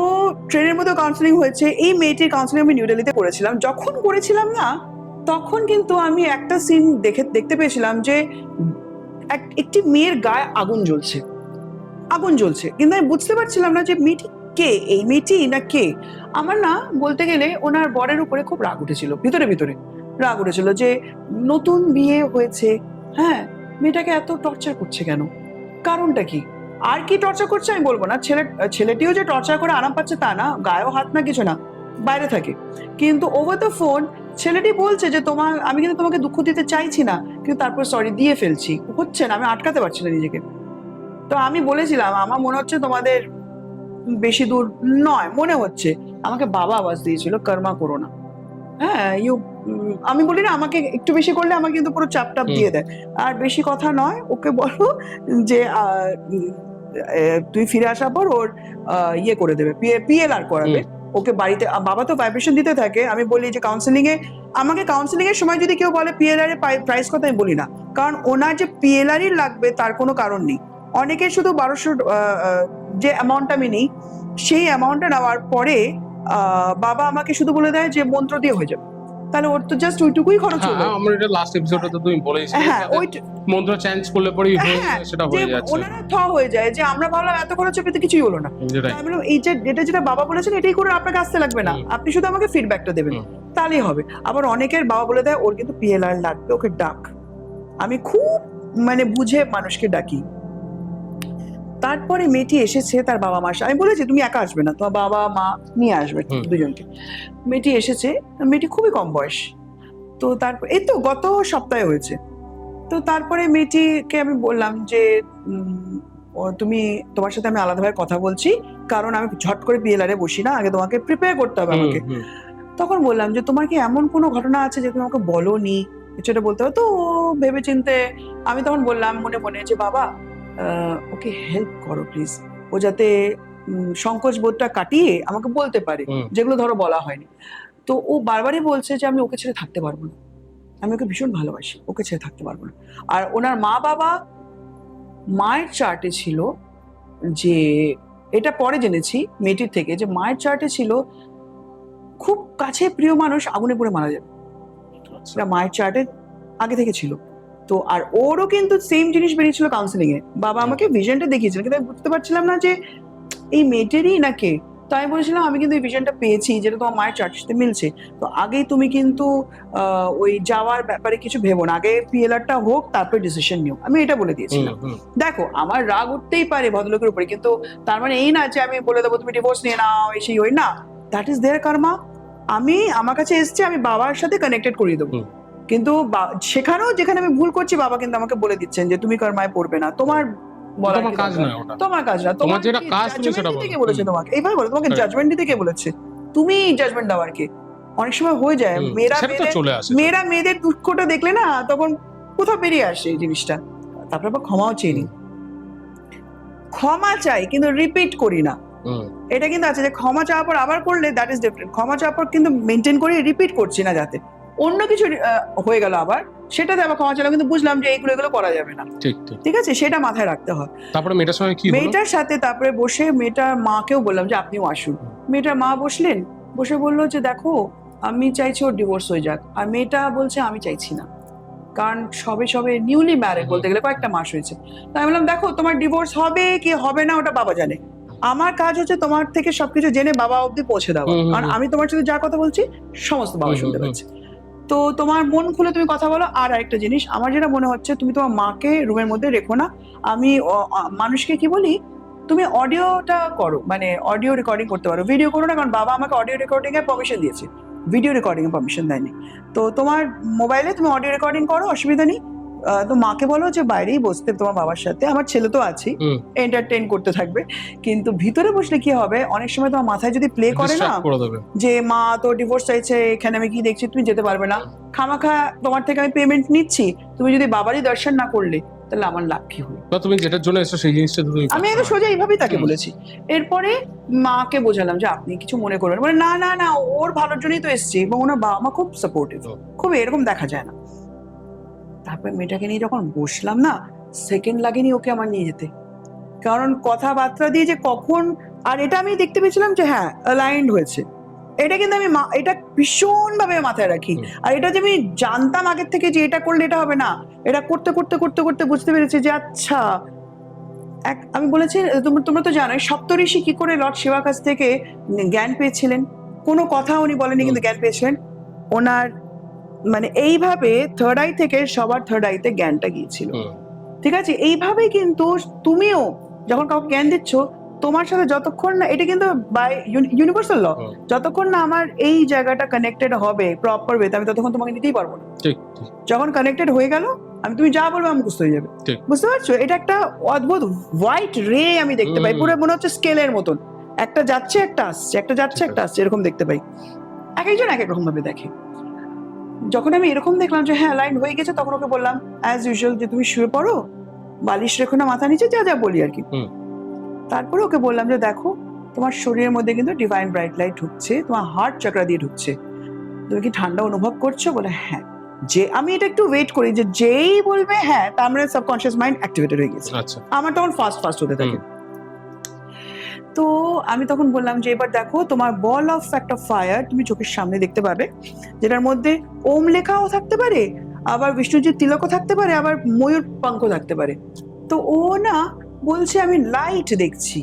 B: ট্রেনের মধ্যে কাউন্সেলিং হয়েছে। এই মেয়েটির কাউন্সেলিং আমি নিউ দিল্লিতে করেছিলাম। যখন করেছিলাম না তখন কিন্তু আমি একটা সিন দেখতে পেয়েছিলাম যে একটি মেয়ের গায়ে আগুন জ্বলছে, কিন্তু আমি বুঝতে পারছিলাম না যে মেয়েটি কে, এই মেয়েটি না কে। আমার না বলতে গেলে ওনার বরের উপরে খুব রাগ উঠেছিল, ভিতরে ভিতরে রাগ উঠেছিল যে নতুন বিয়ে হয়েছে, হ্যাঁ মেয়েটাকে এত টর্চার করছে কেন, কারণটা কি। আর কি টর্চার করছে আমি বলবো না, ছেলেটিও যে টর্চার করে আরাম পাচ্ছে তা না, গায়েও হাত না কিছু না, বাইরে থাকে। কিন্তু ওভার দ্য ফোন ছেলেটি বলছে যে আমি কিন্তু তোমাকে দুঃখ দিতে চাইছি না, কিন্তু তারপর সরি দিয়ে ফেলছি, হচ্ছে না, আমি আটকাতে পারছি না নিজেকে। তো আমি বলেছিলাম আমার মনে হচ্ছে তোমাদের বেশি দূর নয়, মনে হচ্ছে। আমাকে বাবা আওয়াজ দিয়েছিল কর্মা করো না, হ্যাঁ আমি বলি না আমাকে একটু বেশি করলে আমাকে কিন্তু পুরো চাপ দিয়ে দেয়। আর বেশি কথা নয়, ওকে বলো যে তুই ফিরে আসার পর ওর ইয়ে করে দেবে, পিএলআর করাবে ওকে বাড়িতে। বাবা তো ভাইব্রেশন দিতে থাকে। আমি বলি যে আমাকে কাউন্সেলিং এর সময় যদি কেউ বলে পিএলআর এর প্রাইস কথা, আমি বলি না, কারণ ওনার যে পিএলআরই লাগবে তার কোনো কারণ নেই। অনেকে শুধু 1200 যে অ্যামাউন্টটা আমি নিই সেই অ্যামাউন্টটা নেওয়ার পরে বাবা আমাকে শুধু বলে দেয় যে মন্ত্র দিয়ে হয়ে যাবে, তাহলে ওর তো জাস্ট ওইটুকুই খরচ হলো।
C: আমরা এটা লাস্ট এপিসোডে তো তুমি বলেছিলে, হ্যাঁ ওই মন্ত্র চেঞ্জ করলে পরেই সেটা হয়ে যাচ্ছে,
B: ওনারা হয়ে যায় যে আমরা ভাবলাম এত খরচ হবে তো কিছুই হলো না। আমি বললাম এই যে যেটা বাবা বলেছেন এটাই করে, আপনাকে আসতে লাগবে না, আপনি শুধু আমাকে ফিডব্যাকটা দেবেন তাহলেই হবে। আবার অনেকের বাবা বলে দেয় ওর কিন্তু পিএলআর লাগবে, ওকে ডাক। আমি খুব বুঝে মানুষকে ডাকি। তারপরে মেয়েটি এসেছে, তার বাবা মার সাথে। আমি বলেছি তুমি একা আসবে না, তোমার বাবা মা নিয়ে আসবে দুজনকে। মেয়েটি এসেছে, মেয়েটি খুবই কম বয়স। তো তারপর এই তো গত সপ্তাহে হয়েছে। তো তারপরে মেয়েটিকে আমি বললাম যে তোমার সাথে আমি আলাদাভাবে কথা বলছি, কারণ আমি ঝট করে পিএলআর এ বসি না, আগে তোমাকে প্রিপেয়ার করতে হবে আমাকে। তখন বললাম যে তোমার কি এমন কোনো ঘটনা আছে যে তুমি আমাকে বলোনি, সেটা বলতে হবে। তো ভেবে চিনতে আমি তখন বললাম মনে মনে যে বাবা ওকে হেল্প করো প্লিজ, ও যাতে সংকোচ বোধটা কাটিয়ে আমাকে বলতে পারে, যেগুলো ধরো বলা হয়নি। তো ও বারবারই বলছে যে আমি ওকে ছেড়ে থাকতে পারবো না, আমি ওকে ভীষণ ভালোবাসি, ওকে ছেড়ে থাকতে পারবো না। আর ওনার মা বাবা মায়ের চার্টে ছিল, যে এটা পরে জেনেছি মেয়েটির থেকে, যে মায়ের চার্টে ছিল খুব কাছে প্রিয় মানুষ আগুনে পুড়ে মারা যাবে, এটা মায়ের চার্টে আগে থেকে ছিল। তো আর ওরও কিন্তু সেম জিনিস বেরিয়েছিল কাউন্সিলিং এ, বাবা আমাকে ভিশনটা দেখিয়েছিলেন, কিন্তু আমি বুঝতে পারছিলাম না যে এই মেয়েটেরই নাকি। তো আমি বলেছিলাম আমি কিন্তু এই ভিশনটা পেয়েছি, যেটা তোমার মায়ের চার্টের সাথে মিলছে, তো আগেই তুমি কিন্তু ওই যাওয়ার ব্যাপারে কিছু ভেবো না, আগে পিএলআরটা হোক তারপরে ডিসিশন নিও, আমি এটা বলে দিয়েছিলাম। দেখো আমার রাগ উঠতেই পারে ভদ্রলোকের উপরে, কিন্তু তার মানে এই না যে আমি বলে দেবো তুমি ডিভোর্স নিয়ে নাও, এই ওই না, দ্যাট ইজ দেয়ার কর্মা। আমি আমার কাছে এসছে, আমি বাবার সাথে কানেক্টেড করিয়ে দেবো, কিন্তু সেখানেও যেখানে আমি ভুল করছি বাবা কিন্তু আমাকে বলে দিচ্ছেন যে তুমি কর্মায় পড়বে না, তোমার
C: তোমার কাজ না, ওটা
B: তোমার কাজ না, তোমার যেটা কাজ তুমি সেটা বলো। কে বলেছে তোমাকে এইভাবে বলো, তোমাকে জাজমেন্ট দিতে কে বলেছে, তুমি জাজমেন্ট দেওয়ার কে? অনেক সময় হয়ে যায় মেয়েরা মেয়েদের দুঃখটা দেখলে না তখন কোথাও বেরিয়ে আসে এই জিনিসটা, তারপর আবার ক্ষমাও চেয়ে নি, ক্ষমা চাই কিন্তু রিপিট করি না, এটা কিন্তু আছে যে ক্ষমা চাওয়ার পর আবার করলে দ্যাট ইজ ডিফারেন্ট, ক্ষমা চাওয়ার পর কিন্তু মেনটেন করে রিপিট করছি না, যাতে অন্য কিছু হয়ে গেল আবার সেটাতে আবার ক্ষমা চাইলাম, কিন্তু বুঝলাম যে এগুলো করা যাবে না, ঠিক আছে, সেটা মাথায় রাখতে হয়।
C: তারপরে মেয়েটার সঙ্গে কি হলো?
B: মেয়েটার সাথে তারপরে বসে মেয়েটার মাকেও বললাম যে আপনিও আসুন, মেয়েটার মা বসলেন, বসে বললো যে দেখো আমি চাইছি ওর ডিভোর্স হয়ে যাক, আর মেয়েটা বলছে আমি চাইছি না, কারণ সবে নিউলি ম্যারেড, বলতে গেলে কয়েকটা মাস হয়েছে। তাই বললাম দেখো তোমার ডিভোর্স হবে কি হবে না ওটা বাবা জানে, আমার কাজ হচ্ছে তোমার থেকে সবকিছু জেনে বাবা অব্দি পৌঁছে দেওয়া, কারণ আমি তোমার সাথে যা কথা বলছি সমস্ত বাবা শুনতে পাচ্ছি, তো তোমার মন খুলে তুমি কথা বলো। আর একটা জিনিস আমার যেটা মনে হচ্ছে, তুমি তোমার মাকে রুমের মধ্যে রেখো না, আমি মানুষকে কি বলি তুমি অডিওটা করো, মানে অডিও রেকর্ডিং করতে পারো, ভিডিও করো না, কারণ বাবা আমাকে অডিও রেকর্ডিং এর পারমিশন দিয়েছে, ভিডিও রেকর্ডিং এর পারমিশন দেয়নি। তো তোমার মোবাইলে তুমি অডিও রেকর্ডিং করো, অসুবিধা নেই। তো মাকে বলো যে বাইরেই বসতে তোমার বাবার সাথে, আমার ছেলে তো আছে এন্টারটেইন করতে থাকবে, কিন্তু ভিতরে বসলে কি হবে, অনেক সময় তোমার মাথায় যদি প্লে করে না যে মা তো ডিভোর্স চাইছে, এখানে আমি কি দেখছি, তুমি যেতে পারবে না, খামাখা তোমার থেকে আমি পেমেন্ট নিচ্ছি, তুমি যদি বাবারই দর্শন না করলে তাহলে আমার লাভ কি হলো,
C: তুমি যেটার জন্য এসেছো সেই জিনিসটা
B: আমি একদম সোজা এইভাবেই তাকে বলেছি। এরপরে মাকে বোঝালাম যে আপনি কিছু মনে করবেন, বলে না না না ওর ভালোর জন্যই তো এসছি, এবং ওনার বাবা মা খুব সাপোর্টিভ, খুব এরকম দেখা যায় না। তারপরে মেয়েটাকে নিয়ে যখন বসলাম না, সেকেন্ড লাগেনি ওকে আমার নিয়ে যেতে, কারণ কথাবার্তা দিয়ে যে কখন, আর এটা আমি দেখতে পেয়েছিলাম যে হ্যাঁ অ্যালাইন্ড হয়েছে, এটা কিন্তু আমি এটা ভীষণ ভাবে মাথায় রাখি। আর এটা যে আমি জানতাম আগের থেকে যে এটা করলে এটা হবে না, এটা করতে করতে করতে করতে বুঝতে পেরেছি যে আচ্ছা আমি বলেছি তোমরা তো জানোই সপ্তঋষি কি করে লর্ড শিবার কাছ থেকে জ্ঞান পেয়েছিলেন, কোনো কথা উনি বলেনি কিন্তু জ্ঞান পেয়েছিলেন, ওনার মানে এইভাবে থার্ড আই থেকে সবার থার্ড আইতে জ্ঞানটা গিয়েছিল, ঠিক আছে। এইভাবেই কিন্তু তুমিও যখন কাউকে জ্ঞান দিচ্ছ, তোমার সাথে যতক্ষণ না, এটা কিন্তু বাই ইউনিভার্সাল ল, যতক্ষণ না আমার এই জায়গাটা কানেক্টেড হবে প্রপার ওয়েতে, আমি ততক্ষণ তোমাকে নিতেই পারবো না। যখন কানেক্টেড হয়ে গেল, আমি তুমি যা বলবে আমি বুঝতে হয়ে যাবে, বুঝতে পারছো? এটা একটা অদ্ভুত হোয়াইট রে আমি দেখতে পাই, পুরো মনে হচ্ছে স্কেলের মতন, একটা যাচ্ছে একটা আসছে, একটা যাচ্ছে একটা আসছে, এরকম দেখতে পাই। এক একজন এক এক রকম ভাবে দেখে। যখন আমি এরকম দেখলাম যে হ্যাঁ লাইন হয়ে গেছে, তখন ওকে বললাম অ্যাজ ইউজুয়াল যে তুমি শুয়ে পড়ো, বালিশ রেখো না মাথা নিচে, যা যা বলি আর কি। তারপরে ওকে বললাম যে দেখো তোমার শরীরের মধ্যে কিন্তু ডিভাইন ব্রাইট লাইট ঢুকছে, তোমার হার্ট চাকরা দিয়ে ঢুকছে, তুমি কি ঠান্ডা অনুভব করছো? বলে হ্যাঁ। যে আমি এটা একটু ওয়েট করি যে যেই বলবে হ্যাঁ, তার মানে সাবকনশিয়াস মাইন্ড অ্যাক্টিভেটেড হয়ে গেছে, আমার তখন ফাস্ট হতে থাকে। তো আমি তখন বললাম যে এবার দেখো তোমার বল অফ একটা ফায়ার তুমি চোখের সামনে দেখতে পাবে, যেটার মধ্যে ওম লেখাও থাকতে পারে, আবার বিষ্ণুজির তিলকও থাকতে পারে, আবার ময়ূর পাঙ্খ থাকতে পারে। তো ও না বলছে আমি লাইট দেখছি,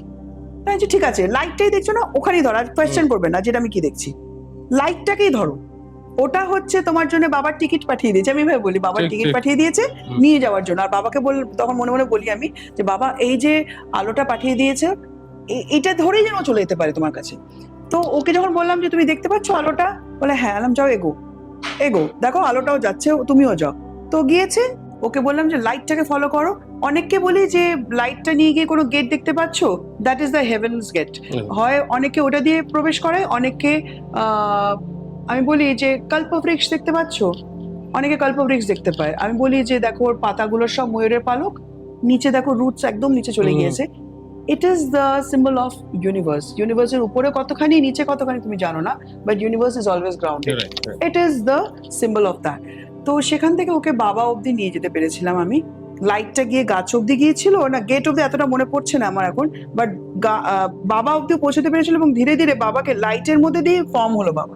B: ঠিক আছে লাইটটাই দেখছো না, ওখানেই ধরো, আর কোয়েশ্চেন করবে না যেটা আমি কি দেখছি, লাইটটাকেই ধরো, ওটা হচ্ছে তোমার জন্য বাবার টিকিট পাঠিয়ে দিয়েছে। আমি ভাবে বলি বাবার টিকিট পাঠিয়ে দিয়েছে নিয়ে যাওয়ার জন্য, আর বাবাকে তখন মনে মনে বলি আমি যে বাবা এই যে আলোটা পাঠিয়ে দিয়েছে এটা ধরেই যেন চলে যেতে পারে তোমার কাছে। তো ওকে যখন বললাম যে তুমি দেখতে পাচ্ছ আলোটা, বলে হ্যাঁ, আলাম যাও এগো এগো, দেখো আলোটাও যাচ্ছে, তুমিও যাও। তো গিয়েছে, ওকে বললাম যে লাইটটাকে ফলো করো। অনেককে বলি যে লাইটটা নিয়ে গিয়ে কোনো গেট দেখতে পাচ্ছ, দ্যাট ইজ দ্য হেভেনস গেট। হয় অনেকে ওটা দিয়ে প্রবেশ করে, অনেকে আমি বলি যে কল্পবৃক্ষ দেখতে পাচ্ছ, অনেকে কল্পবৃক্ষ দেখতে পায়। আমি বলি যে দেখো ওর পাতাগুলো সব ময়ূরের পালক, নিচে দেখো রুটস একদম নিচে চলে গিয়েছে, it is the symbol of universe. ইউনিভার্সের উপরে কতখানি নিচে কতখানি তুমি জানো না, but universe is always grounded. It is the symbol of that. তো সেখান থেকে ওকে বাবা অবধি নিয়ে যেতে পেরেছিলাম আমি। লাইটটা গিয়ে গাছ অব্দি গিয়েছিল না গেট অব্দি, এতটা মনে পড়ছে না আমার এখন, বাট বাবা অব্দি পৌঁছতে পেরেছিল এবং ধীরে ধীরে বাবাকে লাইটের মধ্যে দিয়ে ফর্ম হলো বাবা,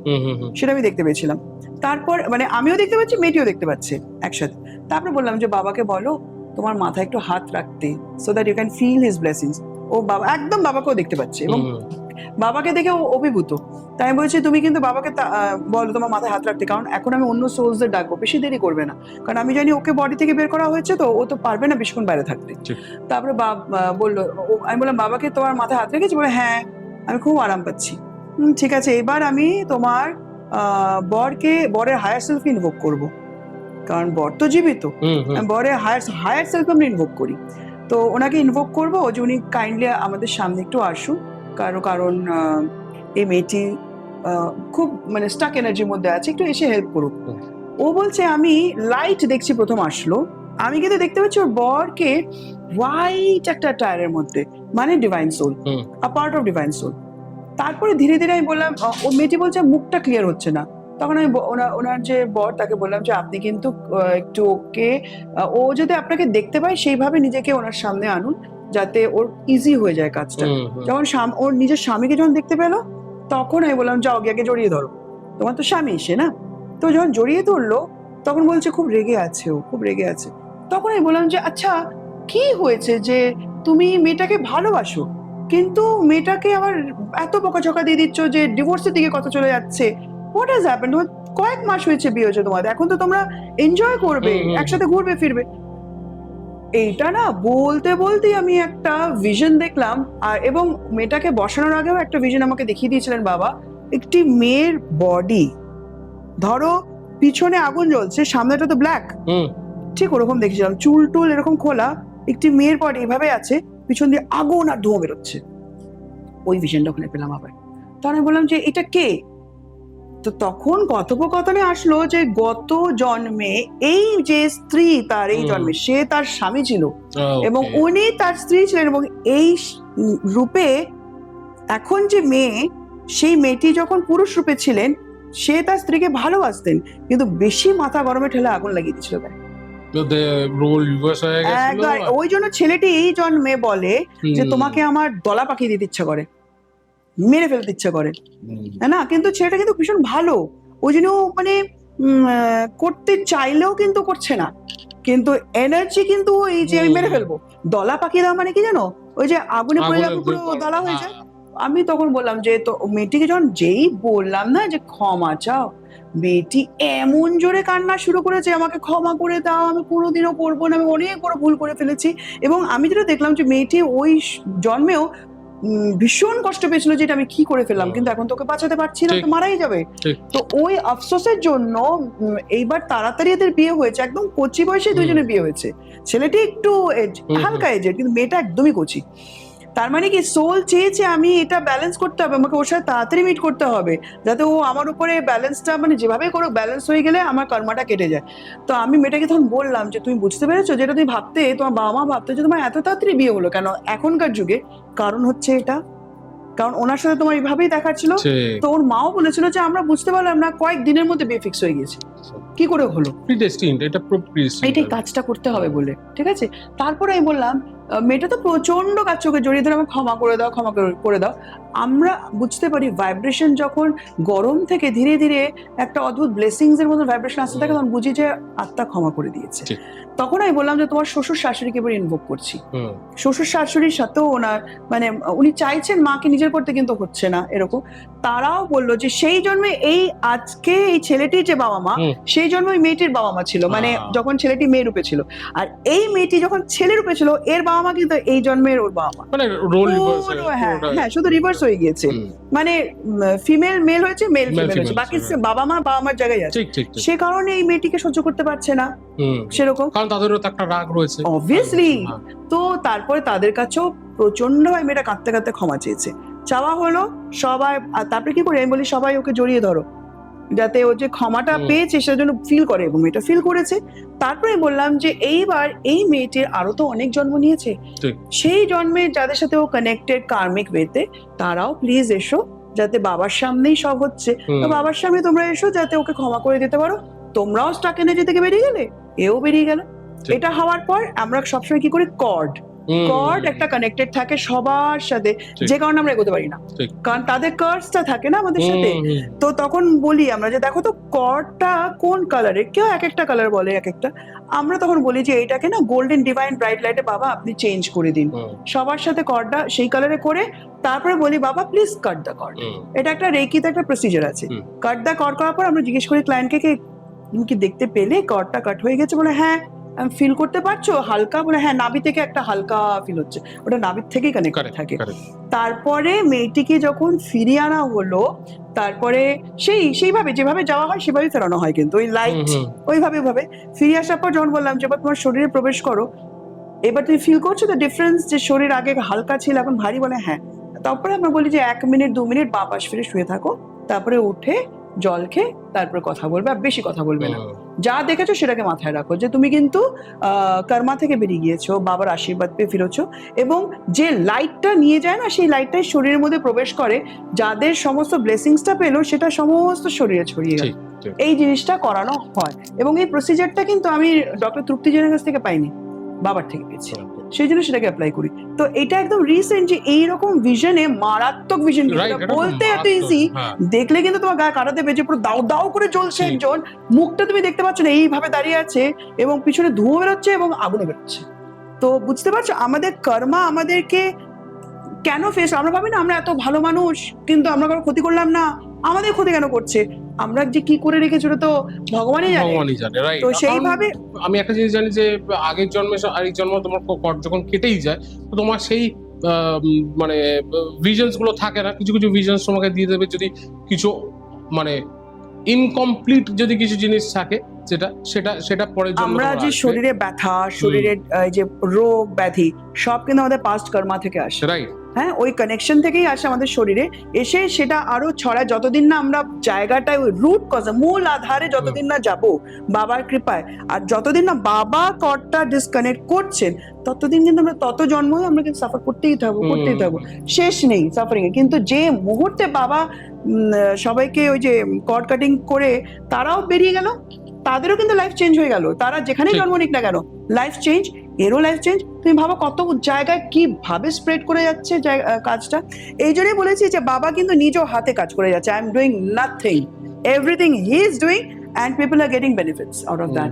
B: সেটা আমি দেখতে পেয়েছিলাম। তারপর মানে আমিও দেখতে পাচ্ছি, মেয়েটিও দেখতে পাচ্ছে একসাথে। তারপরে বললাম যে বাবাকে বলো তোমার মাথায় একটু হাত রাখতে, so that you can feel his blessings. ও বাবা একদম বাবাকেও দেখতে পাচ্ছে এবং বাবাকে দেখে ও অভিভূত। তাই আমি বলছি তুমি কিন্তু বাবাকে বলো তোমার মাথায় হাত রাখতে, কারণ এখন আমি অন্য সোর্সদের ডাকবো, বেশি দেরি করবে না, কারণ আমি জানি ওকে বডি থেকে বের করা হয়েছে, তো ও তো পারবে না বেশিক্ষণ বাইরে থাকতে। তারপরে বললো, আমি বললাম বাবাকে তোমার মাথায় হাত রেখেছি? বলে হ্যাঁ, আমি খুব আরাম পাচ্ছি। ঠিক আছে, এবার আমি তোমার বরের হায়ার সেলফ ইনভোক করবো, কারণ বর তো জীবিত, বরের হায়ার সেলফ আমরা ইনভোক করি। তো ওনাকে ইনভোক করবো যে উনি কাইন্ডলি আমাদের সামনে একটু আসুন, কারণ এই মেয়েটি খুব মানে স্টাক এনার্জির মধ্যে আছে, একটু এসে হেল্প করুক। ও বলছে আমি লাইট দেখছি, প্রথম আসলো আমি কিন্তু দেখতে পাচ্ছি ওর বরকে হোয়াইট একটা টায়ারের মধ্যে, মানে divine soul, a part of divine soul. তারপরে ধীরে ধীরে আমি বললাম, ও মেয়েটি বলছে মুখটা ক্লিয়ার হচ্ছে না। তখন আমি ওনার যে বর তাকে বললাম যে আপনি কিন্তু একটু ওকে, ও যদি আপনাকে দেখতে পায় সেইভাবে নিজেকে ওনার সামনে আনুন, যাতে ওর ইজি হয়ে যায় কাজটা। যখন ওর নিজের স্বামীকে যখন দেখতে পেলো, তখন আমি বললাম যাও গিয়ে জড়িয়ে ধরো, তোমার তো স্বামী এসে না। তো যখন জড়িয়ে ধরলো তখন বলছে খুব রেগে আছে, ও খুব রেগে আছে। তখন আমি বললাম যে আচ্ছা কি হয়েছে যে তুমি মেয়েটাকে ভালোবাসো কিন্তু মেয়েটাকে আবার এত বকাঝকা দিয়ে দিচ্ছ যে ডিভোর্সের দিকে কথা চলে যাচ্ছে, হোয়াট হ্যাজ হ্যাপেন্ড? কয়েক মাস হয়েছে বিয়ে হয়েছে তোমাদের, এখন তো তোমরা এনজয় করবে, একসাথে ঘুরবে ফিরবে। এইটা না বলতে বলতেই আমি একটা ভিশন দেখলাম, আর এবং মেয়েটাকে বসানোর আগেও একটা ভিশন আমাকে দেখিয়ে দিয়েছিলেন বাবা। একটি মেয়ের বডি, ধরো পিছনে আগুন জ্বলছে, সামনেটা তো ব্ল্যাক, ঠিক ওরকম দেখেছিলাম, চুল টুল এরকম খোলা, একটি মেয়ের বডি এভাবে আছে, পিছন দিয়ে আগুন আর ধোঁয়া বেরোচ্ছে। ওই ভিশনটা ওখানে পেলাম আবার। তখন আমি বললাম যে এটা কে? তো তখন কথোপকথনে আসলো যে গত জন্মে এই যে স্ত্রী তার, এই জন্মে সে তার স্বামী ছিল এবং উনি তার স্ত্রী ছিলেন, এবং এই রূপে এখন যে মেয়ে, সেই মেয়েটি যখন পুরুষ রূপে ছিলেন সে তার স্ত্রীকে ভালোবাসতেন, কিন্তু বেশি মাথা গরমে ঠেলে আগুন লাগিয়ে দিয়েছিল। ওই জন্য ছেলেটি এই জন্মে বলে যে তোমাকে আমার দলা পাকিয়ে দিতে ইচ্ছা করে, মেরে ফেলতে ইচ্ছা করে, তাই না? কিন্তু ছেলেটা কিন্তু ভীষণ ভালো, ওই জন্য মানে করতে চাইলেও কিন্তু করছে না, কিন্তু এনার্জি কিন্তু এই যে আমি মেরে ফেলবো। দলা পাকিয়ে দেওয়া মানে কি জানো, ওই যে আগুনে পড়ে যাবে পুরো দলা হয়ে যায়। আমি তখন বললাম যে তো মেয়েটিকে যখন যেই বললাম না যে ক্ষমা চাও, মেয়েটি এমন জোরে কান্না শুরু করেছে, আমাকে ক্ষমা করে দাও, আমি কোনোদিনও করবো না, আমি অনেক বড় ভুল করে ফেলেছি। এবং আমি যেটা দেখলাম যে মেয়েটি ওই জন্মেও ভীষণ কষ্ট পেয়েছিল যে এটা আমি কি করে ফেললাম, কিন্তু এখন তোকে বাঁচাতে পারছি না, তো মারাই যাবে। তো ওই আফসোসের জন্য এইবার তাড়াতাড়ি এদের বিয়ে হয়েছে, একদম কচি বয়সে দুইজনে বিয়ে হয়েছে। ছেলেটি একটু হালকা এজের, কিন্তু মেয়েটা একদমই কচি। তার মানে কি সোল চেয়েছে আমি এটা ব্যালেন্স করতে হবে, আমাকে ওর সাথে তাড়াতাড়ি মিট করতে হবে, যাতে ও আমার উপরে ব্যালেন্সটা মানে যেভাবে করো ব্যালেন্স হয়ে গেলে আমার কর্মাটা কেটে যায়। তো আমি মেয়েটাকে তখন বললাম যে তুমি বুঝতে পেরেছো যেটা তুমি ভাবতে, তোমার বাবা মা ভাবতে যে তোমার এত তাড়াতাড়ি বিয়ে হলো কেন এখনকার যুগে? কারণ হচ্ছে এটা, কারণ ওনার সাথে তোমার এইভাবেই দেখাচ্ছিল। তো ওর মাও বলেছিল যে আমরা বুঝতে পারলাম না, কয়েক দিনের মধ্যে বিয়ে ফিক্স হয়ে গেছে। কি করে হলো? এটাই কাজটা করতে হবে বলে, ঠিক আছে। তারপরে আমি বললাম মেয়েটা তো প্রচন্ড কাজ, চোখে জড়িয়ে ধরে আমাকে ক্ষমা করে দাও, ক্ষমা করে দাও। আমরা বুঝতে পারি ভাইব্রেশন যখন গরম থেকে ধীরে ধীরে একটা অদ্ভুত ব্লেসিংস এর মতো ভাইব্রেশন আসতে থাকে, তখন বুঝি যে আত্মা ক্ষমা করে দিয়েছে। তখন আমি বললাম যে তোমার শ্বশুর শাশুড়িকে এবার ইনভোক করছি। শ্বশুর শাশুড়ির সাথেও ওনার মানে উনি চাইছেন মাকে নিজের করতে, কিন্তু হচ্ছে না এরকম। তারাও বললো যে সেই জন্মে এই আজকে এই ছেলেটির যে বাবা মা, সেই জন্মে ওই মেয়েটির বাবা মা ছিল, মানে যখন ছেলেটি মেয়ে রূপে ছিল, আর এই মেয়েটি যখন ছেলে রূপে ছিল এর বাবা মা কিন্তু এই জন্মের ওর বাবা মা, মানে হ্যাঁ শুধু রিভার্স হয়ে গিয়েছে, মানে ফিমেল মেল হয়েছে, মেল ফিমেল হয়েছে, বাকি বাবা মার জায়গায় আছে। সে কারণে এই মেয়েটিকে সহ্য করতে পারছে না সেরকম, কারণ তাদেরও তো একটা রাগ রয়েছে অবভিয়াসলি। তো তারপরে তাদের কাছেও প্রচন্ড ভাবে মেয়েটা কাঁদতে কাঁদতে ক্ষমা চেয়েছে, চাওয়া হলো সবাই। তারপরে কি করি আমি বলি সবাই ওকে জড়িয়ে ধরো, যাতে ও যে ক্ষমাটা পেয়েছে সেটার জন্য ফিল করে, এবং এটা ফিল করেছে। তারপরে বললাম যে এইবার এই মেয়েটির আরো তো অনেক জন্ম নিয়েছে, সেই জন্মে যাদের সাথে ও কানেক্টেড কার্মিক ওয়েতে তারাও প্লিজ এসো, যাতে বাবার সামনেই সব হচ্ছে, তো বাবার সামনে তোমরা এসো যাতে ওকে ক্ষমা করে দিতে পারো। তোমরাও স্টাক এনার্জি থেকে বেরিয়ে গেলে, এও বেরিয়ে গেল। এটা হওয়ার পর আমরা সবসময় কি করি, কর্ড একটা কানেক্টেড থাকে সবার সাথে, যে কারণে আমরা এগোতে পারি না, কারণ তাদের কার্সটা থাকে না আমাদের সাথে। তো তখন বলি আমরা যে দেখো তো কর্ডটা কোন কালারের, কেউ এক একটা কালার বলে এক একটা, আমরা তখন বলি যে এইটাকে না গোল্ডেন ডিভাইন ব্রাইট লাইটে বাবা আপনি চেঞ্জ করে দিন, সবার সাথে কর্ডটা সেই কালারে করে তারপরে বলি বাবা প্লিজ কাট দ্য কর্ড। এটা একটা রেকিতে একটা প্রসিজার আছে, কাট দ্য কর্ড করার পর আমরা জিজ্ঞেস করি ক্লায়েন্টকে তুমি কি দেখতে পেলে কর্ডটা কাট হয়ে গেছে, বলে হ্যাঁ। ফিল করতে পারছো হালকা, বলে হ্যাঁ নাভি থেকে একটা হালকা ফিল হচ্ছে, ওটা নাভির থেকেই কানেক্ট থাকে। তারপরে মেয়েটিকে যখন ফিরিয়ে আনা হলো, তারপরে সেইভাবে যেভাবে যাওয়া হয় সেভাবেই ফেরানো হয়, কিন্তু ওই লাইট ওইভাবে ফিরে আসার পর যখন বললাম যে এবার তোমার শরীরে প্রবেশ করো, এবার তুমি ফিল করছো তো ডিফারেন্স, যে শরীর আগে হালকা ছিল এখন ভারী, বলে হ্যাঁ। তারপরে আমরা বলি যে 1 মিনিট 2 মিনিট বাঁ পাশ ফিরে শুয়ে থাকো, তারপরে উঠে জল খেয়ে তারপরে কথা বলবে, আর বেশি কথা বলবে না। যা দেখেছো সেটাকে মাথায় রাখো, যে তুমি কিন্তু কর্মা থেকে বেরিয়ে গিয়েছো, বাবার আশীর্বাদ পেয়ে ফিরেছো, এবং যে লাইটটা নিয়ে যায় না সেই লাইটটাই শরীরের মধ্যে প্রবেশ করে, যাদের সমস্ত ব্লেসিংসটা পেলো সেটা সমস্ত শরীরে ছড়িয়ে গেল। এই জিনিসটা করানো হয়, এবং এই প্রসিজারটা কিন্তু আমি ডক্টর তৃপ্তি জেনের কাছ থেকে পাইনি, বাবার থেকে পেয়েছি, সেই জন্য সেটাকে অ্যাপ্লাই করি। তো এটা একদম রিসেন্ট যে এইরকম ভিশনে, মারাত্মক ভিশন, বলতে এত ইজি, দেখলে কিন্তু তোমার গায়ে কাটা দেবে, যে পুরো দাও দাও করে জ্বলছে একজন, মুখটা তুমি দেখতে পাচ্ছ না, এইভাবে দাঁড়িয়ে আছে এবং পিছনে ধোঁয়া বেরোচ্ছে এবং আগুনে বেরোচ্ছে। তো বুঝতে পারছো আমাদের কর্মা আমাদেরকে কেন ফেস, আমরা ভাবি না আমরা এত ভালো মানুষ কিন্তু আমরা কারো ক্ষতি করলাম না, আমাদের ক্ষতি কেন করছে, আমরা যে কি করে রেখেছি ওটা তো ভগবানই জানে। তো সেইভাবে
C: আমি একটা জিনিস জানি যে আগের জন্মে আরেক জন্ম তোমার কর্ড যখন কেটেই যায়, তো তোমার সেই মানে ভিশনস গুলো থাকে না, কিছু কিছু ভিশনস তোমাকে দিয়ে দেবে, যদি কিছু মানে ইনকমপ্লিট যদি কিছু জিনিস থাকে, সেটা পরের জন্য
B: আমরা যে শরীরে ব্যথা, শরীরের যে রোগ ব্যাধি সব কিন্তু আমাদের পাস্ট কর্মা থেকে আসে, রাইট? হ্যাঁ, ওই কানেকশন থেকেই আসে আমাদের শরীরে, এসে সেটা আরো ছড়ায়, যতদিন না আমরা জায়গাটায় ওই রুট কজ মূল আধারে যতদিন না যাবো বাবার কৃপায়, আর যতদিন না বাবা কর্ডটা ডিসকানেক্ট করছেন ততদিন কিন্তু আমরা তত জন্মই আমরা কিন্তু সাফার করতেই থাকবো, শেষ নেই সাফারিং এর। কিন্তু যে মুহূর্তে বাবা সবাইকে ওই যে কর্ড কাটিং করে তারাও বেরিয়ে গেল, তাদেরও কিন্তু লাইফ চেঞ্জ হয়ে গেল, তারা যেখানেই জন্ম নিক না কেন লাইফ চেঞ্জ, এরও লাইফ চেঞ্জ। তুমি ভাবো কত জায়গায় কিভাবে স্প্রেড করে যাচ্ছে কাজটা। এই জন্যই বলেছি যে বাবা কিন্তু নিজ হাতে কাজ করে যাচ্ছে, I am doing nothing, everything he is doing and people are getting benefits out of that.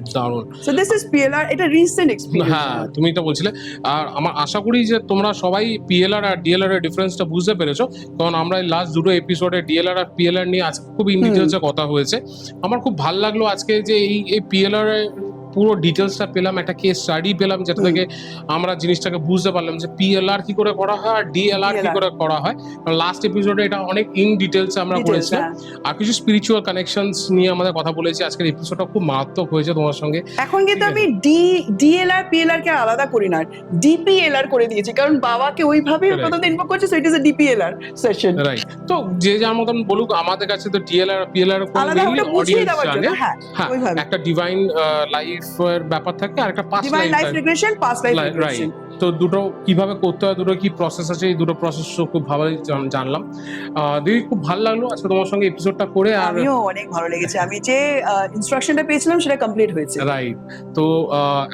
B: So this is PLR, এটা রিসেন্ট এক্সপেরিয়েন্স।
C: হ্যাঁ, তুমি তো বলছিলে, আর আমার আশা করি যে তোমরা সবাই PLR আর DLR এর ডিফারেন্সটা বুঝতে পেরেছো, কারণ আমরা এই লাস্ট দুটো এপিসোডে DLR আর PLR নিয়ে আজকে খুব ইন ডিটেইলসে কথা হয়েছে। আমার খুব ভালো লাগলো আজকে যে এই PLR এর পুরো ডিটেলসটা পেলাম, একটা কেস স্টাডি পেলাম, যেটা থেকে আমরা জিনিসটাকে বুঝতে পারলাম যে PLR কি করে করা হয় আর DLR কি করে করা হয়। লাস্ট এপিসোডে এটা অনেক ইন ডিটেলস আমরা করেছিলাম, আর কিছু স্পিরিচুয়াল কানেকশনস নিয়ে আমাদের কথা বলেছি। আজকের এপিসোডটা খুব মারাত্মক হয়েছে তোমার সঙ্গে।
B: এখন কিন্তু আমি DLR PLR কে আলাদা করি না, DPLR করে দিয়েছি, কারণ বাবাকে ওইভাবে প্রথমে ইনভোক করছে, so it is a DPLR session, right?
C: তো যে যার মতন বলুক, আমাদের কাছে তো DLR PLR
B: আলাদা করে বুঝিয়ে দেওয়ার জন্য, হ্যাঁ, ওইভাবে
C: একটা ডিভাইন লাইফ এর ব্যাপার থাকে, আর একটা past
B: life regression, past life regression.
C: তো দুটো কিভাবে করতে হয়, দুটো কি প্রসেস আছে, এই দুটো প্রসেস খুব ভালোই জানলাম। দিদি, খুব ভালো লাগলো আজকে তোমার সঙ্গে এপিসোডটা করে, আর
B: আমিও অনেক ভালো লেগেছে, আমি যে ইনস্ট্রাকশনটা পেয়েছিলাম সেটা কমপ্লিট হয়েছে,
C: রাইট? তো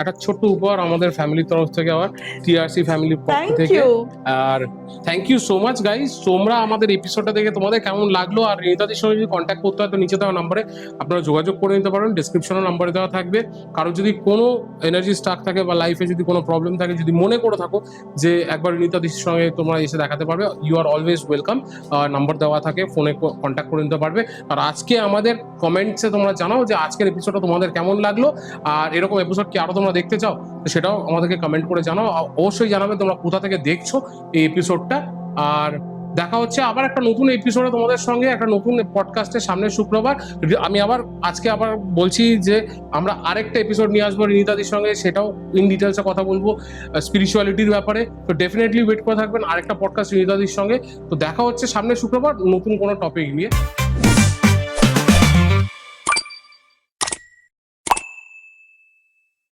C: একটা ছোট্ট উপহার আমাদের ফ্যামিলির তরফ থেকে, আবার TRC ফ্যামিলির পক্ষ থেকে, আর thank you so much guys. তোমরা আমাদের এপিসোডটা দেখে তোমাদের কেমন লাগলো, আর রিনিতাদির সঙ্গে যদি কন্ট্যাক্ট করতে হয় তো নিচে দেওয়া নাম্বারে আপনারা যোগাযোগ করে নিতে পারেন, ডেসক্রিপশনে নাম্বারে দেওয়া থাকবে। কারো যদি কোনো এনার্জি স্টাক থাকে বা লাইফে যদি কোনো প্রবলেম থাকে, যদি মনে করে থাকো যে একবার রিনিতাদির সঙ্গে তোমরা এসে দেখাতে পারবে, you are always welcome. Number দেওয়া থাকে, ফোনে কন্ট্যাক্ট করে নিতে পারবে। আর আজকে আমাদের কমেন্টসে তোমরা জানাও যে আজকের এপিসোডটা তোমাদের কেমন লাগলো, আর এরকম এপিসোড কি আরো তোমরা দেখতে চাও, সেটাও আমাদেরকে কমেন্ট করে জানাও। অবশ্যই জানাবে তোমরা কোথা থেকে দেখছো এই এপিসোডটা। আর দেখা হচ্ছে আবার একটা নতুন এপিসোডে তোমাদের সঙ্গে, একটা নতুন পডকাস্টের সামনের শুক্রবার। আমি আজকে আবার বলছি যে আমরা আরেকটা এপিসোড নিয়ে আসবো রিনিতাদির সঙ্গে, সেটাও ইন ডিটেলসে কথা বলবো স্পিরিচুয়ালিটির ব্যাপারে। তো ডেফিনেটলি ওয়েট করে থাকবেন আরেকটা পডকাস্ট রিনিতাদির সঙ্গে। তো দেখা হচ্ছে সামনের শুক্রবার নতুন কোনো টপিক নিয়ে।